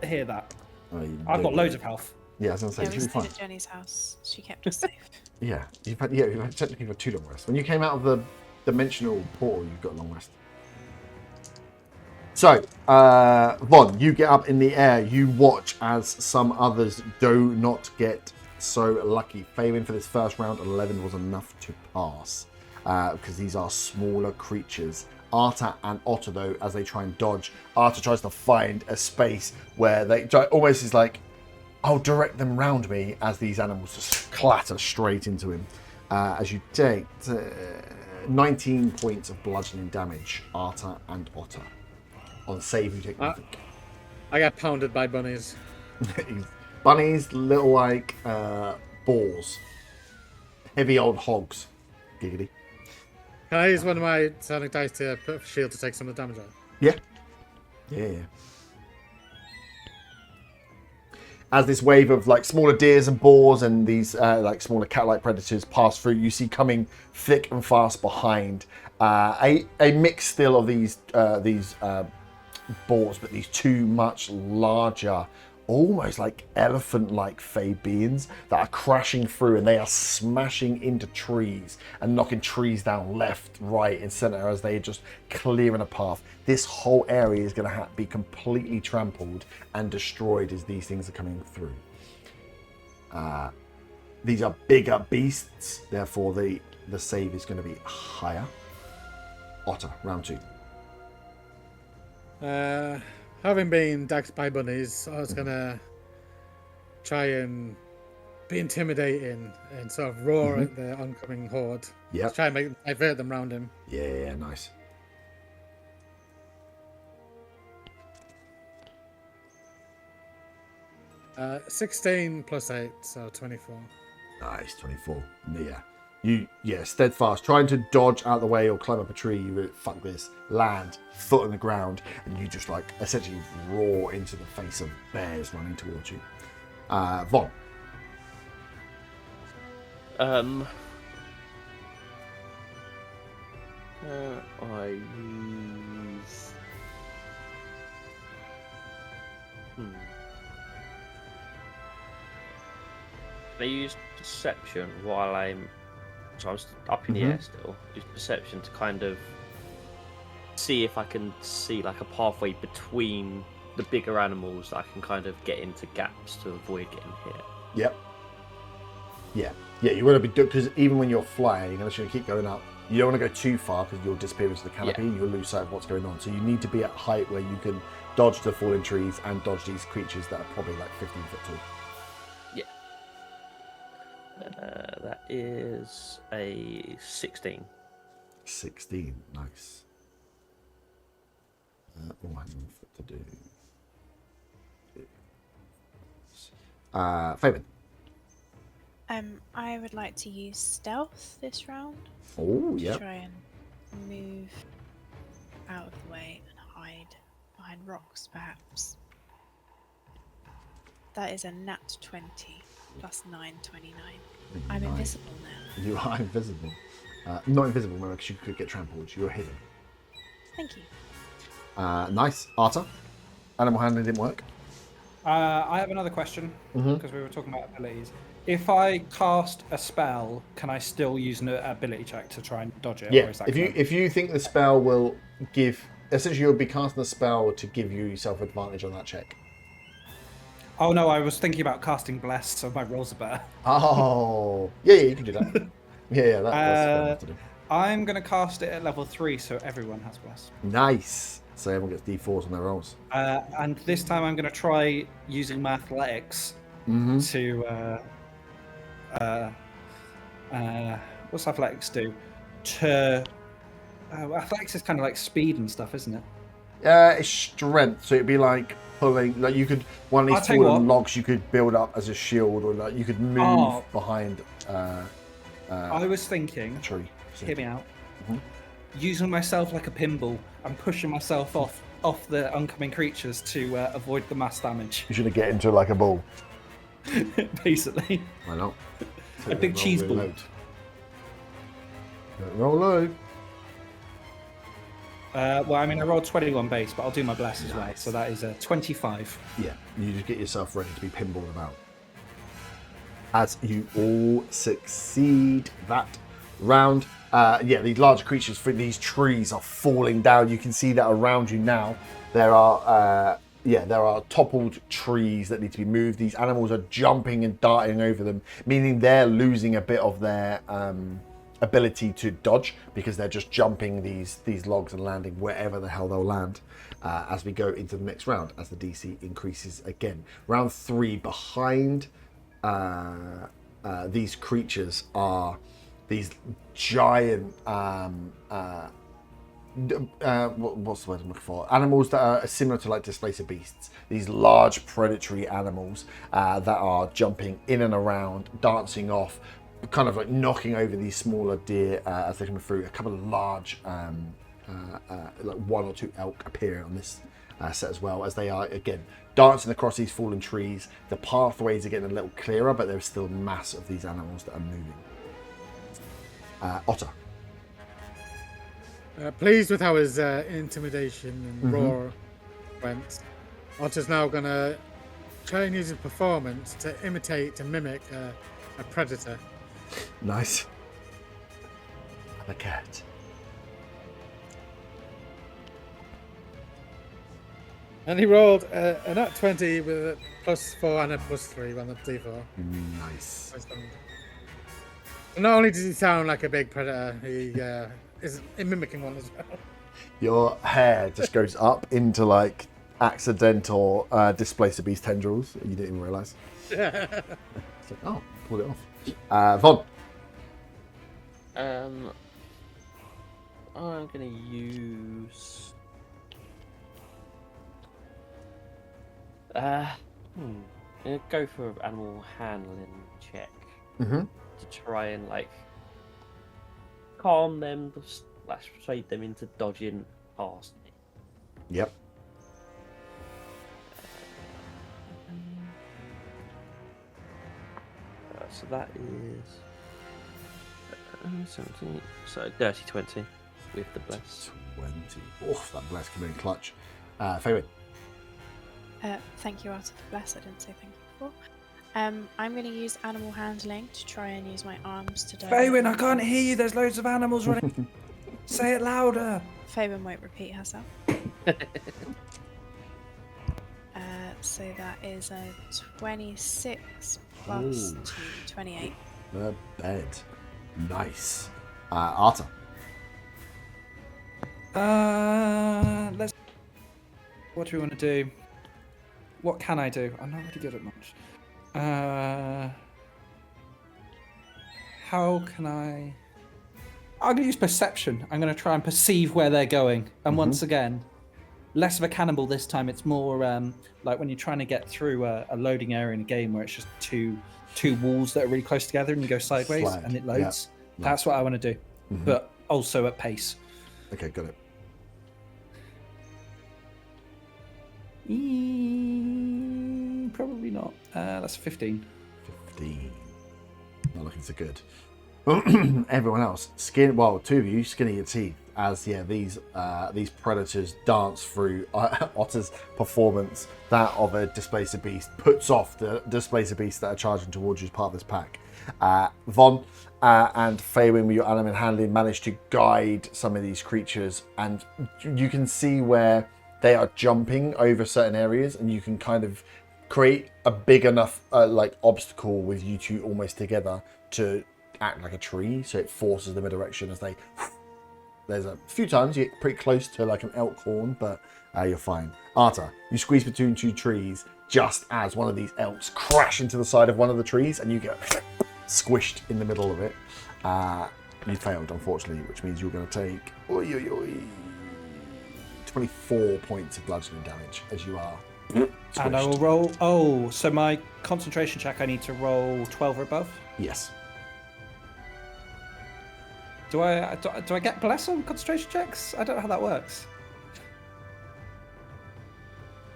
hear that. Oh, I've got loads of health. Yeah, I was going to say, Yeah, we you'll be stayed fine. at Jenny's house. She kept us safe. Yeah, you've had technically got 2 long rests. When you came out of the dimensional portal, you've got a long rest. So, Von, you get up in the air. You watch as some others do not get so lucky. Failing for this first round, 11 was enough to pass because these are smaller creatures. Arta and Otter, though, as they try and dodge, Arta tries to find a space where they almost is like, I'll direct them round me, as these animals just clatter straight into him. As you take 19 points of bludgeoning damage, Arta and Otter. On save, you take nothing. I got pounded by bunnies. Bunnies, little like boars. Heavy old hogs. Giggity. Can I use one of my sonic dice to put a shield to take some of the damage out? Yeah. Yeah. As this wave of like smaller deers and boars and these like smaller cat-like predators pass through, you see coming thick and fast behind a mix still of these boars, but these 2 much larger, almost like elephant-like fey beings that are crashing through, and they are smashing into trees and knocking trees down left, right, and center as they just clearing a path. This whole area is going to be completely trampled and destroyed as these things are coming through. These are bigger beasts, therefore the save is going to be higher. Otter, round 2. Having been daxed by bunnies, I was gonna try and be intimidating and sort of roar at the oncoming horde. Yeah. Try and divert them round him. Yeah, nice. Uh, 16 plus 8, so 24. Nice, 24. Yeah. Steadfast, trying to dodge out the way or climb up a tree. You really, fuck this, land, foot on the ground, and you just like essentially roar into the face of bears running towards you. Von. I use. I use deception while I'm. So I was up in the air still. Use perception to kind of see if I can see like a pathway between the bigger animals that I can kind of get into gaps to avoid getting hit. Yep. Yeah. You want to be because even when you're flying, you're going to keep going up. You don't want to go too far because you'll disappear into the canopy. Yeah. You'll lose sight of what's going on. So you need to be at height where you can dodge the falling trees and dodge these creatures that are probably like 15 foot tall. Yeah. That is a 16. 16, nice. Oh, hang on, what to do. Fabian. I would like to use stealth this round. Oh, to yeah. try and move out of the way and hide behind rocks, perhaps. That is a nat 20 plus 9, 29. I'm Nice. invisible now. You are invisible. Not invisible, remember, because you could get trampled. You're hidden. Thank you. Nice. Arta. Animal handling didn't work. I have another question because we were talking about abilities. If I cast a spell, can I still use an ability check to try and dodge it? Yeah. Or is that If you think the spell will give, essentially, you'll be casting a spell to give you yourself advantage on that check. Oh no, I was thinking about casting bless, so my rolls are better. Oh, yeah, you can do that. Yeah, that's fair enough to do. I'm going to cast it at level 3, so everyone has bless. Nice. So everyone gets D4s on their rolls. And this time I'm going to try using my athletics to what's athletics do? Athletics is kind of like speed and stuff, isn't it? It's strength, so it'd be like pulling. Like you could one of these fallen logs you could build up as a shield, or like you could move behind. I was thinking. A tree. Hear me out. Using myself like a pinball and pushing myself off the oncoming creatures to avoid the mass damage. You should get into like a ball. Basically. Why not? A big cheese ball. Roll low. Well, I mean, I rolled 21 base, but I'll do my bless as well. So that is a 25. Yeah, you just get yourself ready to be pinballed about. As you all succeed that round. Yeah, these large creatures, these trees are falling down. You can see that around you now. There are toppled trees that need to be moved. These animals are jumping and darting over them, meaning they're losing a bit of their ability to dodge because they're just jumping these logs and landing wherever the hell they'll land as we go into the next round, as the DC increases again. Round 3 behind these creatures are these giant what's the word I'm looking for? Animals that are similar to like displacer beasts. These large predatory animals that are jumping in and around, dancing off, kind of like knocking over these smaller deer as they come through. A couple of large, like 1 or 2 elk appear on this set as well, as they are again dancing across these fallen trees. The pathways are getting a little clearer, but there's still mass of these animals that are moving. Otter. Pleased with how his intimidation and roar went, Otter's now going to try and use his performance to imitate and mimic a predator. Nice. The cat. And he rolled a nat 20 with a +4 and a +3 on the D4. Nice. Not only does he sound like a big predator, he is mimicking one as well. Your hair just goes up into like accidental displacer beast tendrils. You didn't even realise. It's like, oh, pulled it off. Von. I'm gonna use. I'm gonna go for an animal handling check to try and like calm them, persuade them into dodging past me. Yep. So that is 17. So dirty 20 with the bless. 20. Oh, that bless came in clutch. Fabian. Thank you, Arthur, for bless. I didn't say thank you before. I'm going to use animal handling to try and use my arms to divert. Faywin, I can't hear you. There's loads of animals running. Say it louder. Faywin won't repeat herself. So that is a 26 plus 2, 28. The bed. Nice. Arta. Let's. What do we want to do? What can I do? I'm not really good at much. How can I? I'm going to use perception. I'm going to try and perceive where they're going. And once again, less of a cannonball this time. It's more like when you're trying to get through a loading area in a game where it's just two walls that are really close together and you go sideways Slide. and it loads. Yeah. That's what I want to do, but also at pace. Okay, got it. Probably not. That's 15. 15. Not looking so good. Everyone else, two of you skinning your teeth as these predators dance through Otter's performance. That of a displacer beast puts off the displacer beasts that are charging towards you as part of this pack. Von and Faywin, with your animal handling, managed to guide some of these creatures, and you can see where they are jumping over certain areas, and you can kind of create a big enough obstacle with you two almost together to act like a tree, so it forces them a direction as they. There's a few times you get pretty close to like an elk horn, but you're fine. Arta, you squeeze between two trees just as one of these elks crash into the side of one of the trees, and you get squished in the middle of it. You failed, unfortunately, which means you're going to take 24 points of bludgeoning damage as you are squished. And I will roll. Oh, so my concentration check, I need to roll 12 or above. Yes. Do I get bless on concentration checks? I don't know how that works.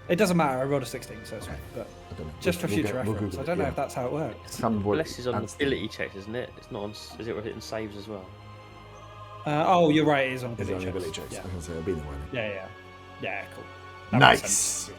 It doesn't matter. I rolled a 16, so it's fine. But just for future reference, I don't know if that's how it works. Bless is on ability checks, isn't it? It's not on. Is it in saves as well? Oh, you're right. It is on It's ability on checks. ability checks. Yeah. I can say it'll be the one. Yeah, cool. That makes Nice. sense.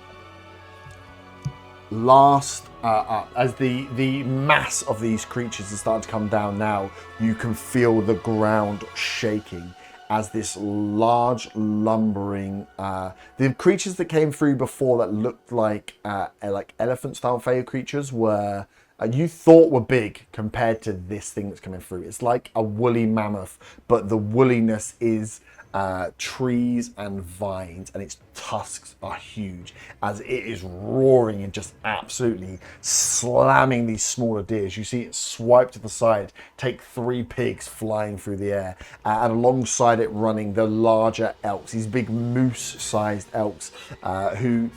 Last, as the mass of these creatures is starting to come down now, you can feel the ground shaking as this large, lumbering, the creatures that came through before that looked like elephant-style Fey creatures were, you thought were big compared to this thing that's coming through. It's like a woolly mammoth, but the woolliness is trees and vines, and its tusks are huge as it is roaring and just absolutely slamming these smaller deers. You see it swipe to the side, take 3 pigs flying through the air, and alongside it running the larger elks, these big moose-sized elks who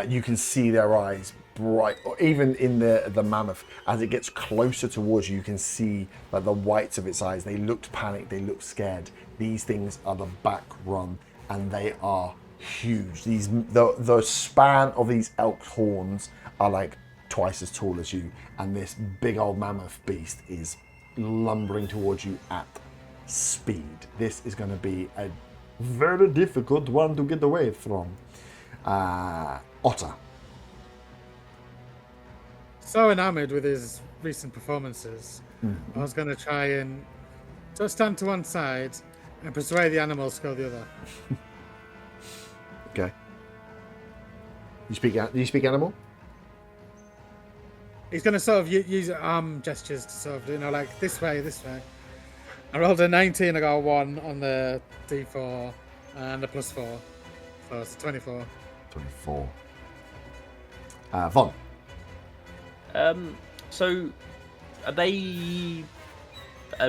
you can see their eyes bright, or even in the mammoth, as it gets closer towards you, you can see like the whites of its eyes. They looked panicked, they looked scared. These things are the back run, and they are huge. The span of these elk horns are like twice as tall as you, and this big old mammoth beast is lumbering towards you at speed. This is going to be a very difficult one to get away from. Otter. So enamored with his recent performances, I was going to try and just stand to one side and persuade the animals to go the other. Okay. Do you speak animal? He's going to sort of use arm gestures to sort of, like this way, this way. I rolled a 19, I got a 1 on the D4 and a +4. So it's 24. 24. Von. So are they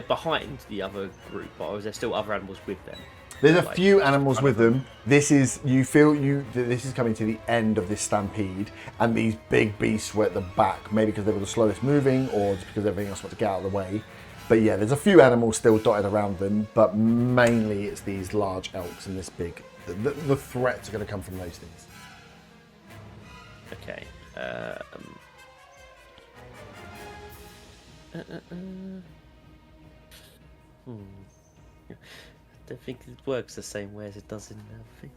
behind the other group, or is there still other animals with them? There's a few animals with them. This is this is coming to the end of this stampede, and these big beasts were at the back, maybe because they were the slowest moving, or just because everything else wanted to get out of the way. But yeah, there's a few animals still dotted around them, but mainly it's these large elks and this big. The threats are going to come from those things. Okay. I don't think it works the same way as it does in other things.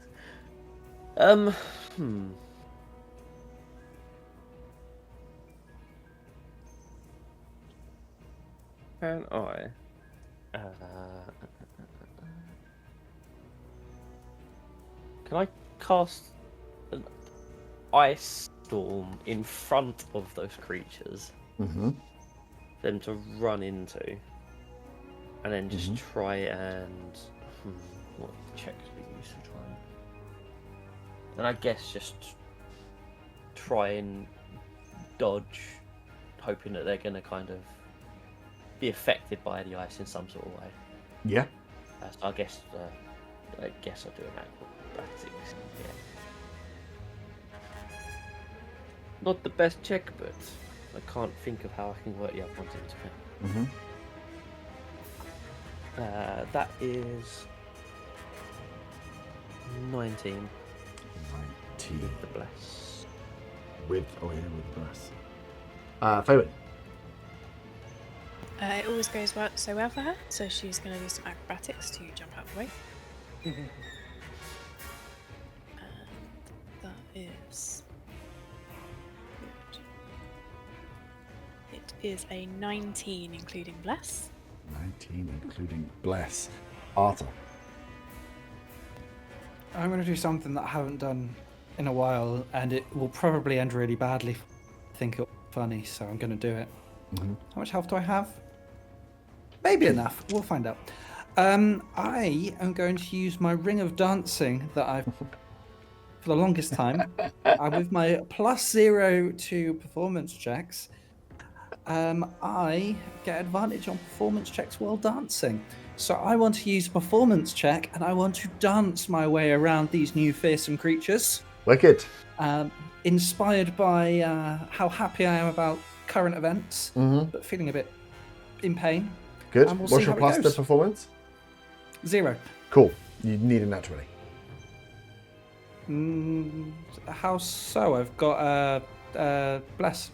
Can I? Can I cast an ice storm in front of those creatures? Mm-hmm. For them to run into, and then just try and what checks we use to try and I guess just try and dodge, hoping that they're going to kind of be affected by the ice in some sort of way. Yeah. So I guess I'll do an acrobatics. Yeah. Not the best check, but I can't think of how I can work you up onto this pen. That is 19. 19. With the bless. With the bless. Fabian. It always goes so well for her, so she's going to do some acrobatics to jump out of the way. And that is... It is a 19 including bless. 19 including bless. Arthur. I'm going to do something that I haven't done in a while, and it will probably end really badly. I think it'll be funny, so I'm going to do it. Mm-hmm. How much health do I have? Maybe enough. We'll find out. I am going to use my ring of dancing that I've for the longest time. With my +0 to performance checks, I get advantage on performance checks while dancing. So I want to use a performance check, and I want to dance my way around these new fearsome creatures. Wicked. Inspired by how happy I am about current events, but feeling a bit in pain. Good. And we'll What's see your how it plus to goes. performance? 0. Cool. You need a nat 20. How so? I've got bless.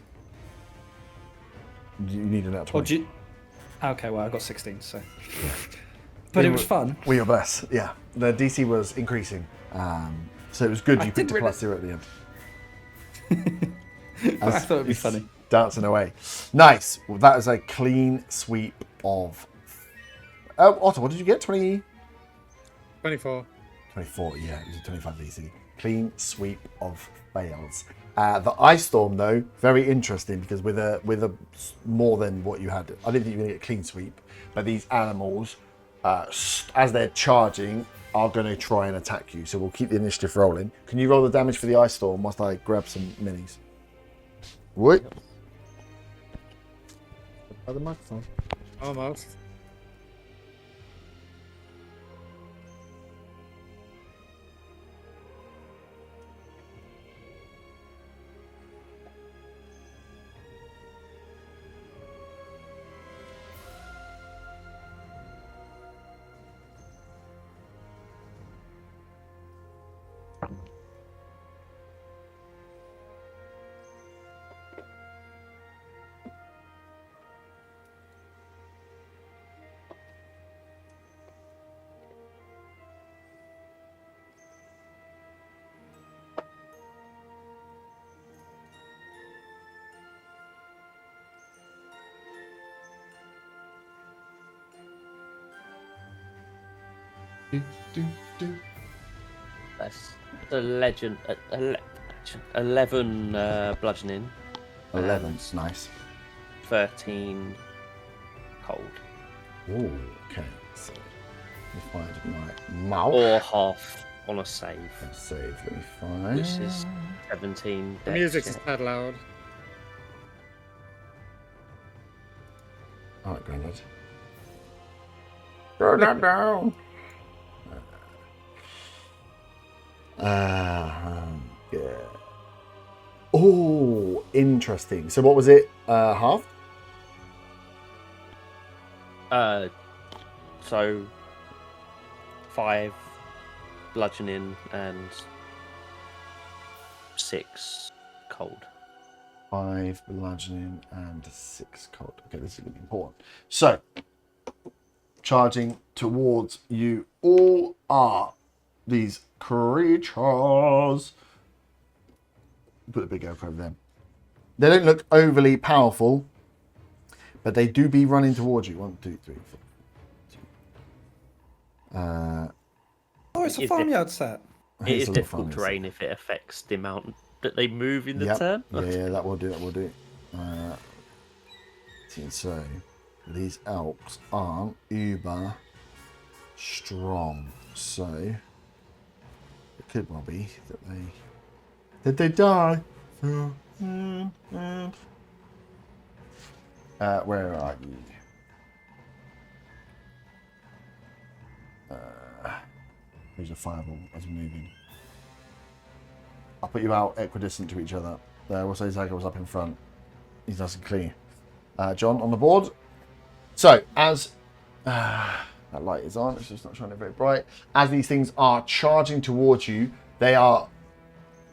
You need a nat 20. Okay, well I got 16, so. But it was fun. With your bless, yeah. The DC was increasing, so it was good you picked a +0 at the end. I thought it'd be funny. Dancing away. Nice. Well, that is a clean sweep of... Otto, what did you get? 20? 24. 24, yeah. It was a 25 DC. Clean sweep of fails. The ice storm, though, very interesting because with a more than what you had. I didn't think you were going to get a clean sweep, but these animals, as they're charging, are going to try and attack you. So we'll keep the initiative rolling. Can you roll the damage for the ice storm whilst I grab some minis? What? By the microphone. Almost. That's the legend. 11 bludgeoning. 11's nice. 13 cold. Oh, okay. So, let me find my mouth. Or half on a save. Save, let me find. Which is 17. The music's that loud. Alright, Grandad. Throw that down. Yeah. Oh, interesting. So what was it? Half? So 5 bludgeoning and 6 cold. 5 bludgeoning and 6 cold. Okay, this is going to be important. So, charging towards you all are these creatures. Put a big elf over them. They don't look overly powerful, but they do be running towards you. 1, 2, 3, 4. Oh, it's a farmyard set. It is a little difficult farming terrain if it affects the amount that they move in the turn. Yeah, that will do. That will do. So these elks aren't uber strong, so it could well be that they die. Where are you? There's a fireball as we're moving. I'll put you out equidistant to each other. We'll say Zaga was up in front. He's nice and clean. John on the board. So, as that light is on, it's just not shining very bright. As these things are charging towards you, they are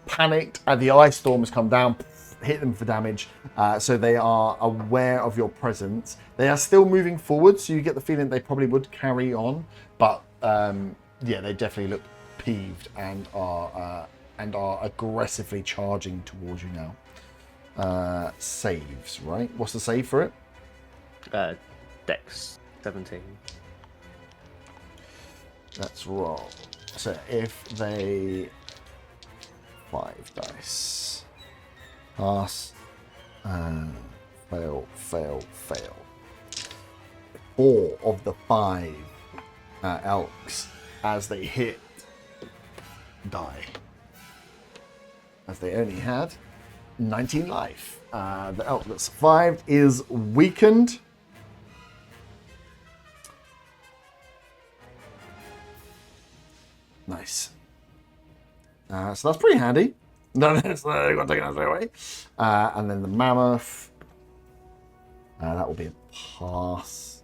panicked and the ice storm has come down, hit them for damage. So they are aware of your presence. They are still moving forward, so you get the feeling they probably would carry on. But yeah, they definitely look peeved and are aggressively charging towards you now. Saves, right? What's the save for it? Dex 17. Let's roll. So if they 5 dice, pass, fail, fail, fail. 4 of the 5 elks, as they hit, die. As they only had 19 life. The elk that survived is weakened. Nice. So that's pretty handy. No, that's got to take it out straight away. And then the mammoth. That will be a pass.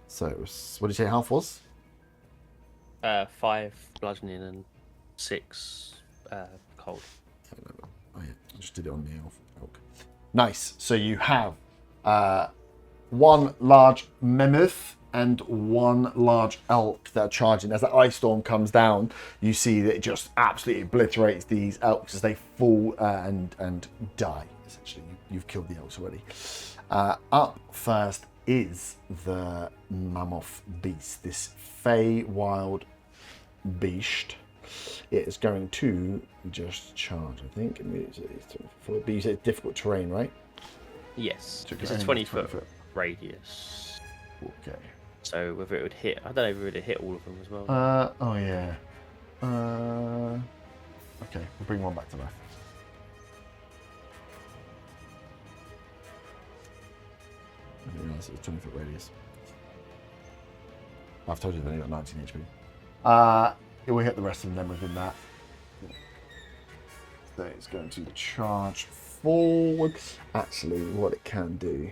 So it was, what did you say half was? 5 bludgeoning and 6 cold. Oh yeah, I just did it on the elk. Nice. So you have 1 large mammoth and 1 large elk that are charging. As the ice storm comes down, you see that it just absolutely obliterates these elks as they fall and die. Essentially, you've killed the elks already. Up first is the mammoth beast, this fey wild beast. It is going to just charge, I think. But you said difficult terrain, right? Yes, it's a 20-foot radius. Okay. So whether it would hit, I don't know if it would hit all of them as well. Oh yeah. Okay, we'll bring one back to life. I didn't realise it was 20-foot radius. I've told you they've only got 19 HP. It will hit the rest of them within that. So it's going to charge forward. Actually, what it can do.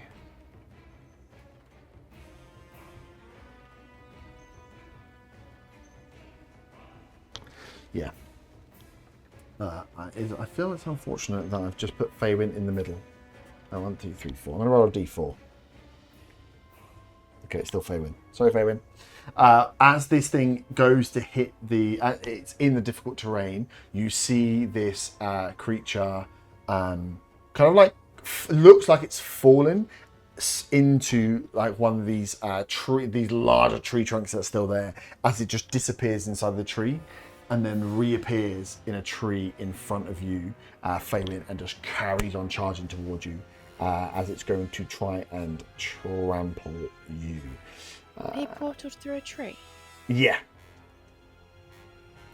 Yeah. I feel it's unfortunate that I've just put Feywind in the middle. 1, 2, 3, 4. I'm going to roll a d4. Okay, it's still Feywind. Sorry, Feywind. As this thing goes to hit the... it's in the difficult terrain. You see this creature kind of like... looks like it's fallen into like one of these these larger tree trunks that are still there, as it just disappears inside the tree and then reappears in a tree in front of you, Feywind, and just carries on charging towards you as it's going to try and trample you. He portaled through a tree. Yeah.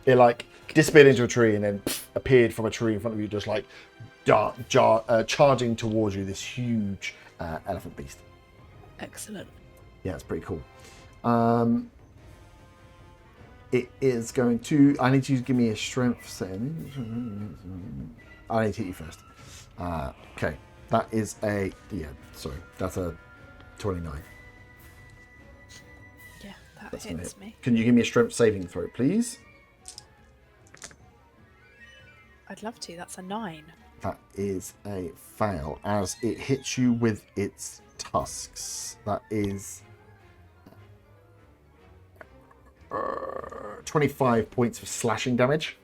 It like disappeared into a tree and then appeared from a tree in front of you, just like charging towards you, this huge elephant beast. Excellent. Yeah, it's pretty cool. It is going to... I need you to give me a strength setting. I need to hit you first. Okay. That is a... Yeah, sorry. That's a 29. Yeah, that That's hits me. Can you give me a strength saving throw, please? I'd love to. That's a 9. That is a fail, as it hits you with its tusks. That is 25 points of slashing damage.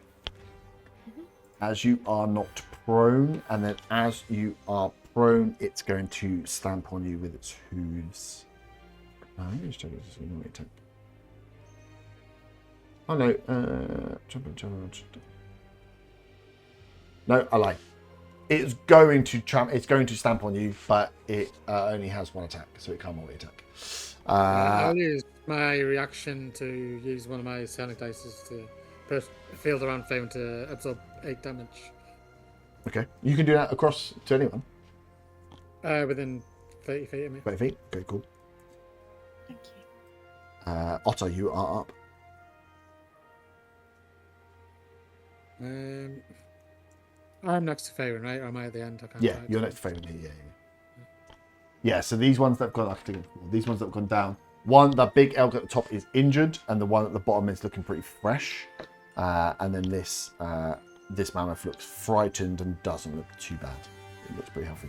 As you are not prone, and then as you are prone, it's going to stamp on you with its hooves. Oh no, jump charge. No, I lied. It's going to stamp on you, but it only has 1 attack, so it can't multi-attack. I'll use my reaction to use one of my sonic dice to put a field around Fame to absorb 8 damage. Okay, you can do that across to anyone. Within 30 feet of me. 30 feet. Okay, cool. Thank you. Otto, you are up. I'm next to Faerun, right? Or am I at the end? I can't Yeah, tell. you're next to Faerun here. Yeah, so these ones that have gone, these ones that have gone down. One, that big elk at the top is injured, and the one at the bottom is looking pretty fresh. And then this mammoth looks frightened and doesn't look too bad. It looks pretty healthy.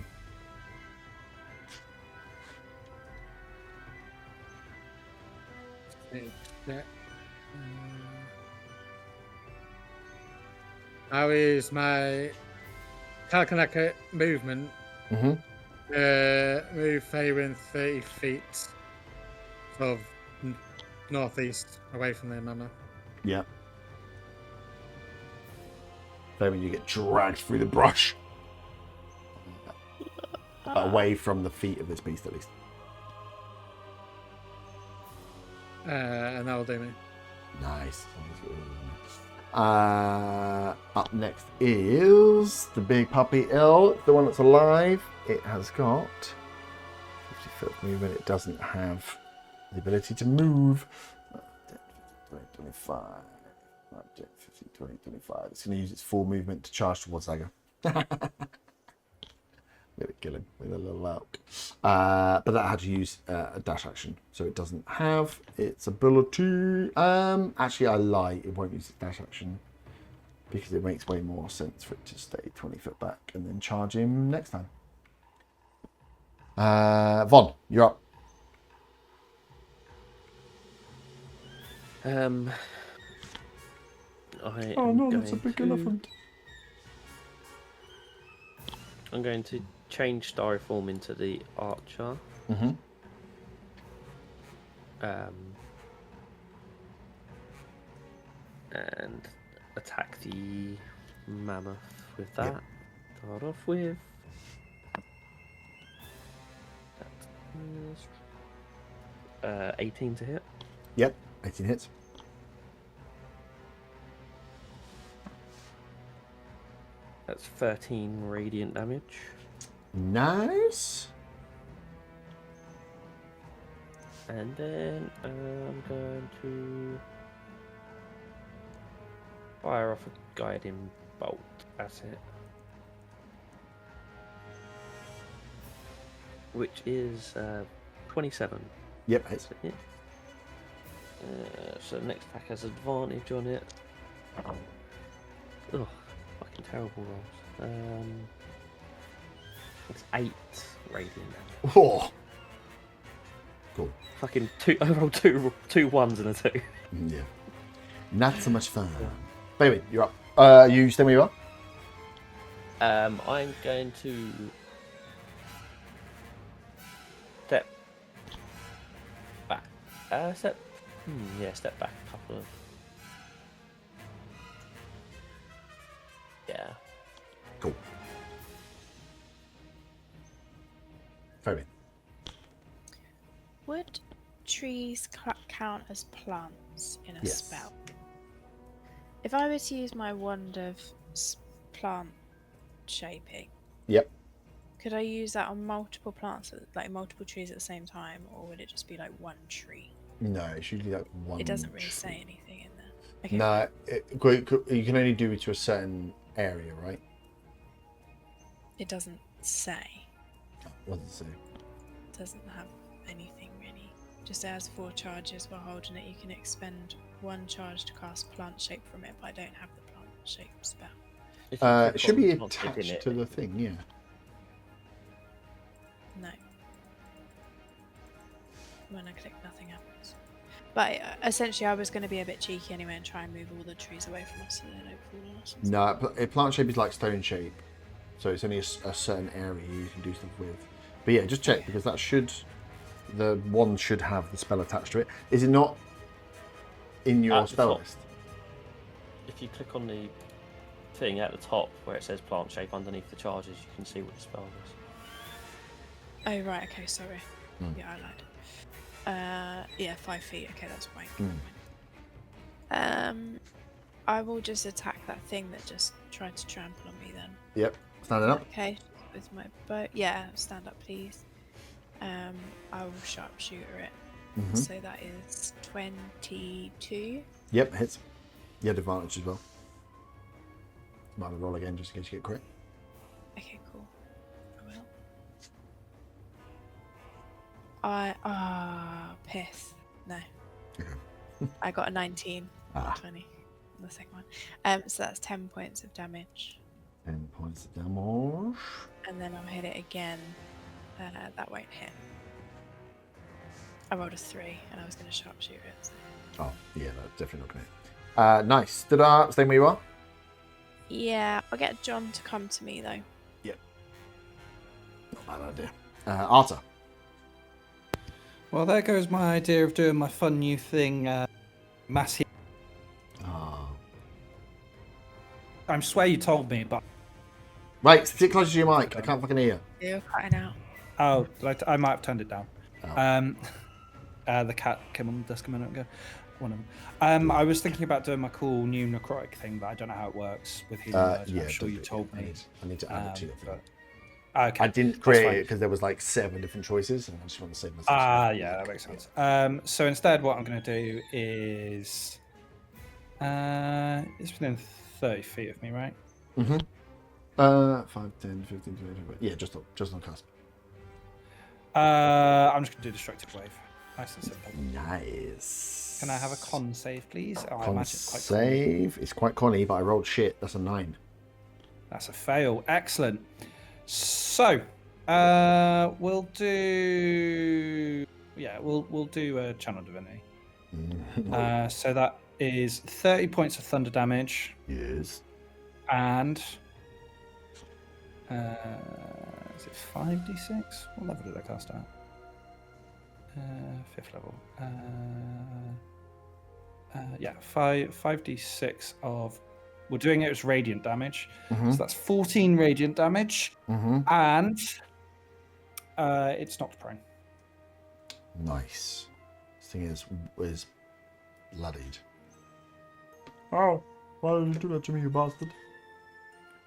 Yeah. How is my telekinetic movement? Mm-hmm. Move Faerun 30 feet, sort of northeast, away from the mammoth. Yeah. Then you get dragged through the brush. Away from the feet of this beast, at least. And that'll do me. Nice. Up next is the big puppy elk, the one that's alive. It has got 50 foot movement. It doesn't have the ability to move. 25. 15, 20, 25. It's going to use its full movement to charge towards Dagger. Maybe kill him with a little elk. But that had to use a dash action, so it doesn't have its ability. Actually, I lie. It won't use its dash action because it makes way more sense for it to stay 20 foot back and then charge him next time. Von, you're up. Oh no, that's a big elephant. I'm going to change Starry form into the archer. Mm-hmm. And attack the mammoth with that. Yep. Start off with. That is 18 to hit. Yep, 18 hits. That's 13 radiant damage. Nice. And then I'm going to fire off a guiding bolt. That's it. Which is 27. Yep, hits. Yeah. So the next attack has advantage on it. Ugh, fucking terrible rolls. It's 8 radiant damage. Oh. Cool. Fucking two. I rolled two ones and a 2. Yeah. Not so much fun. Baby, you're up. You stay where you are? I'm going to step back. Step back a couple of. Yeah. Cool. Fabian. Would trees count as plants in a Yes. spell? If I were to use my wand of plant shaping, Yep. could I use that on multiple plants, like multiple trees at the same time, or would it just be like one tree? No, it's usually like one. It doesn't really tree. say anything in there. Okay. No, you can only do it to a certain area, right? It doesn't say. What does it say? It doesn't have anything really. Just as 4 charges while holding it, you can expend 1 charge to cast plant shape from it, but I don't have the plant shape spell. If you It click should on be plant shape in attached it, to the thing, yeah. No. When I click, nothing happens. But essentially, I was going to be a bit cheeky anyway and try and move all the trees away from us so they don't fall on us. and stuff. No, plant shape is like stone shape, so it's only a certain area you can do stuff with. But yeah, just check because the one should have the spell attached to it. Is it not in your At the spell top. list? if you click on the thing at the top where it says plant shape underneath the charges, you can see what the spell is. Oh, right, okay, sorry. Mm. Yeah, I lied. Yeah, 5 feet. Okay, that's fine. Mm. I will just attack that thing that just tried to trample on me then. Yep, standing up. Okay, with my bow. Yeah, stand up, please. I will sharpshooter it. Mm-hmm. So that is 22. Yep, hits. You had advantage as well. Might have to roll again just in case you get crit. Okay, cool. Piss. No. Okay. I got a 19, not 20 on the second one. So that's 10 points of damage. 10 points of damage. And then I'll hit it again. That won't hit. I rolled a 3 and I was going to sharpshoot it. So. Oh, yeah, no, definitely not going to hit. Nice. Staying where you are? Yeah, I'll get John to come to me though. Yep. Not a bad idea. Arta. Well, there goes my idea of doing my fun new thing, mass heal. Oh. I swear you told me, but... Right, sit closer to your mic. I can't fucking hear. You're cutting out. Oh, I might have turned it down. Oh. The cat came on the desk a minute ago. One of them. I was thinking about doing my cool new necrotic thing, but I don't know how it works with healing word. Yeah, I'm sure you told me. I need to add it to it. Okay, I didn't create it because there was like 7 different choices, and I just want to save myself. Yeah, that makes sense. So instead, what I'm going to do is, it's within 30 feet of me, right? 5, 10, 15, 20, 25. Yeah, just on cusp. I'm just going to do destructive wave. Nice and simple. Nice. Can I have a con save, please? Oh, I Con imagine it's quite save. It's quite conny, but I rolled shit. That's a 9. That's a fail. Excellent. So, we'll do. Yeah, we'll do a channel divinity. So that is 30 points of thunder damage. Yes. And is it 5d6? What level did I cast at? 5th level. Yeah, 5d6 of. We're doing it as radiant damage. So that's 14 radiant damage. And it's knocked prone. Nice. This thing is bloodied. Oh, why did you do that to me, you bastard?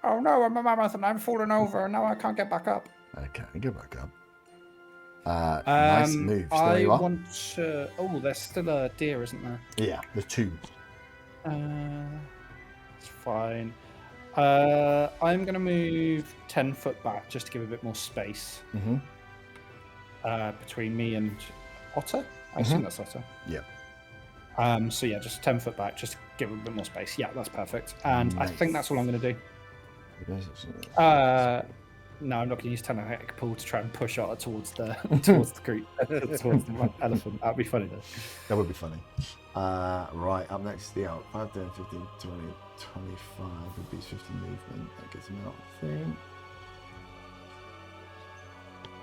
Oh no, I'm a mammoth and I'm falling over and now I can't get back up. Okay, get back up. Nice move. Stay where you are. Want to... Oh, there's still a deer, isn't there? Yeah, the 2. It's fine. I'm going to move 10 foot back just to give a bit more space between me and Otter. I assume that's Otter. Yep. So yeah, just 10 foot back just to give a bit more space. Yeah, that's perfect. And Nice. I think that's all I'm going to do. No, I'm not going to use Telekinetic Pull to try and push Otter towards the group, towards the elephant. That'd be funny though. That would be funny. Right, up next is the out. 5, 10, 15, 20, 25 would be 50 movement. That gets him out, I think.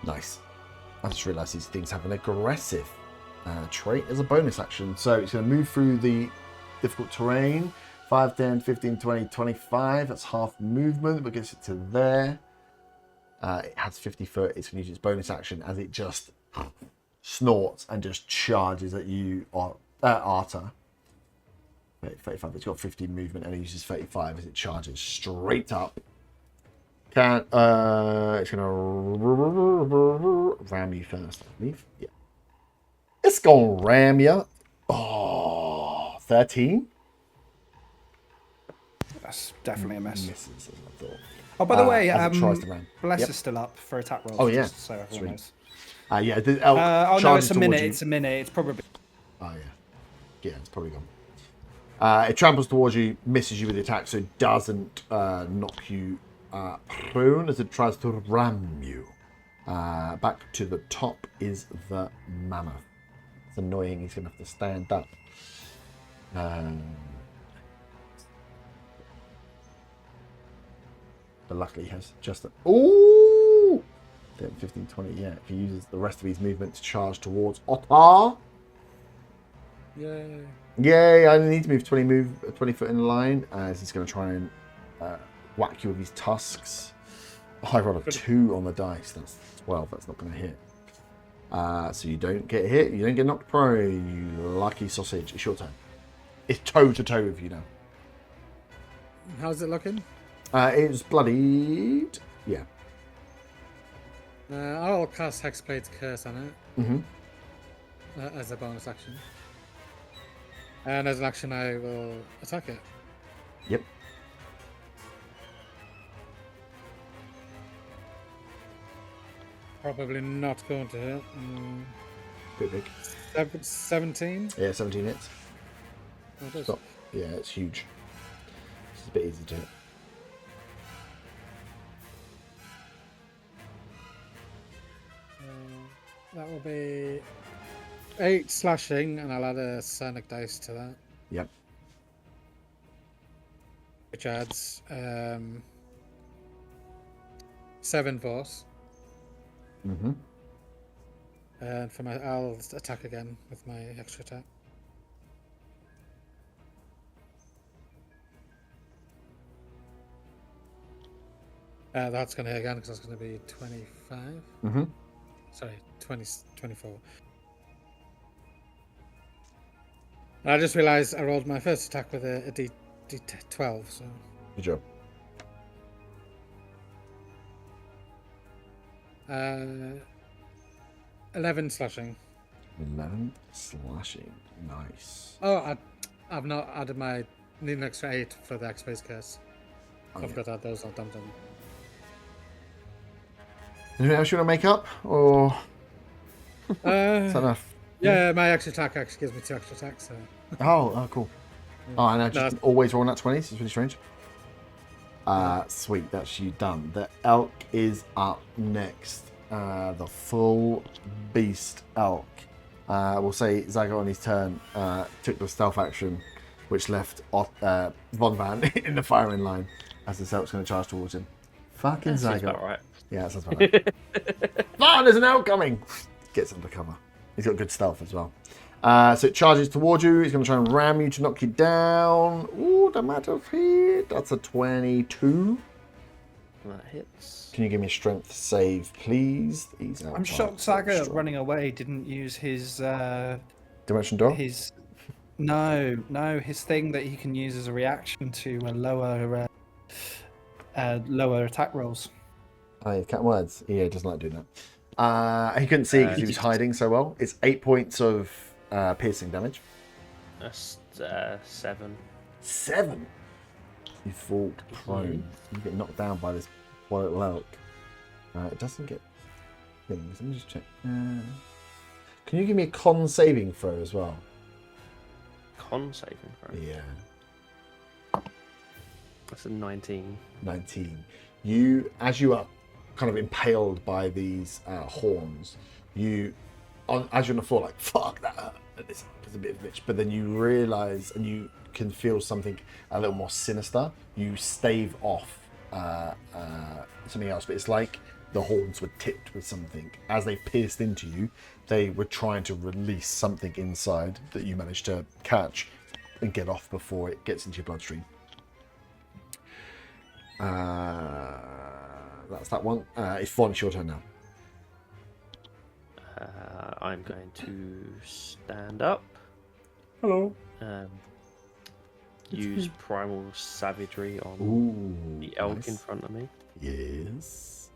Nice. I just realised these things have an aggressive trait as a bonus action. So it's going to move through the difficult terrain. 5, 10, 15, 20, 25. That's half movement, but gets it to there. It has 50 foot. It's going to use its bonus action as it just snorts and just charges at you, Arta. 35. It's got 15 movement and it uses 35 as it charges straight up. It's going to ram you first, I believe. Yeah. It's going to ram you. Oh, 13. That's definitely a miss. Misses, as I thought. Oh, by the way, Bless is still up for attack rolls. Oh, yeah. Just so everyone knows. Yeah, the elk no, it's a minute. you. It's a minute. It's probably. Oh, yeah. Yeah, it's probably gone. It tramples towards you, misses you with the attack, so it doesn't knock you prone as it tries to ram you. Back to the top is the mammoth. It's annoying. He's going to have to stand up. But luckily he has just a... Ooh! 10, 15, 20, yeah. If he uses the rest of his movement to charge towards Otter. Yay. Yay, I need to move 20 foot in line as he's going to try and whack you with his tusks. Oh, I rolled a 2 on the dice. That's 12. That's not going to hit. So you don't get hit. You don't get knocked prone. You lucky sausage. It's your turn. It's toe to toe with you now. How's it looking? It's bloodied. Yeah. I'll cast Hexblade's Curse on it as a bonus action. And as an action, I will attack it. Yep. Probably not going to hit. Bit big. 17? Yeah, 17 hits. Oh, it is. Stop. Yeah, it's huge. It's a bit easy to hit. That will be 8 slashing, and I'll add a sonic dice to that, Yep. which adds 7 force. Mm-hmm. And for I'll attack again with my extra attack. That's going to hit again because that's going to be 25. Mm-hmm. Sorry, 24. I just realised I rolled my first attack with a D12, so... Good job. 11 slashing. 11 slashing. Nice. Oh, I've not added my... Need an extra 8 for the X-Base curse. Oh, I've got to add those, I'll dump them. Anything else you want to make up? Or is that enough? Yeah, my extra attack actually gives me 2 extra attacks, so... Oh, cool. Oh, and I just always roll that 20s. It's really strange. Yeah. Sweet, that's you done. The elk is up next. The full beast elk. We'll say Zago on his turn took the stealth action, which left Von Van in the firing line as the elk's going to charge towards him. Fucking That seems Zago. about right. Yeah, that sounds about right. Von, there's an elk coming! Gets under cover. He's got good stealth as well. So it charges towards you. He's going to try and ram you to knock you down. Ooh, the matter of hit. That's a 22. That hits. Can you give me a strength save, please? I'm shocked Saga running away didn't use his Dimension door? his his thing that he can use as a reaction to lower attack rolls. Oh, yeah, cat words. Yeah, he doesn't like doing that. He couldn't see because he was hiding so well. It's 8 points of piercing damage. That's 7. 7? You fall prone. You get knocked down by this poor little elk. It doesn't get things. Let me just check. Can you give me a con saving throw as well? Con saving throw. Yeah. That's a 19. 19. As you are kind of impaled by these horns, as you're on the floor, like, fuck that hurt. It's a bit of a bitch. But then you realise and you can feel something a little more sinister. You stave off something else, but it's like the horns were tipped with something. As they pierced into you, they were trying to release something inside that you managed to catch and get off before it gets into your bloodstream. That's that one. It's Vaughn, it's your turn now. I'm going to stand up. Hello. Use primal savagery on the elk in front of me. Yes.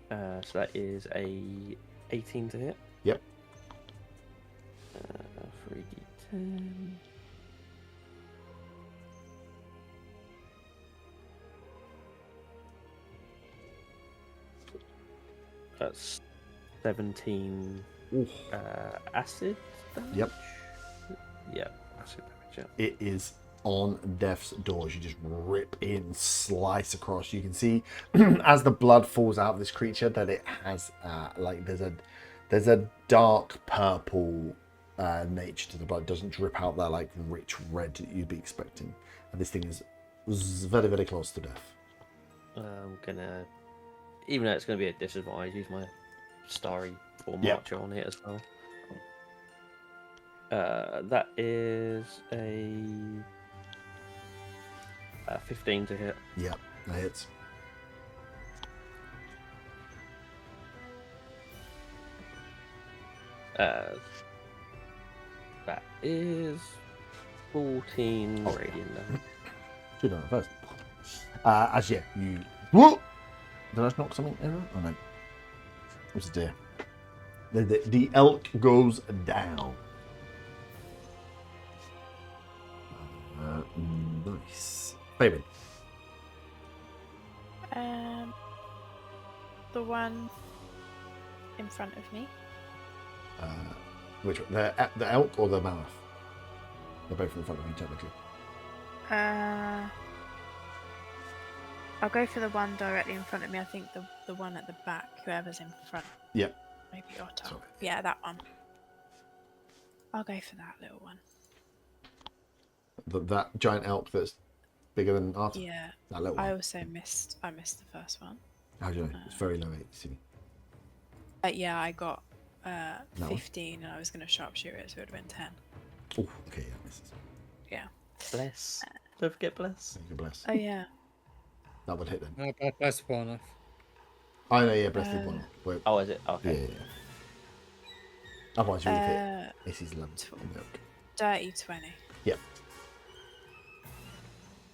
So that is a 18 to hit. Yep. 3d10. That's 17 acid damage. Yep. Yep, acid damage, yeah. It is on death's door. You just rip in, slice across. You can see as the blood falls out of this creature that it has there's a dark purple nature to the blood. It doesn't drip out that like rich red that you'd be expecting. And this thing is very, very close to death. I'm gonna, even though it's gonna be a disadvantage, use my starry form Yep. marcher on it as well. That is a 15 to hit. Yeah, that hits. That is 14 radiant damage. Should have done it first. As yeah, you. Whoa! Did I knock something over? Oh no. What's the deer? The elk goes down. Nice. Baby. the one in front of me. Which one? The elk or the mammoth? They're both in front of you, technically. I'll go for the one directly in front of me. I think the one at the back, whoever's in front. Yep. Maybe Otto. Sorry. Yeah, that one. I'll go for that little one. That giant elk that's bigger than Arthur? Yeah. That little one? I also missed the first one. How do you know? It's very low AC. Yeah, I got No. 15 and I was going to sharpshoot it, so it would have been 10. Oh, okay, yeah, misses. Yeah. Bless. Don't forget bless. Thank you, bless. Oh, yeah. That would hit then. No, bless upon enough. I know, yeah, bless did one. Wait, Oh, is it? Okay. yeah. Otherwise, you would have hit. AC's 11 on the elk. Dirty 20. Yep.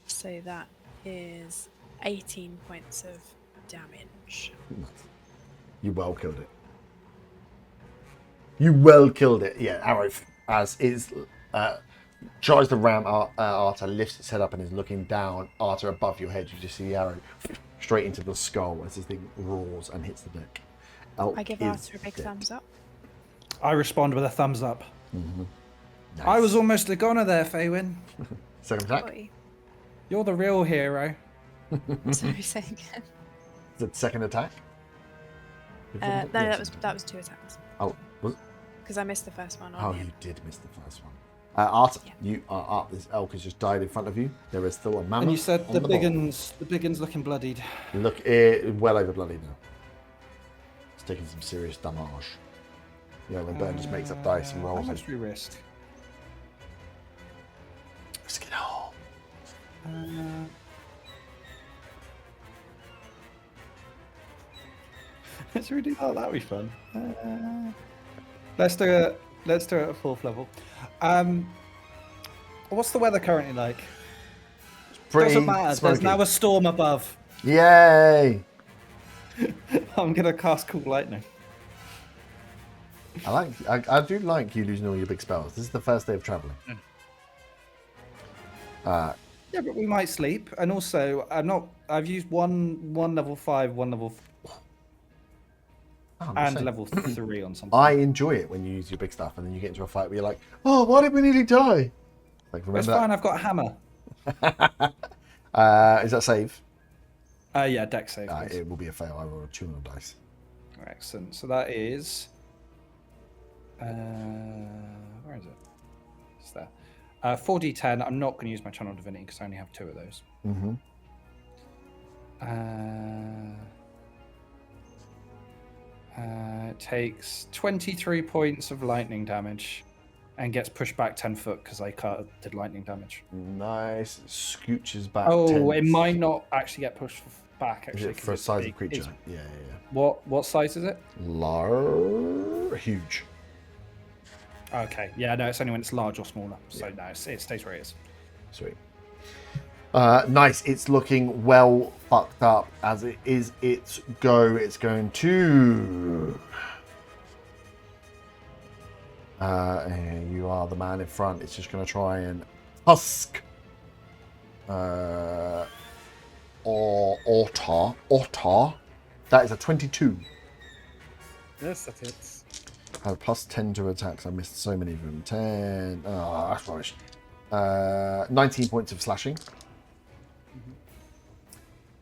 So that is 18 points of damage. Nice. You well killed it. You well killed it. Yeah, arrow as is tries to ram Arthur, lifts its head up and is looking down. Arthur above your head, you just see the arrow straight into the skull as this thing roars and hits the deck. Elk I give is Arthur a big dead. thumbs up. I respond with a thumbs up. Nice. I was almost a goner there, Faywin. Second attack. Oi. You're the real hero. Sorry, say again. Is it second attack? No, Yeah, that was 2 attacks. Oh, was it? Because I missed the first one. Oh, On him. you did miss the first one. Arthur, Yeah. you are up. This elk has just died in front of you. There is still a mammoth. And you said on the board. big un's looking bloodied. Look, well over bloody now. It's taking some serious damage. Yeah, when Burn just makes up dice and How rolls much it. do we risk? Risk it all. Let's redo that. That'd be fun. Let's do it. Let's do it at 4th level. What's the weather currently like? Pretty Doesn't matter. There's smoky. now a storm above. Yay! I'm gonna cast Cool Lightning. I do like you losing all your big spells. This is the first day of traveling. Yeah, but we might sleep. And also, I've used one level 5, one level and level 3 on something. I enjoy it when you use your big stuff and then you get into a fight where you're like, oh, why did we nearly die? Like, remember It's that? fine. I've got a hammer. Is that save? Yeah, deck save. please. It will be a fail. I rolled a 2 on the dice. Excellent. So that is. Where is it? It's there. 4d10. I'm not going to use my Channel Divinity because I only have 2 of those. Mm-hmm. It takes 23 points of lightning damage and gets pushed back 10 foot because I did lightning damage. Nice. Scooches back. Oh, 10. it might not actually get pushed back, Is actually. it 'cause for a it's size big. of creature? It's- Yeah. What size is it? Huge. Okay. Yeah, no, it's only when it's large or smaller. So no, it stays where it is. Sweet. Nice. It's looking well fucked up as it is its go. It's going to. You are the man in front. It's just going to try and husk. Or Otar. That is a 22. Yes, that hits. I have plus 10 to attacks. I missed so many of them. 10. Oh, that's rubbish. 19 points of slashing.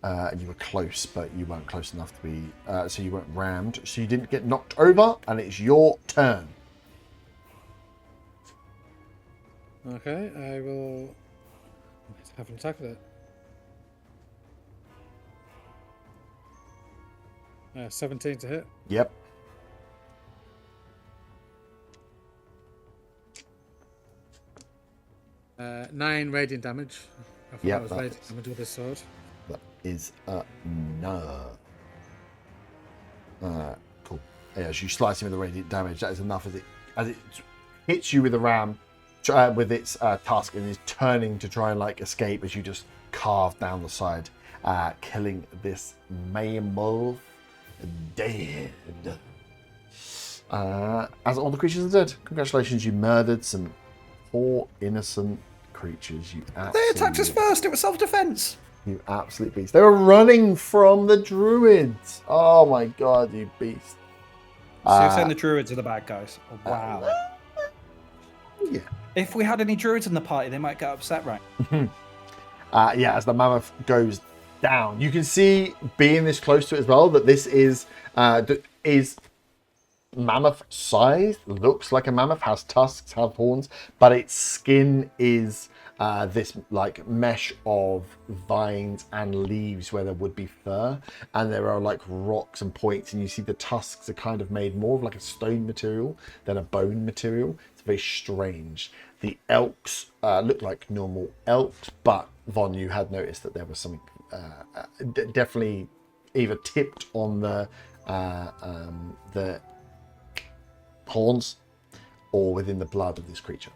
And you were close, but you weren't close enough to be. So you weren't rammed. So you didn't get knocked over, and it's your turn. Okay, I will have an attack with it. 17 to hit. Yep. Uh, 9 radiant damage. I thought Yep, that was that's- radiant damage with this sword. That is enough. Cool. Yeah, as you slice him with the radiant damage, that is enough as it hits you with the ram, with its tusk, and is turning to try and like escape as you just carve down the side, killing this mammal dead. As all the creatures are dead. Congratulations, you murdered some poor innocent creatures. You They attacked us absolutely- first. It was self-defense. You absolute beast. They were running from the druids. Oh my god, you beast. So you're saying the druids are the bad guys? Oh, wow. Yeah. If we had any druids in the party, they might get upset, right? Yeah, as the mammoth goes down, you can see, being this close to it as well, that this is mammoth sized. Looks like a mammoth, has tusks, have horns, but its skin is this like mesh of vines and leaves where there would be fur, and there are like rocks and points, and you see the tusks are kind of made more of like a stone material than a bone material. It's very strange. The elks look like normal elks, but Von, you had noticed that there was something definitely either tipped on the horns or within the blood of this creature.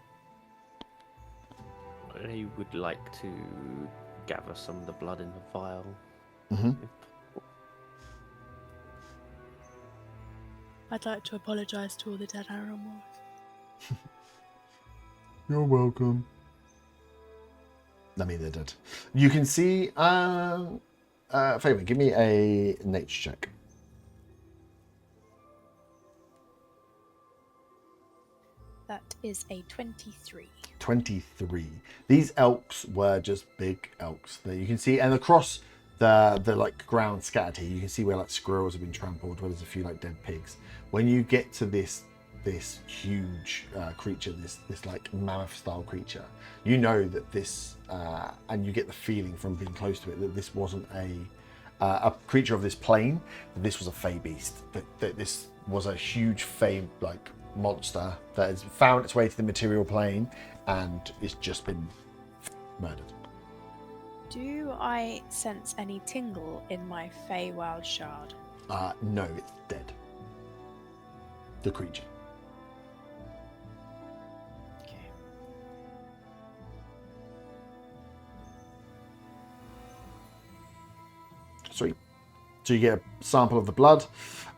I would like to gather some of the blood in the vial. I'd like to apologise to all the dead animals. You're welcome. I mean, they're dead. You can see, Fabian, give me a nature check. That is a 23. 23. These elks were just big elks that you can see, and across the like ground scattered here, you can see where like squirrels have been trampled, where there's a few like dead pigs. When you get to this huge creature, this like mammoth style creature, you know that this and you get the feeling from being close to it that this wasn't a creature of this plane, that this was a fey beast, that this was a huge fey like monster that has found its way to the material plane and it's just been murdered. Do I sense any tingle in my Feywild shard? No, it's dead. The creature. Okay. Sweet. So you get a sample of the blood.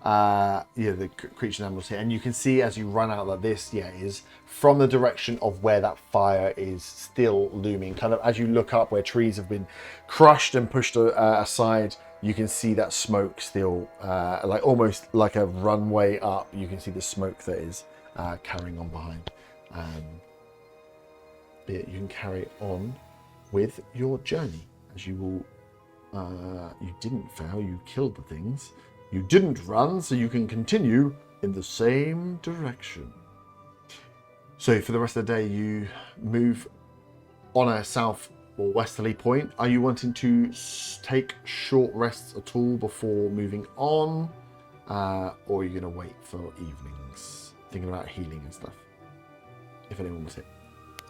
The creature and animals here, and you can see as you run out like this, it is from the direction of where that fire is still looming. Kind of as you look up where trees have been crushed and pushed aside, you can see that smoke still, like almost like a runway up. You can see the smoke that is carrying on behind. You can carry on with your journey as you will. You didn't fail. You killed the things. You didn't run, so you can continue in the same direction. So for the rest of the day, you move on a south or westerly point. Are you wanting to take short rests at all before moving on? Or are you going to wait for evenings? Thinking about healing and stuff. If anyone was hit.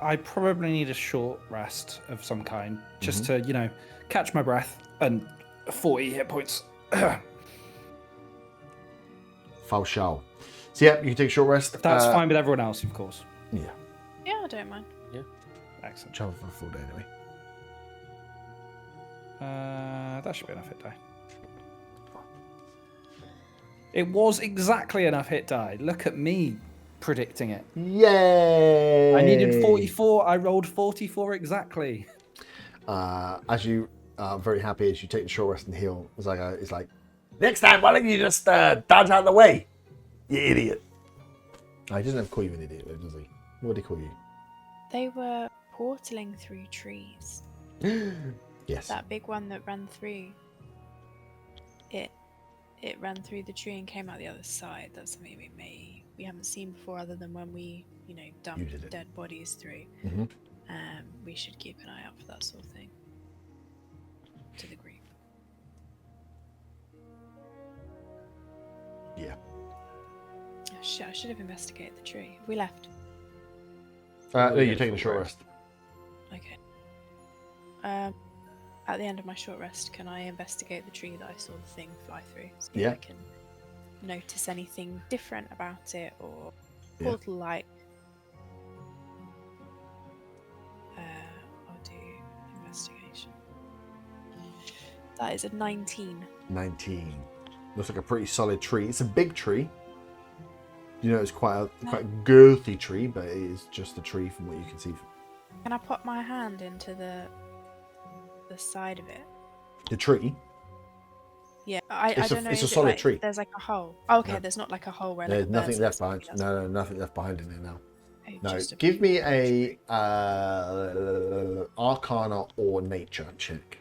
I probably need a short rest of some kind, just to, catch my breath and 40 hit points. Foul shall. So yeah, you can take a short rest. That's fine with everyone else, of course. Yeah. Yeah, I don't mind. Yeah. Excellent. Travel for a full day anyway. That should be enough hit die. It was exactly enough hit die. Look at me predicting it. Yay! I needed 44. I rolled 44 exactly. As you are very happy as you take the short rest and heal, it's like, next time, why don't you just dodge out of the way, you idiot. He doesn't have to call you an idiot, though, does he? What did he call you? They were portaling through trees. Yes. That big one that ran through. It ran through the tree and came out the other side. That's something we haven't seen before, other than when we, dumped dead bodies through. Mm-hmm. We should keep an eye out for that sort of thing. To the group. Yeah. Oh, shit, I should have investigated the tree. Have we left? No, you're taking a short rest. Okay. At the end of my short rest, can I investigate the tree that I saw the thing fly through? See if I can notice anything different about it or portal-like. I'll do investigation. That is a 19. 19. Looks like a pretty solid tree. It's a big tree. You know, it's quite a girthy tree, but it is just a tree from what you can see. Can I put my hand into the side of it The tree. Yeah, I It's don't know. it's a is it solid like tree. There's like a hole. Oh, okay, No. there's not like a hole where There's like a nothing bird's left nest behind. maybe does. No, nothing left behind in it now. Oh, No, just a give me tree. a Arcana or Nature check.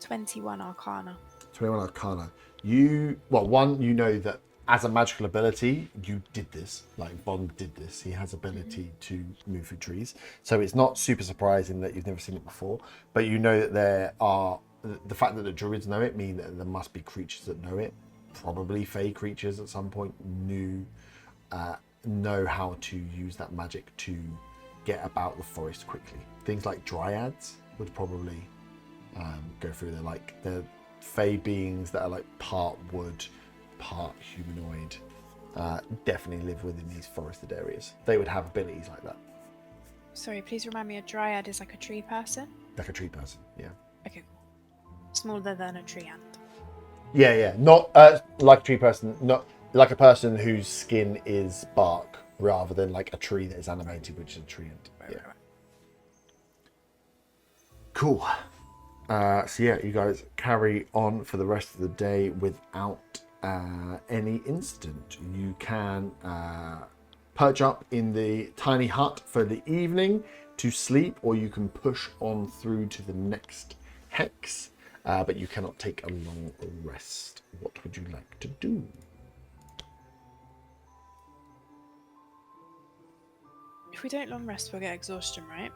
21 Arcana. 21 Arcana. You know that as a magical ability, you did this. Like Bond did this. He has ability to move through trees. So it's not super surprising that you've never seen it before. But you know that there are the fact that the druids know it mean that there must be creatures that know it. Probably fey creatures at some point know how to use that magic to get about the forest quickly. Things like dryads would probably go through there. Like the fey beings that are like part wood, part humanoid, definitely live within these forested areas. They would have abilities like that. Sorry, please remind me, a dryad is like a tree person? Like a tree person, yeah. Okay, cool. Smaller than a tree ant. Yeah. Not like a tree person, not like a person whose skin is bark rather than like a tree that is animated, which is a tree ant. Right, Yeah. right. Cool. So yeah, you guys carry on for the rest of the day without any incident. You can perch up in the tiny hut for the evening to sleep, or you can push on through to the next hex, but you cannot take a long rest. What would you like to do? If we don't long rest, we'll get exhaustion, right?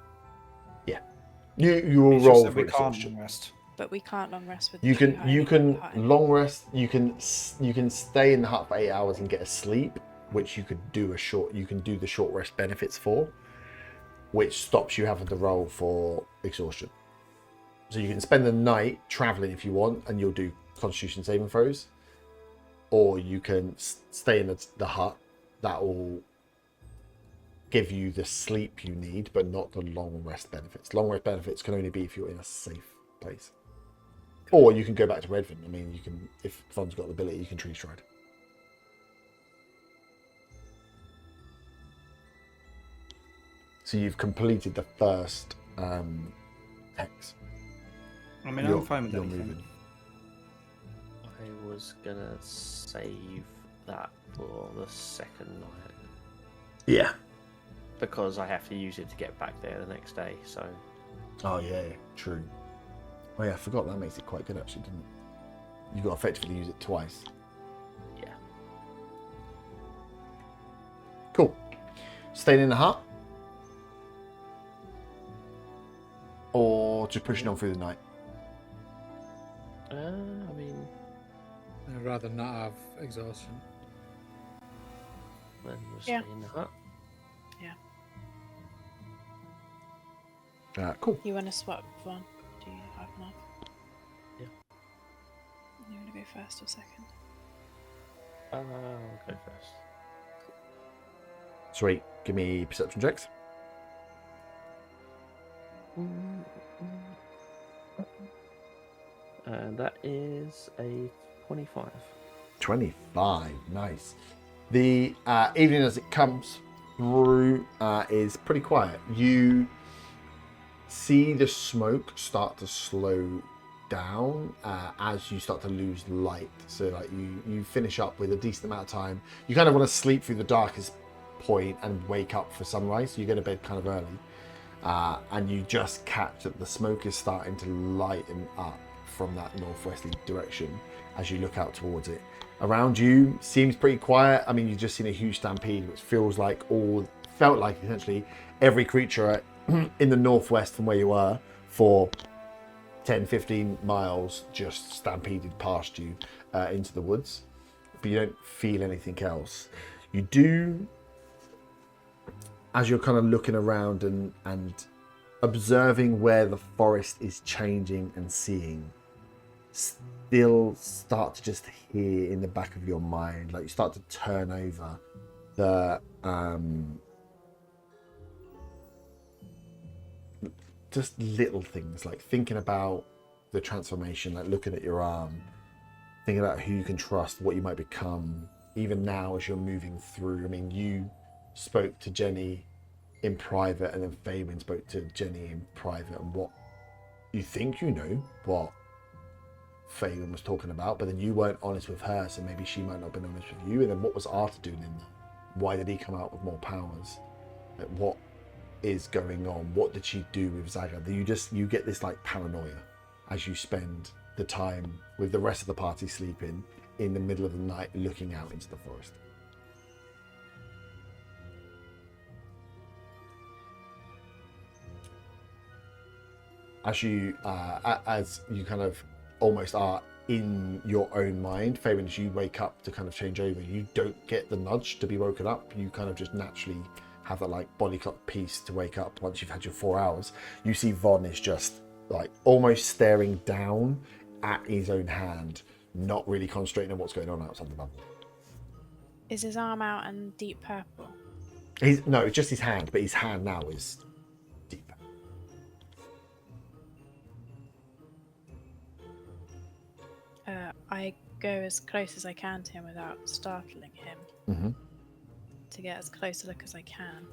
Yeah, you will It's just roll that for we can't exhaustion. rest. But we can't long rest with You the tree can hiding. long rest. You can stay in the hut for 8 hours and get a sleep, which you could do You can do the short rest benefits for, which stops you having to roll for exhaustion. So you can spend the night traveling if you want, and you'll do Constitution saving throws, or you can stay in the hut. That will give you the sleep you need, but not the long rest benefits. Long rest benefits can only be if you're in a safe place. Or you can go back to Redvant. I mean, you can, if Fon's got the ability, you can tree stride. So you've completed the first hex. I mean, I'm fine with you're anything. moving. I was gonna save that for the second night Yeah. because I have to use it to get back there the next day. So Oh yeah, true. Oh yeah, I forgot that makes it quite good actually, didn't it? You got to effectively use it twice. yeah, Cool. Staying in the hut? Or just pushing on through the night? I mean, I'd rather not have exhaustion. then we'll Yeah. stay in the hut. Cool. You want to swap one? Do you have enough? Yeah. You want to go first or second? I'll go first. Sweet. Give me perception checks. And that is a 25. 25. Nice. The evening as it comes through is pretty quiet. You see the smoke start to slow down as you start to lose light. So like you finish up with a decent amount of time. You kind of want to sleep through the darkest point and wake up for sunrise. So you go to bed kind of early. And you just catch that the smoke is starting to lighten up from that northwesterly direction as you look out towards it. Around you seems pretty quiet. I mean, you've just seen a huge stampede, which felt like essentially every creature in the northwest from where you were for 10, 15 miles just stampeded past you into the woods. But you don't feel anything else. You do, as you're kind of looking around and observing where the forest is changing and seeing, still start to just hear in the back of your mind, like you start to turn over the just little things, like thinking about the transformation, like looking at your arm, thinking about who you can trust, what you might become, even now as you're moving through. I mean, you spoke to Jenny in private, and then Faywin spoke to Jenny in private, and what you think you know what Faywin was talking about, but then you weren't honest with her, so maybe she might not have been honest with you. And then what was Arthur doing in there? Why did he come out with more powers? Like, what is going on? What did she do with Zaga? You get this like paranoia as you spend the time with the rest of the party sleeping in the middle of the night looking out into the forest. As you kind of almost are in your own mind, Fabian, as you wake up to kind of change over, you don't get the nudge to be woken up. You kind of just naturally have that like body clock piece to wake up once you've had your 4 hours. You see Von is just like almost staring down at his own hand, not really concentrating on what's going on outside the bubble. Is his arm out and deep purple? No, it's just his hand, but his hand now is deep. I go as close as I can to him without startling him. Mm-hmm. To get as close a look as I can.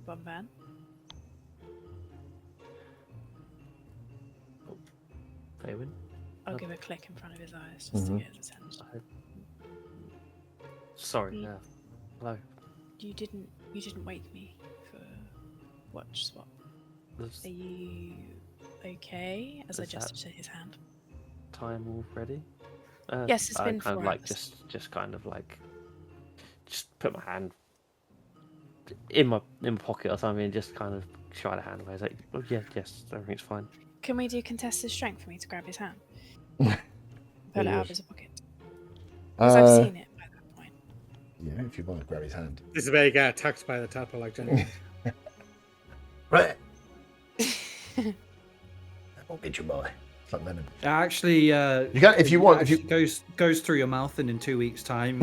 Bomban. Faywin? I'll give a click in front of his eyes just to get his attention. Sorry, hello. You didn't wake me for watch swap. Are you okay? As I gesture to his hand. Time already? Yes, it's been kind 4 of like hours. just kind of like just put my hand in my pocket or something and just kind of shy the hand away. I was like, oh yeah, yes, everything's fine. Can we do contested strength for me to grab his hand? Pull it out of his pocket. Because I've seen it by that point. Yeah, if you want to grab his hand. This is where you get attacked by the tadpole like Jenny. Right. That won't get you, boy. It's like venom. Actually, You can, if you want. If you goes through your mouth, and in 2 weeks' time,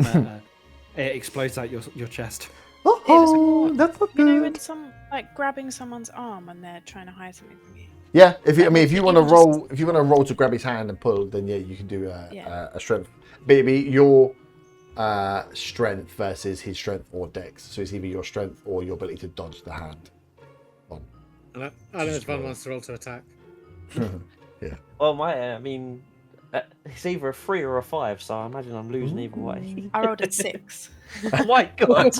it explodes out your chest. oh, that's not You know, when good. grabbing someone's arm when they're trying to hide something from you. Yeah, if you want to Even roll, if you want to roll to grab his hand and pull, then yeah, you can do a strength. Baby, your strength versus his strength or dex. So it's either your strength or your ability to dodge the hand. On. And I know Von wants to roll to attack. Yeah. Well, it's either a 3 or a 5, so I imagine I'm losing either way. I rolled a 6. Oh my god!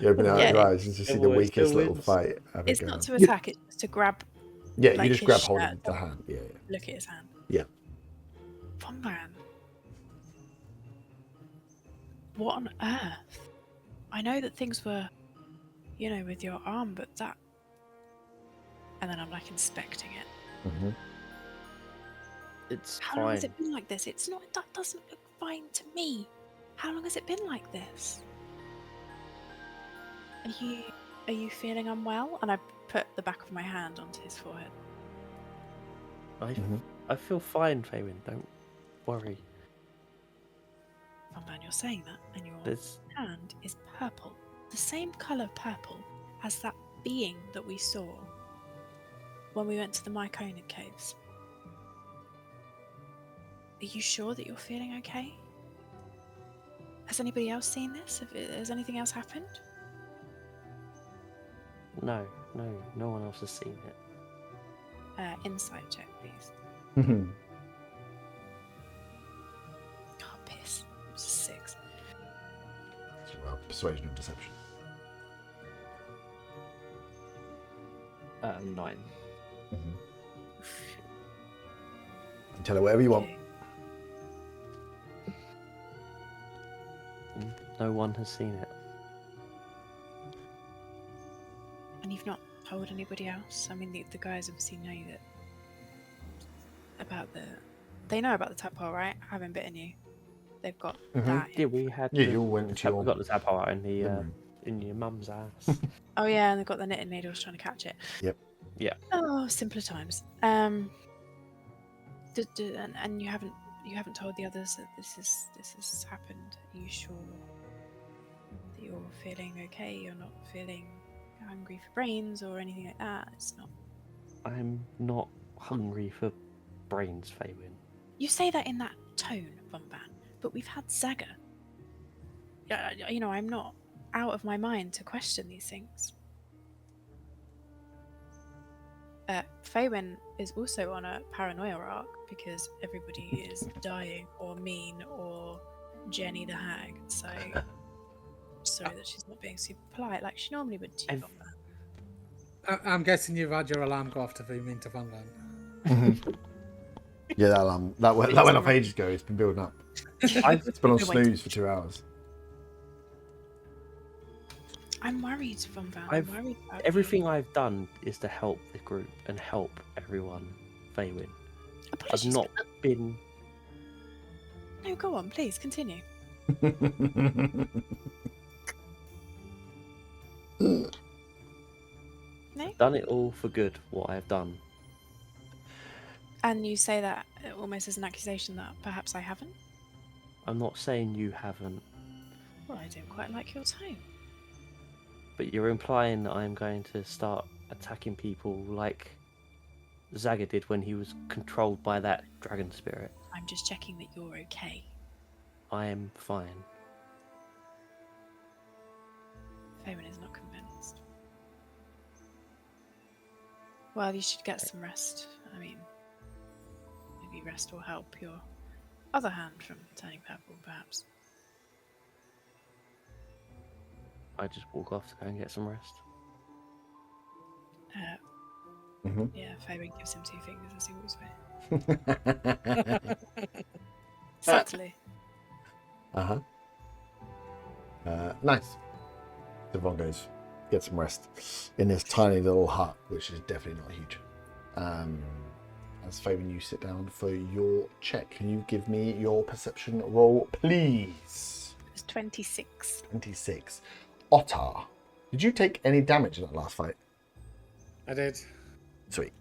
You open out your eyes and just see the weakest little wins. fight. It's not to attack, it's just to grab. Yeah, like you just his grab shirt hold of the and hand. Yeah, Look at his hand. yeah. Von Man. What on earth? I know that things were, with your arm, but that. And then I'm like inspecting it. Mm-hmm. It's How fine. long has it been like this? It's not. That doesn't look fine to me. How long has it been like this? Are you feeling unwell? And I put the back of my hand onto his forehead. I feel fine, Faywin. Don't worry. Von Man, you're saying that, and your There's hand is purple, the same colour purple as that being that we saw when we went to the Myconid caves. Are you sure that you're feeling okay? Has anybody else seen this? Has anything else happened? no one else has seen it. Insight check, please. Mm-hmm. Oh, piss. It's a 6. Well, persuasion and deception. 9. Mm-hmm. Tell her whatever you want. Okay. No one has seen it. And you've not told anybody else? I mean, the guys obviously know that they know about the tadpole, right? Having bitten you. They've got that. Yeah, we had. Yeah, you all went into We got the tadpole out in the room. in your mum's ass. Oh yeah, and they've got the knitting needles trying to catch it. Yep. Yeah. Oh, simpler times. And you haven't told the others that this has happened. Are you sure that you're feeling okay? You're not feeling hungry for brains or anything like that? It's not. I'm not hungry for brains, Faywin. You say that in that tone, Bomban, but we've had Zaga. I'm not out of my mind to question these things. Faywin is also on a paranoia arc because everybody is dying or mean or Jenny the hag. So sorry that she's not being super polite like she normally would to you. I'm guessing you've had your alarm go off to be mean to Von Van. Yeah, that went off ages ago. It's been building up. It's been on snooze for 2 hours. I'm worried, Von Van. I'm worried about everything I've done is to help the group and help everyone, Faywin. I've not been... No, go on, please, continue. I've done it all for good, what I've done. And you say that almost as an accusation that perhaps I haven't? I'm not saying you haven't. Well, I don't quite like your tone. But you're implying that I'm going to start attacking people like Zaga did when he was controlled by that dragon spirit. I'm just checking that you're okay. I am fine. Faywin is not convinced. Well, you should get some rest. I mean, maybe rest will help your other hand from turning purple, perhaps. I just walk off to go and get some rest. Yeah, Faywin gives him 2 fingers as he walks away. Subtly. Nice. Devon goes, get some rest in this tiny little hut, which is definitely not huge. As Faywin, you sit down for your check. Can you give me your perception roll, please? It's 26. 26. Otter, did you take any damage in that last fight? I did. Sweet.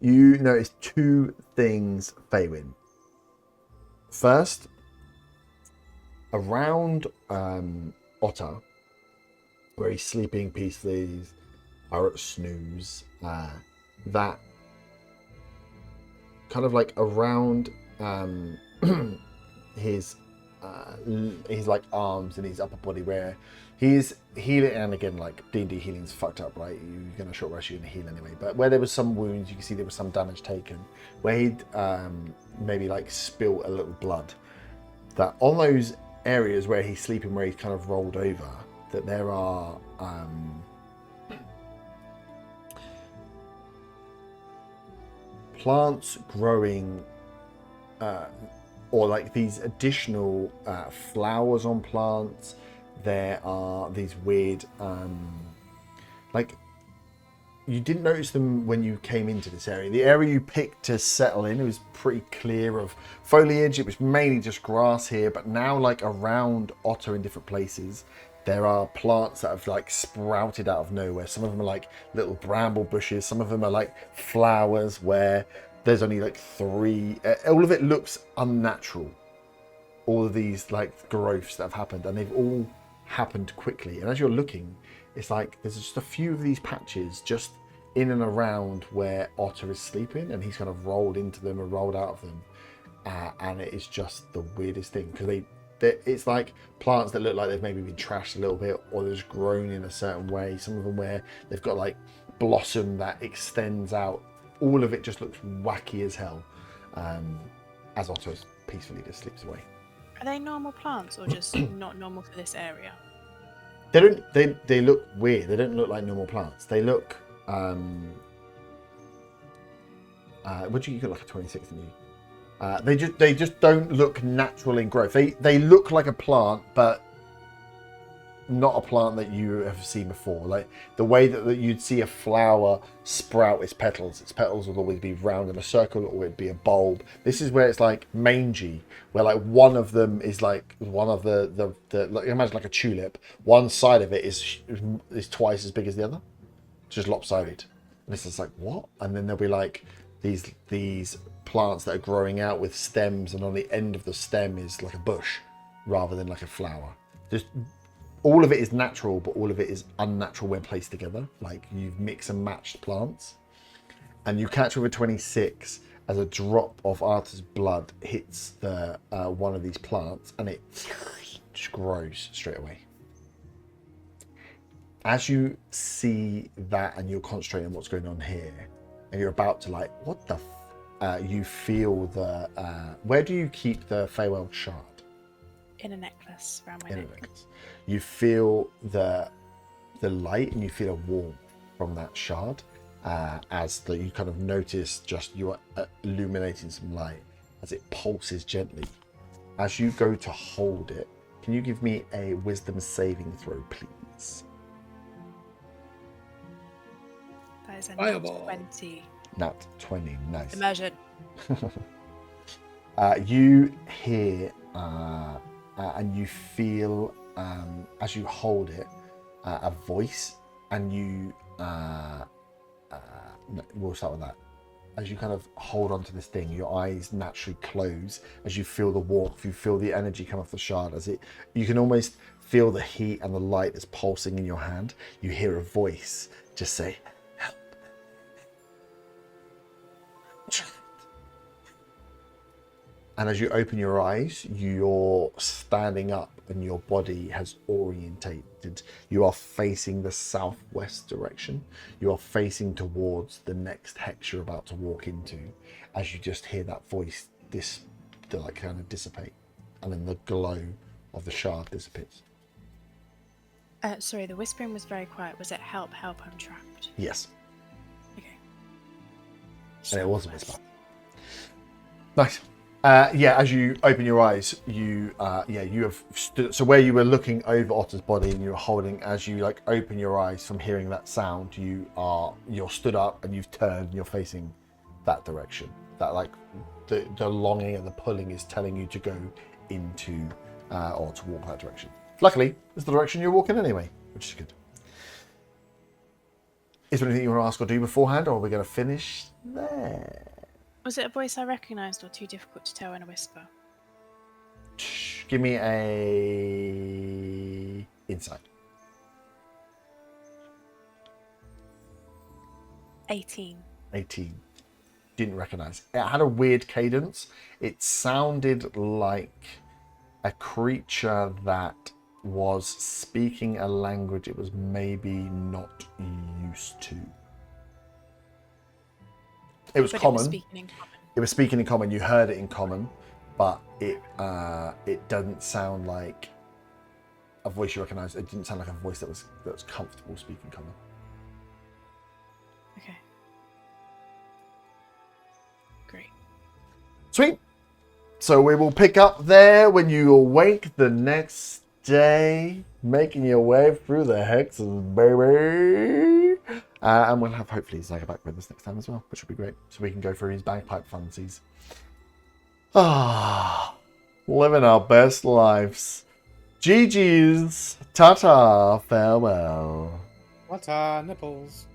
You notice 2 things, Faywin. First, around Otter, where he's sleeping peacefully, are at snooze, that kind of like around his like arms and his upper body, where he's healing, and again, like D&D healing's fucked up, right? You're gonna short rest, you're gonna heal anyway. But where there was some wounds, you can see there was some damage taken, where he'd maybe like spilt a little blood. That on those areas where he's sleeping, where he's kind of rolled over, that there are plants growing, or like these additional flowers on plants. There are these weird, like, you didn't notice them when you came into this area. The area you picked to settle in, it was pretty clear of foliage. It was mainly just grass here, but now, like, around Otter in different places, there are plants that have like sprouted out of nowhere. Some of them are like little bramble bushes. Some of them are like flowers where there's only like 3. All of it looks unnatural. All of these like growths that have happened, and they've all happened quickly. And as you're looking, it's like there's just a few of these patches just in and around where Otter is sleeping, and he's kind of rolled into them and rolled out of them. And it is just the weirdest thing, because it's like plants that look like they've maybe been trashed a little bit, or they're just grown in a certain way. Some of them where they've got like blossom that extends out. All of it just looks wacky as hell, as Otter peacefully just sleeps away. Are they normal plants or just not normal for this area? They look weird. They don't look like normal plants. They look what do you got, like a 26 in you? They just don't look natural in growth. They look like a plant, but not a plant that you have seen before. Like the way that you'd see a flower sprout its petals will always be round in a circle, or it'd be a bulb. This is where it's like mangy, where like one of them is like one of the like, imagine like a tulip. One side of it is twice as big as the other, just lopsided. And it's just like, what? And then there'll be like these plants that are growing out with stems, and on the end of the stem is like a bush rather than like a flower. Just all of it is natural, but all of it is unnatural when placed together. Like you've mixed and matched plants. And you catch with a 26 as a drop of Arthur's blood hits the one of these plants, and it just grows straight away. As you see that and you're concentrating on what's going on here, and you're about to like, what the you feel the where do you keep the Feywild shard? In a necklace around my neck. You feel the light, and you feel a warmth from that shard as you kind of notice just you are illuminating some light as it pulses gently. As you go to hold it, can you give me a wisdom saving throw, please? That is a Fireball. 20. Nat 20, nice. Immersion. You hear and you feel as you hold it a voice, and you no, we'll start with that. As you kind of hold onto this thing, your eyes naturally close as you feel the warmth, you feel the energy come off the shard. You can almost feel the heat and the light that's pulsing in your hand. You hear a voice just say, "Help." And as you open your eyes, you're standing up and your body has orientated. You are facing the southwest direction. You are facing towards the next hex you're about to walk into, as you just hear that voice kind of dissipate, and then the glow of the shard dissipates. Sorry, the whispering was very quiet. Was it help, help, I'm trapped? Yes. Okay. And it was a whisper. Nice. As you open your eyes, you have stood. So where you were looking over Otter's body and you were holding, as you like open your eyes from hearing that sound, you're stood up and you've turned and you're facing that direction. That like the longing and the pulling is telling you to go into or to walk that direction. Luckily, it's the direction you're walking anyway, which is good. Is there anything you want to ask or do beforehand, or are we going to finish there? Was it a voice I recognised, or too difficult to tell in a whisper? Give me a insight. 18. 18. Didn't recognise. It had a weird cadence. It sounded like a creature that was speaking a language it was maybe not used to. It was common. It was speaking in common. You heard it in common, but it doesn't sound like a voice you recognise. It didn't sound like a voice that was comfortable speaking common. Okay. Great. Sweet. So we will pick up there when you awake the next day, making your way through the hexes, baby. And we'll have hopefully Zaga back with us next time as well, which will be great. So we can go through his bagpipe fancies. Living our best lives. GG's. Ta-ta. Farewell. What are nipples?